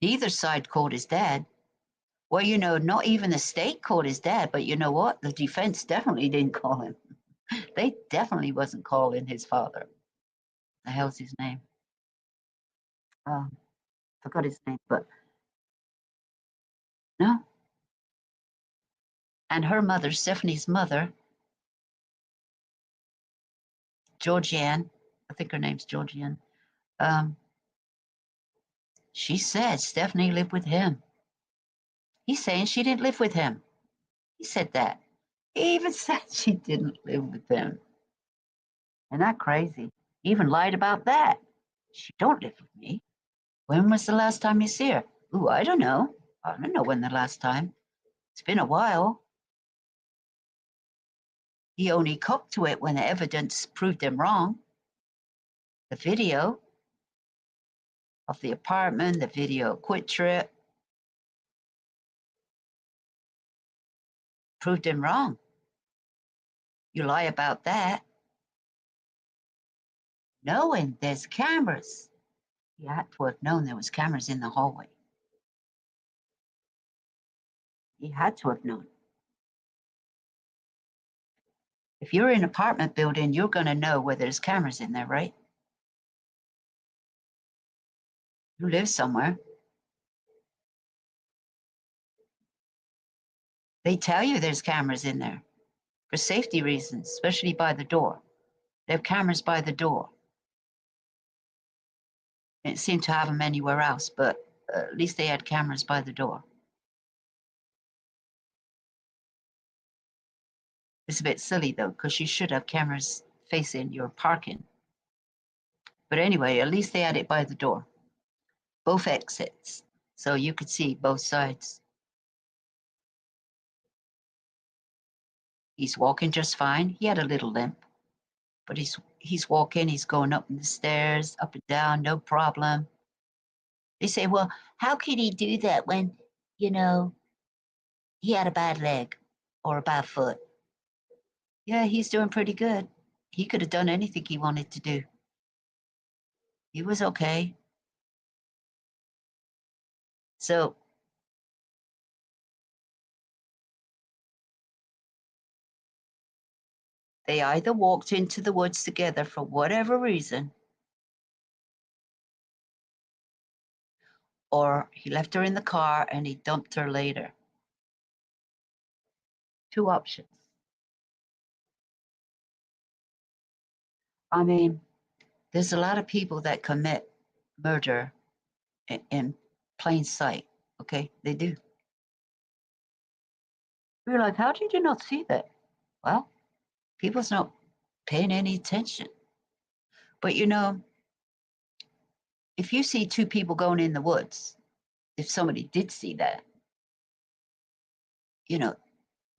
Neither side called his dad. Well, you know, not even the state called his dad, but you know what? The defense definitely didn't call him. They definitely wasn't calling his father. The hell's his name? Forgot his name, but no. And her mother, Stephanie's mother, Georgianne, I think her name's Georgianne, she said Stephanie lived with him. He's saying she didn't live with him. He said that. He even said she didn't live with him. Isn't that crazy? He even lied about that. She don't live with me. When was the last time you see her? Ooh, I don't know. I don't know when the last time. It's been a while. He only copped to it when the evidence proved him wrong. The video of the apartment, the video of Quick Trip, proved him wrong. You lie about that. Knowing there's cameras. He had to have known there was cameras in the hallway. He had to have known. If you're in an apartment building, you're going to know where there's cameras in there, right? You live somewhere. They tell you there's cameras in there for safety reasons, especially by the door. They have cameras by the door. They didn't seem to have them anywhere else, but at least they had cameras by the door. It's a bit silly though, because you should have cameras facing your parking. But anyway, at least they had it by the door, both exits, so you could see both sides. He's walking just fine. He had a little limp, but he's walking, he's going up the stairs, up and down, no problem. They say, well, how could he do that when, you know, he had a bad leg or a bad foot? Yeah, he's doing pretty good. He could have done anything he wanted to do. He was okay. So they either walked into the woods together for whatever reason, or he left her in the car and he dumped her later. Two options. I mean, there's a lot of people that commit murder in plain sight. Okay, they do. We're like, how did you not see that? Well, people's not paying any attention. But you know, if you see two people going in the woods, if somebody did see that, you know,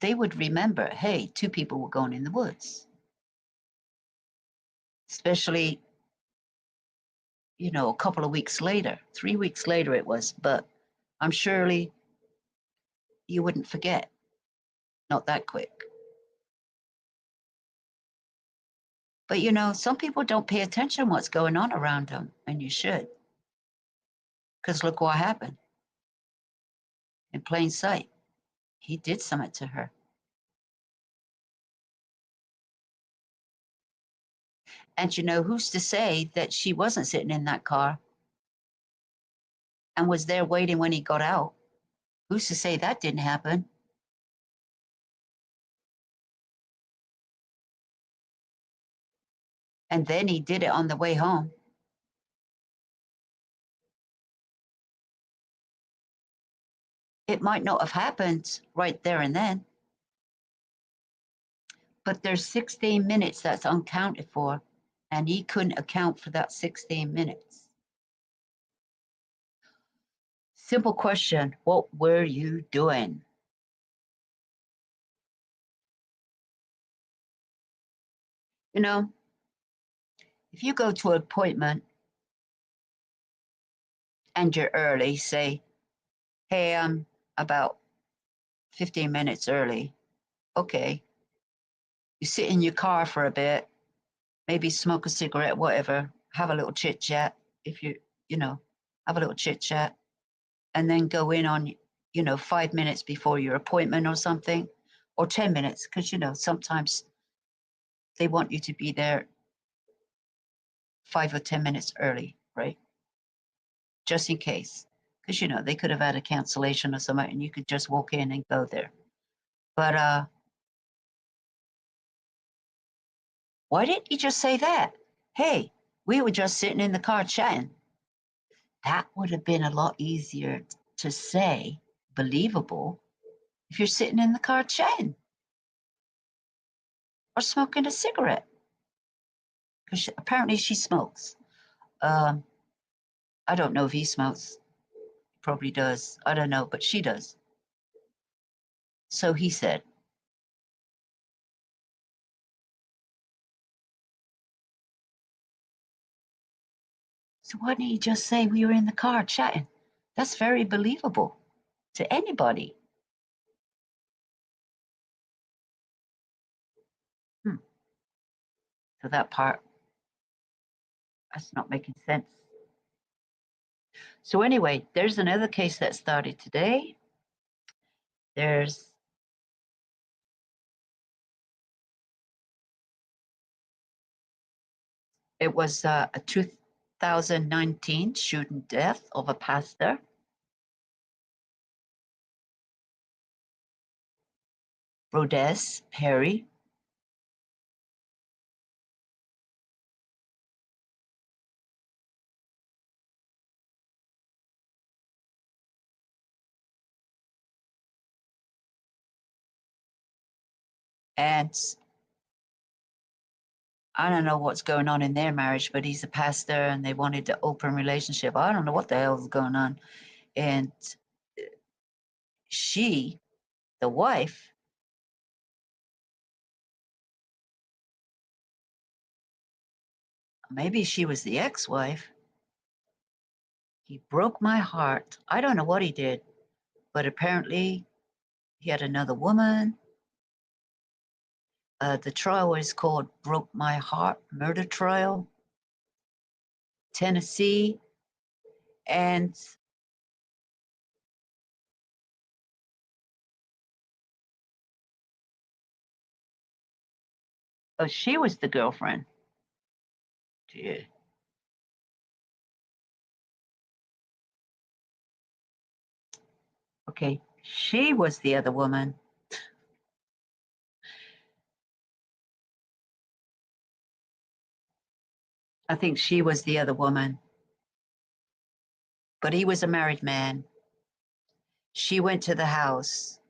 they would remember, hey, two people were going in the woods. Especially, you know, a couple of weeks later, 3 weeks later it was, but I'm surely you wouldn't forget. Not that quick. But you know, some people don't pay attention to what's going on around them, and you should. Because look what happened. In plain sight, he did something to her. And you know, who's to say that she wasn't sitting in that car and was there waiting when he got out? Who's to say that didn't happen? And then he did it on the way home. It might not have happened right there and then, but there's 16 minutes that's uncounted for, and he couldn't account for that 16 minutes. Simple question, what were you doing? You know, if you go to an appointment and you're early, say, hey, I'm about 15 minutes early. okay, you sit in your car for a bit, maybe smoke a cigarette, whatever, have a little chit chat. If you know, have a little chit chat, and then go in on, 5 minutes before your appointment or something, or 10 minutes, because, sometimes they want you to be there 5 or 10 minutes early, right? Just in case, because, they could have had a cancellation or something, and you could just walk in and go there. But why didn't you just say that? Hey, we were just sitting in the car chatting. That would have been a lot easier to say, believable, if you're sitting in the car chatting or smoking a cigarette. Because apparently she smokes. Um, I don't know if he smokes. Probably does. I don't know, but she does. So he said. So why didn't you just say we were in the car chatting? That's very believable to anybody. So that part, that's not making sense. So anyway, there's another case that started today. It was a 2019 shooting death of a pastor. Rhodes Perry. And I don't know what's going on in their marriage, but he's a pastor and they wanted to open relationship. I don't know what the hell is going on. And she, the wife, maybe she was the ex-wife. He broke my heart. I don't know what he did, but apparently he had another woman. The trial is called Broke My Heart Murder Trial, Tennessee. And oh, she was the girlfriend. Yeah. Okay, she was the other woman. I think she was the other woman. But he was a married man. She went to the house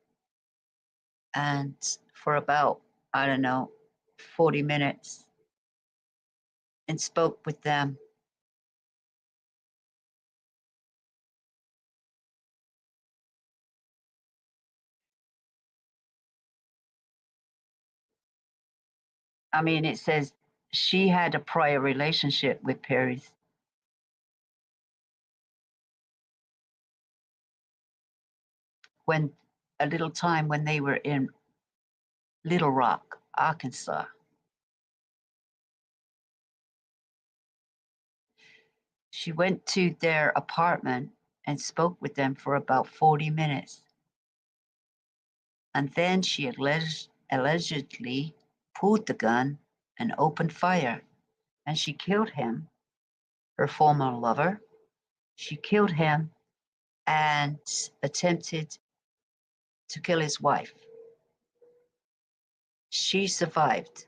and for about, I don't know, 40 minutes and spoke with them. I mean, it says she had a prior relationship with Perry's. When a little time when they were in Little Rock, Arkansas. She went to their apartment and spoke with them for about 40 minutes. And then she allegedly pulled the gun and opened fire. And she killed him, her former lover. She killed him and attempted to kill his wife. She survived.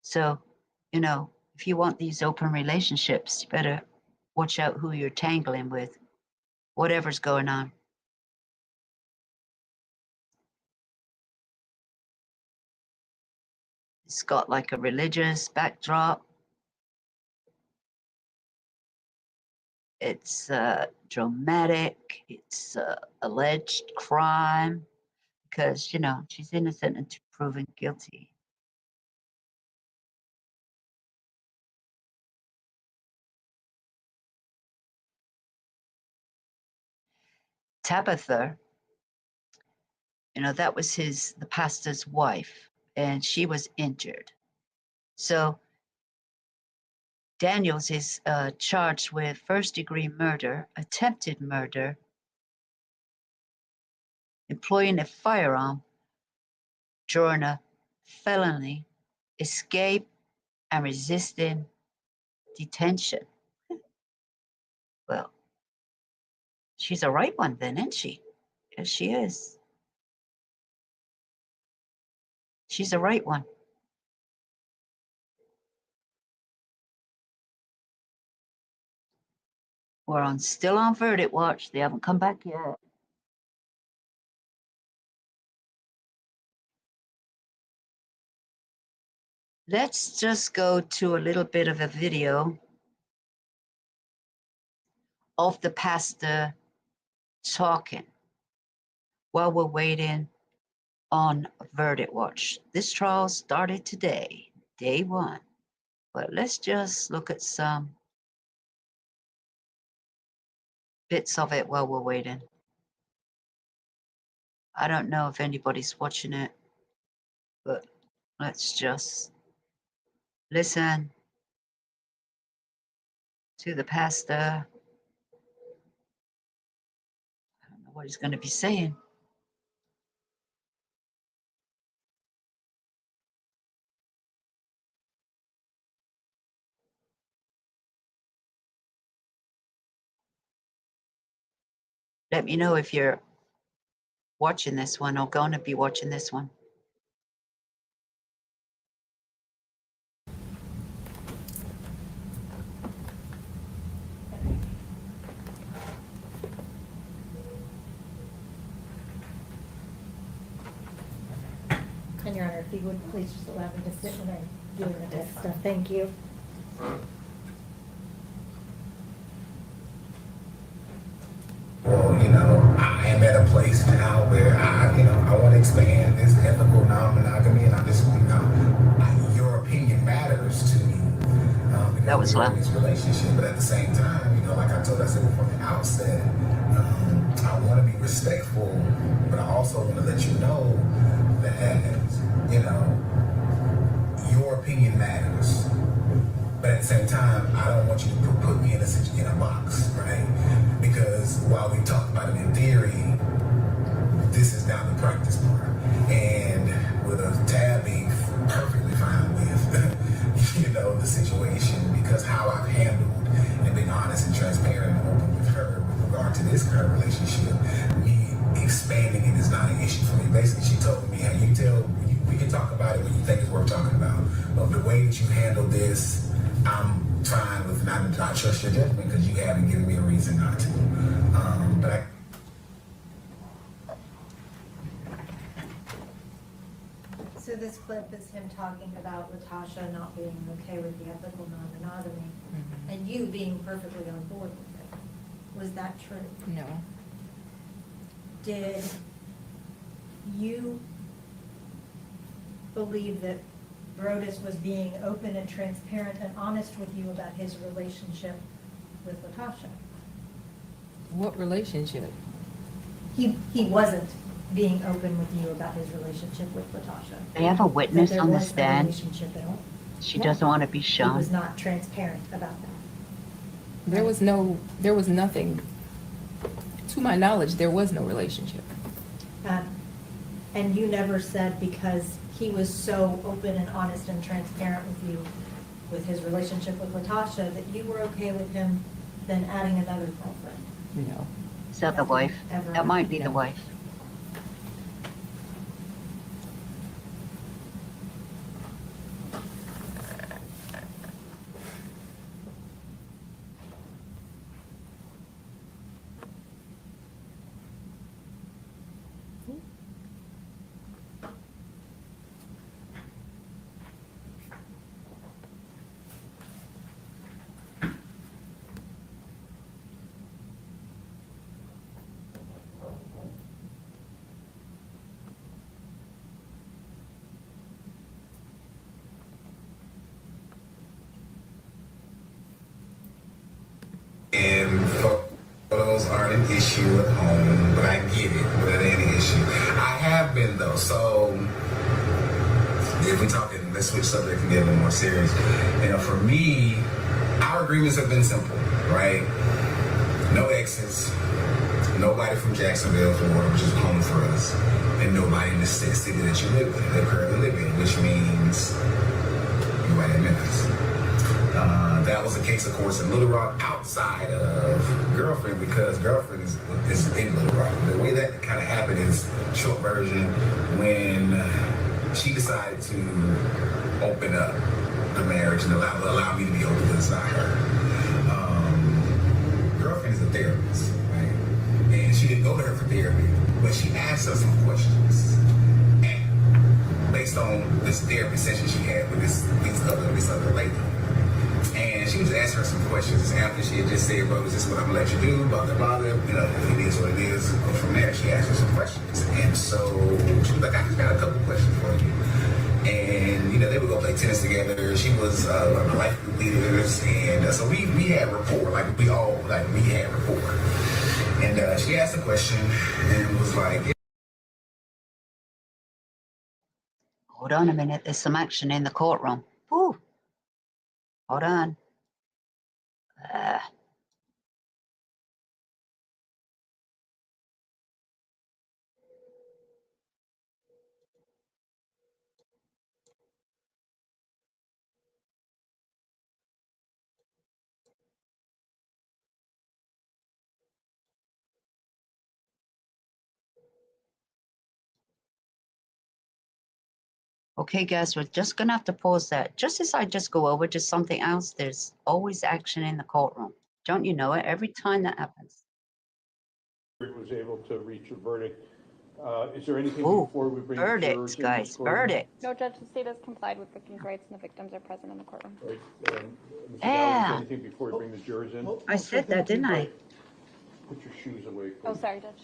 So, if you want these open relationships, you better watch out who you're tangling with, whatever's going on. It's got like a religious backdrop. It's dramatic. It's alleged crime because, she's innocent until proven guilty. Tabitha That was the pastor's wife, and she was injured. So Daniels is charged with first-degree murder, attempted murder, employing a firearm during a felony, escape, and resisting detention. Well, she's a right one then, isn't she? Yes, she is. She's a right one. We're still on verdict watch. They haven't come back yet. Let's just go to a little bit of a video of the pastor talking while we're waiting on verdict watch. This trial started today, day one. But let's just look at some bits of it while we're waiting. I don't know if anybody's watching it, but let's just listen to the pastor. I don't know what he's going to be saying. Let me know if you're watching this one or going to be watching this one. And Your Honor, if you would please just allow me to sit when I'm doing the test stuff. Thank you. Well, I am at a place now where I want to expand this ethical non-monogamy, and I just, your opinion matters to me. Because That was we're in loud. this relationship, but at the same time, like I said from the outset, I want to be respectful, but I also want to let you know that, your opinion matters. But at the same time, I don't want you to put me in a box, right? Because while we talked about it in theory, this is now the practice part. And with a tab being perfectly fine with, the situation, because how I've handled and been honest and transparent and open with her with regard to this current relationship, me expanding it is not an issue for me. Basically, she told me, hey, we can talk about it when you think it's worth talking about. But the way that you handle this, I'm fine with not trust your judgment because you haven't given me a reason not to. But So this clip is him talking about Latasha not being okay with the ethical non-monogamy, and you being perfectly on board with it. Was that true? No. Did you believe that Brodus was being open and transparent and honest with you about his relationship with Latasha? What relationship? He wasn't being open with you about his relationship with Latasha. They have a witness That there on the was no stand. relationship at all. She Yeah. doesn't want to be He shown. was not transparent about that. There was nothing, to my knowledge, there was no relationship. And you never said because he was so open and honest and transparent with you with his relationship with Latasha that you were okay with him then adding another girlfriend. No. Is that the wife? Ever. That might be the No. wife. And photos aren't an issue at home, but I get it, but it ain't an issue. I have though. So if we talking, let's switch subject and get a little more serious. You know, for me, our agreements have been simple, right? No exes, nobody from Jacksonville, Florida, which is home for us, and nobody in the city that you live in, that currently live in, which means nobody in Memphis. That was the case, of course, in Little Rock, outside of Girlfriend, because Girlfriend is in Little Rock. The way that kind of happened is, short version, when she decided to open up the marriage and allow me to be open inside her. Girlfriend is a therapist, right? And she didn't go to her for therapy, but she asked her some questions. And based on this therapy session she had with this other lady. And she was asking her some questions after she had just said, bro, is this what I'm gonna let you do? Blah, blah, blah. You know, it is what it is. But from there, she asked her some questions. And so she was like, I just got a couple questions for you. And, you know, they would go play tennis together. She was one of the life group leaders. And so we had rapport. We had rapport. And she asked a question and was like, Hold on a minute. There's some action in the courtroom. Ooh. Hold on. Okay, guys, we're just gonna have to pause that. Just as I just go over to something else, there's always action in the courtroom. Don't you know it? Every time that happens. Was able to reach a verdict. Is there anything Ooh, before we bring the jurors verdict, in? guys, verdict. No, Judge, the state has complied with victims' rights and the victims are present in the courtroom. Right, Mr. Dowd, is Yeah. there anything before we bring the jurors in? I said that, didn't I? Put your shoes away, please. Oh, sorry, Judge.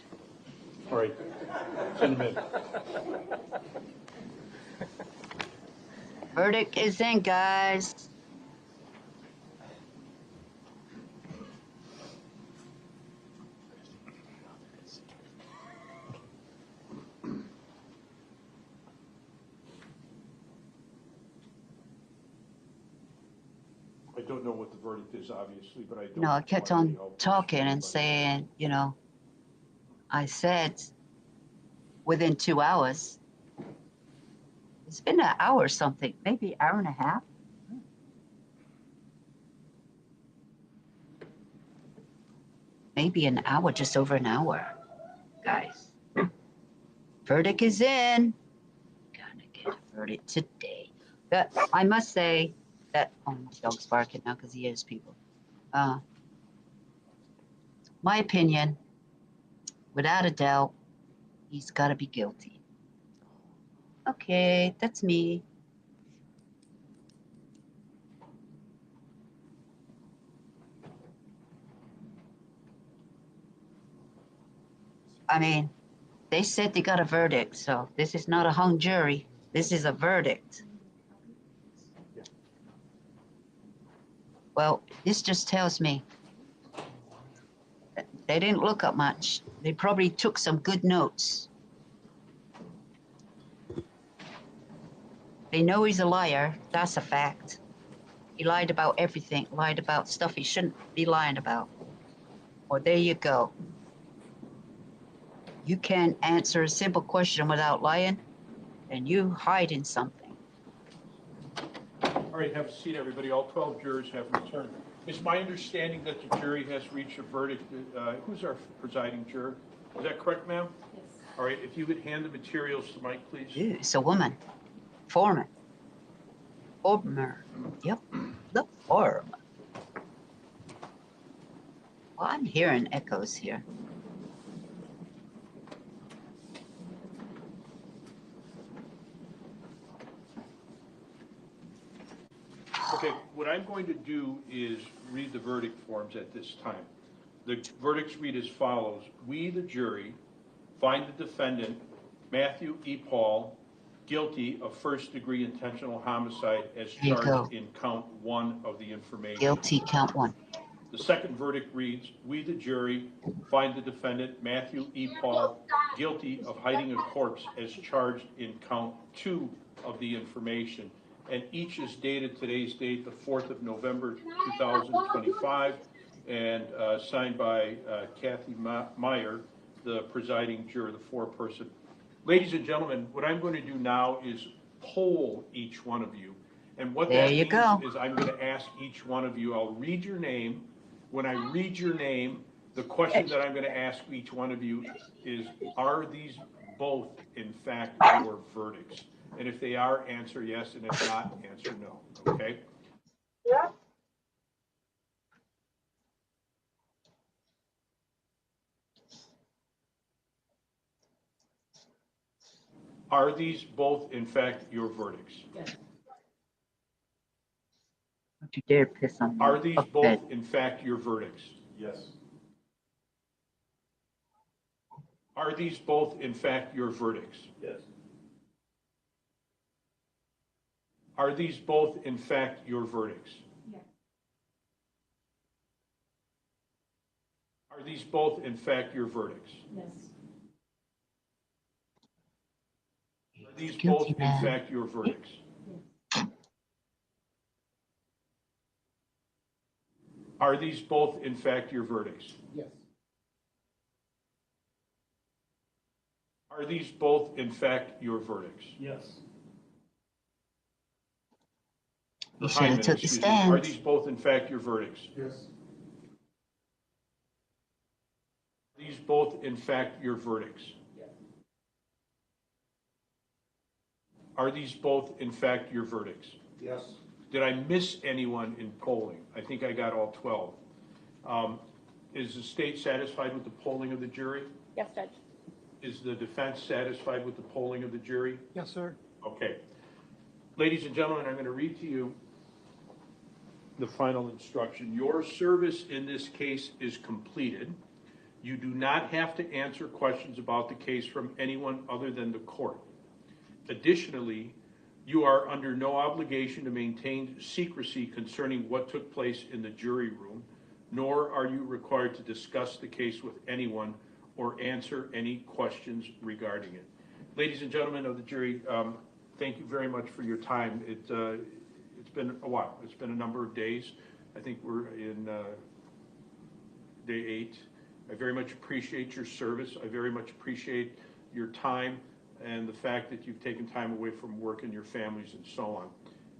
All right, send them in. Verdict is in, guys. I don't know what the verdict is, obviously, but I don't. No, I kept want any on help. talking and saying, you know, I said within 2 hours. It's been an hour or something, maybe an hour and a half. Maybe an hour, just over an hour, guys. Verdict is in. Gonna get a verdict today. But I must say that, oh, my dog's barking now because he hears people. My opinion, without a doubt, he's got to be guilty. Okay, that's me. I mean, they said they got a verdict, so this is not a hung jury. This is a verdict. Well, this just tells me that they didn't look up much. They probably took some good notes. They know he's a liar. That's a fact. He lied about everything, lied about stuff he shouldn't be lying about. Well, there you go. You can't answer a simple question without lying, and you hiding something. All right, have a seat, everybody. All 12 jurors have returned. It's my understanding that the jury has reached a verdict. Who's our presiding juror? Is that correct, ma'am? Yes. All right, if you would hand the materials to Mike, please. Ooh, it's a woman. Foreman. Former. Yep, the foreman. Well, I'm hearing echoes here. Okay, what I'm going to do is read the verdict forms at this time. The verdicts read as follows. We, the jury, find the defendant, Matthew E. Paul, guilty of first-degree intentional homicide as There you go. charged in count 1 of the information. Guilty, count 1. The second verdict reads, we, the jury, find the defendant, Matthew E. Paul, guilty of hiding a corpse as charged in count 2 of the information. And each is dated today's date, the 4th of November, 2025, and signed by Kathy Meyer, the presiding juror, the foreperson. Ladies and gentlemen, what I'm going to do now is poll each one of you. And what that means is I'm going to ask each one of you, I'll read your name. When I read your name, the question that I'm going to ask each one of you is, are these both, in fact, your verdicts? And if they are, answer yes, and if not, answer no, okay? Yeah. Are these both, in fact, your verdicts? Don't you dare piss on me. Are these Okay. both, in fact, your verdicts? Yes. Are these both, in fact, your verdicts? Yes. Are these both, in fact, your verdicts? Yes. Are these both, in fact, your verdicts? Yes. Are these Guilty both, in man. fact, your verdicts? Are these both, in fact, your verdicts? Yes. Are these both, in fact, your verdicts? Yes. You Or should have Hyman, took the excuse me. Are stand. these both, in fact, your verdicts? Yes. Are these both, in fact, your verdicts? Yes. Are these both, in fact, your verdicts? Yes. Did I miss anyone in polling? I think I got all 12. Is the state satisfied with the polling of the jury? Yes, Judge. Is the defense satisfied with the polling of the jury? Yes, sir. Okay. Ladies and gentlemen, I'm going to read to you the final instruction. Your service in this case is completed. You do not have to answer questions about the case from anyone other than the court. Additionally, you are under no obligation to maintain secrecy concerning what took place in the jury room, nor are you required to discuss the case with anyone or answer any questions regarding it. Ladies and gentlemen of the jury, thank you very much for your time. It's been a while. It's been a number of days. I think we're in day 8. I very much appreciate your service. I very much appreciate your time and the fact that you've taken time away from work and your families and so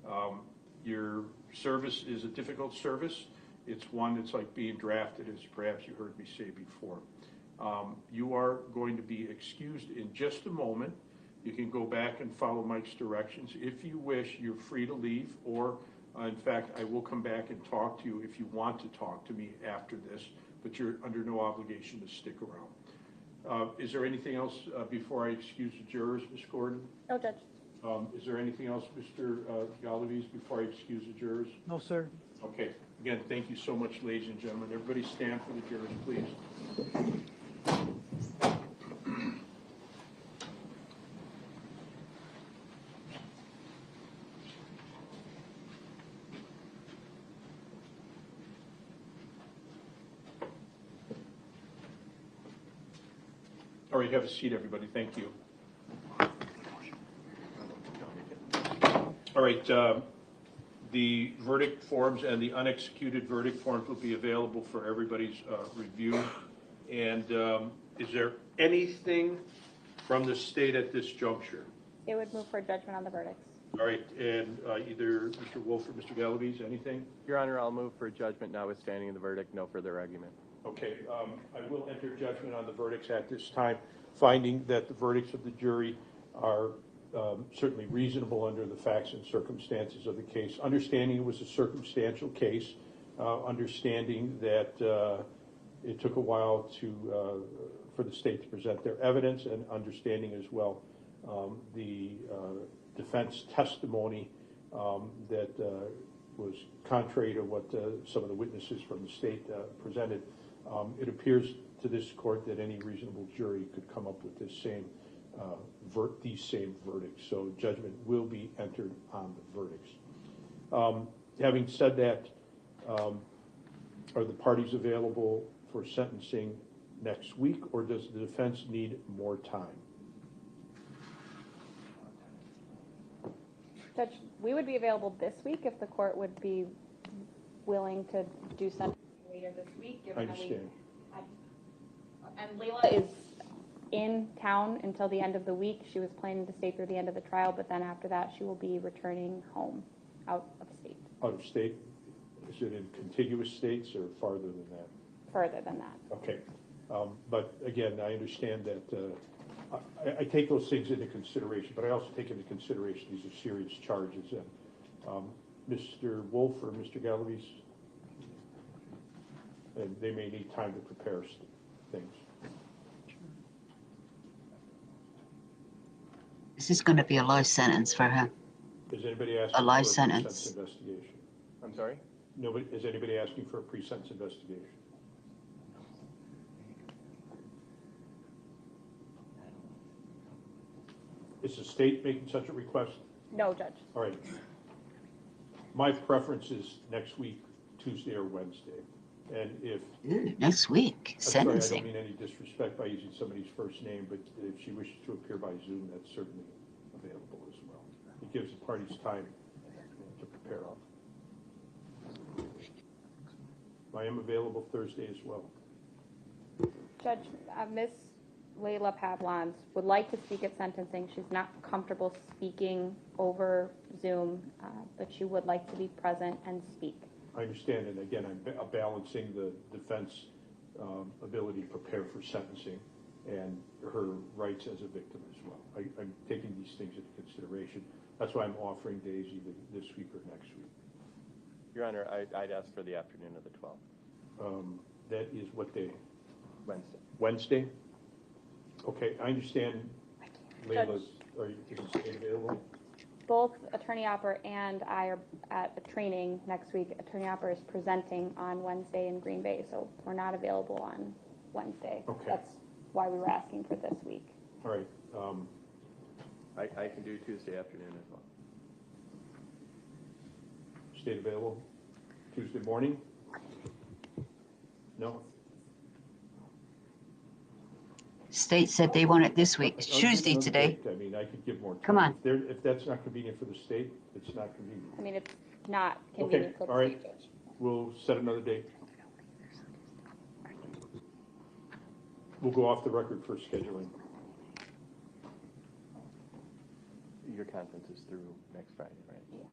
on. Your service is a difficult service. It's one that's like being drafted, as perhaps you heard me say before. You are going to be excused in just a moment. You can go back and follow Mike's directions. If you wish, you're free to leave, or in fact, I will come back and talk to you if you want to talk to me after this, but you're under no obligation to stick around. Is there anything else before I excuse the jurors, Ms. Gordon? No, Judge. Is there anything else, Mr. Galaviz, before I excuse the jurors? No, sir. Okay. Again, thank you so much, ladies and gentlemen. Everybody stand for the jurors, please. All right, have a seat, everybody. Thank you. All right, the verdict forms and the unexecuted verdict forms will be available for everybody's review. And is there anything from the state at this juncture? It would move for judgment on the verdicts. All right, and either Mr. Wolf or Mr. Galaviz, anything? Your Honor, I'll move for judgment notwithstanding the verdict. No further argument. Okay, I will enter judgment on the verdicts at this time, finding that the verdicts of the jury are certainly reasonable under the facts and circumstances of the case. Understanding it was a circumstantial case, understanding that it took a while for the state to present their evidence, and understanding as well the defense testimony that was contrary to what some of the witnesses from the state presented. It appears to this court that any reasonable jury could come up with this same these same verdicts. So judgment will be entered on the verdicts. Having said that, are the parties available for sentencing next week, or does the defense need more time? Judge, we would be available this week if the court would be willing to do something later this week. I given that we- understand. And Layla is in town until the end of the week. She was planning to stay through the end of the trial, but then after that, she will be returning home out of state, Out of state? Is it in contiguous states or farther than that? further than that. Okay. But again, I understand that, I take those things into consideration, but I also take into consideration these are serious charges. And Mr. Wolf or Mr. Galavis, and they may need time to prepare things. This is going to be a life sentence for him. Is anybody asking A for life a sentence. pre-sentence investigation? I'm sorry? Nobody, is anybody asking for a pre-sentence investigation? Is the state making such a request? No, Judge. All right. My preference is next week, Tuesday or Wednesday. And if, Ooh, next week, I'm sorry, I don't sentencing. mean any disrespect by using somebody's first name, but if she wishes to appear by Zoom, that's certainly available as well. It gives the parties time to prepare. I am available Thursday as well. Judge, Ms. Layla Pavlons would like to speak at sentencing. She's not comfortable speaking over Zoom, but she would like to be present and speak. I understand, and again, I'm balancing the defense ability to prepare for sentencing and her rights as a victim as well. I'm taking these things into consideration. That's why I'm offering days either this week or next week. Your Honor, I'd ask for the afternoon of the 12th. That is what day? Wednesday. Wednesday? Okay, I understand Layla's, is the state available? Both Attorney Opper and I are at a training next week. Attorney Opper is presenting on Wednesday in Green Bay, so we're not available on Wednesday. Okay. That's why we were asking for this week. All right, I can do Tuesday afternoon as well. state available? Tuesday morning? No? State said they want it this week. It's I'll give Tuesday another today. date. I mean, I could give more time. Come on. If that's not convenient for the state, it's not convenient. I mean, it's not Okay, convenient for all the right. state judge. We'll set another date. We'll go off the record for scheduling. Your conference is through next Friday, right?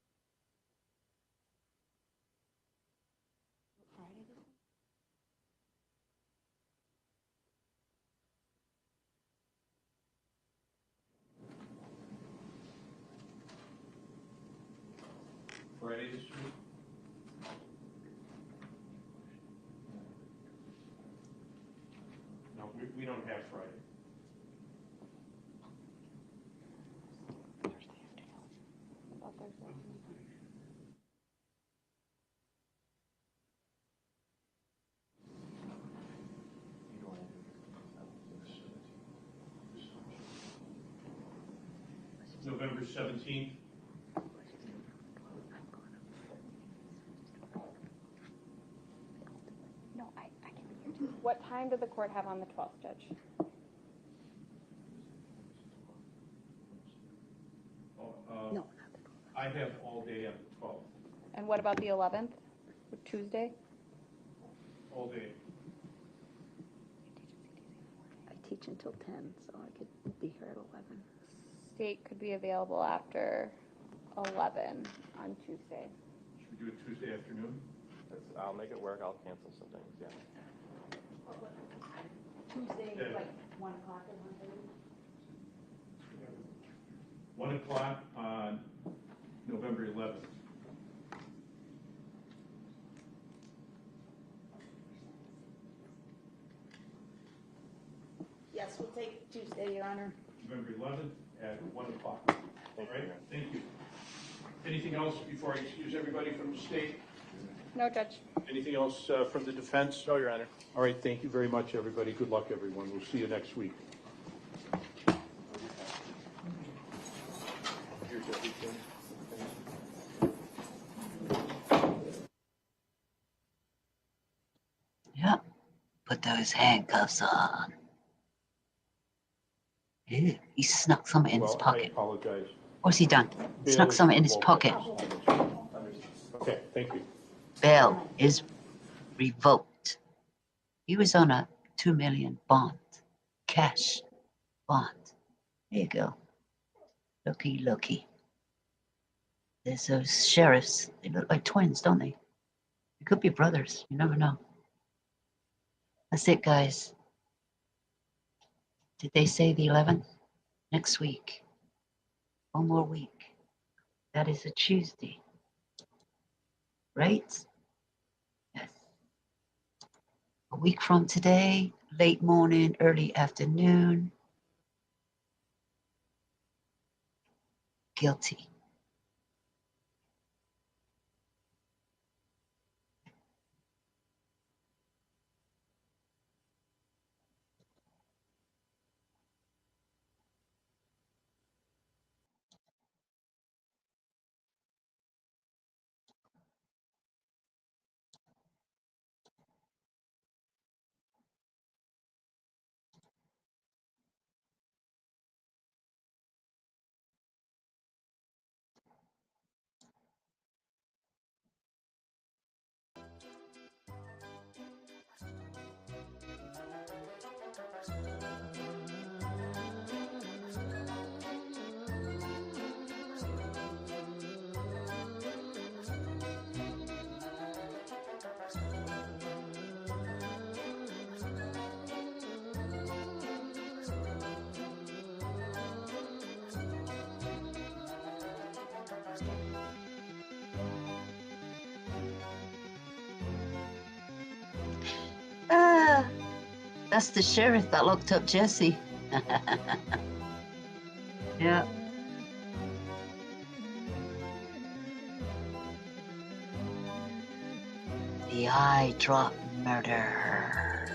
Friday this week? No, we don't have Friday. About Thursday. November 17th? No, I can be here too. What time did the court have on the 12th, Judge? No. I have all day on the 12th, And what about the 11th, Tuesday? all day. I teach until 10, so I could be here at 11. State could be available after 11 on Tuesday. Should we do it Tuesday afternoon? I'll make it work. I'll cancel some things, yeah. Tuesday, Yeah. like 1 o'clock or 1:30? 1 o'clock on November 11th. Yes, we'll take Tuesday, Your Honor. November 11th at 1 o'clock. All Thank you, right, Your Honor. thank you. Anything else before I excuse everybody from the state? No, Judge. Anything else from the defense? No, Your Honor. All right, thank you very much, everybody. Good luck, everyone. We'll see you next week. Here's everything. Yeah, put those handcuffs on. Ew, he snuck something in his Well, I pocket. apologize. What's he done? Bill Snuck something in his revoked pocket. it. Okay, thank you. Bail is revoked. He was on a 2 million bond, cash bond. There you go. Looky, looky. There's those sheriffs. They look like twins, don't they? They could be brothers. You never know. That's it, guys. Did they say the 11th? Next week. One more week. That is a Tuesday. Right? Yes. A week from today, late morning, early afternoon. Guilty. Ah, that's the sheriff that locked up Jesse. Yeah. The eye drop murder.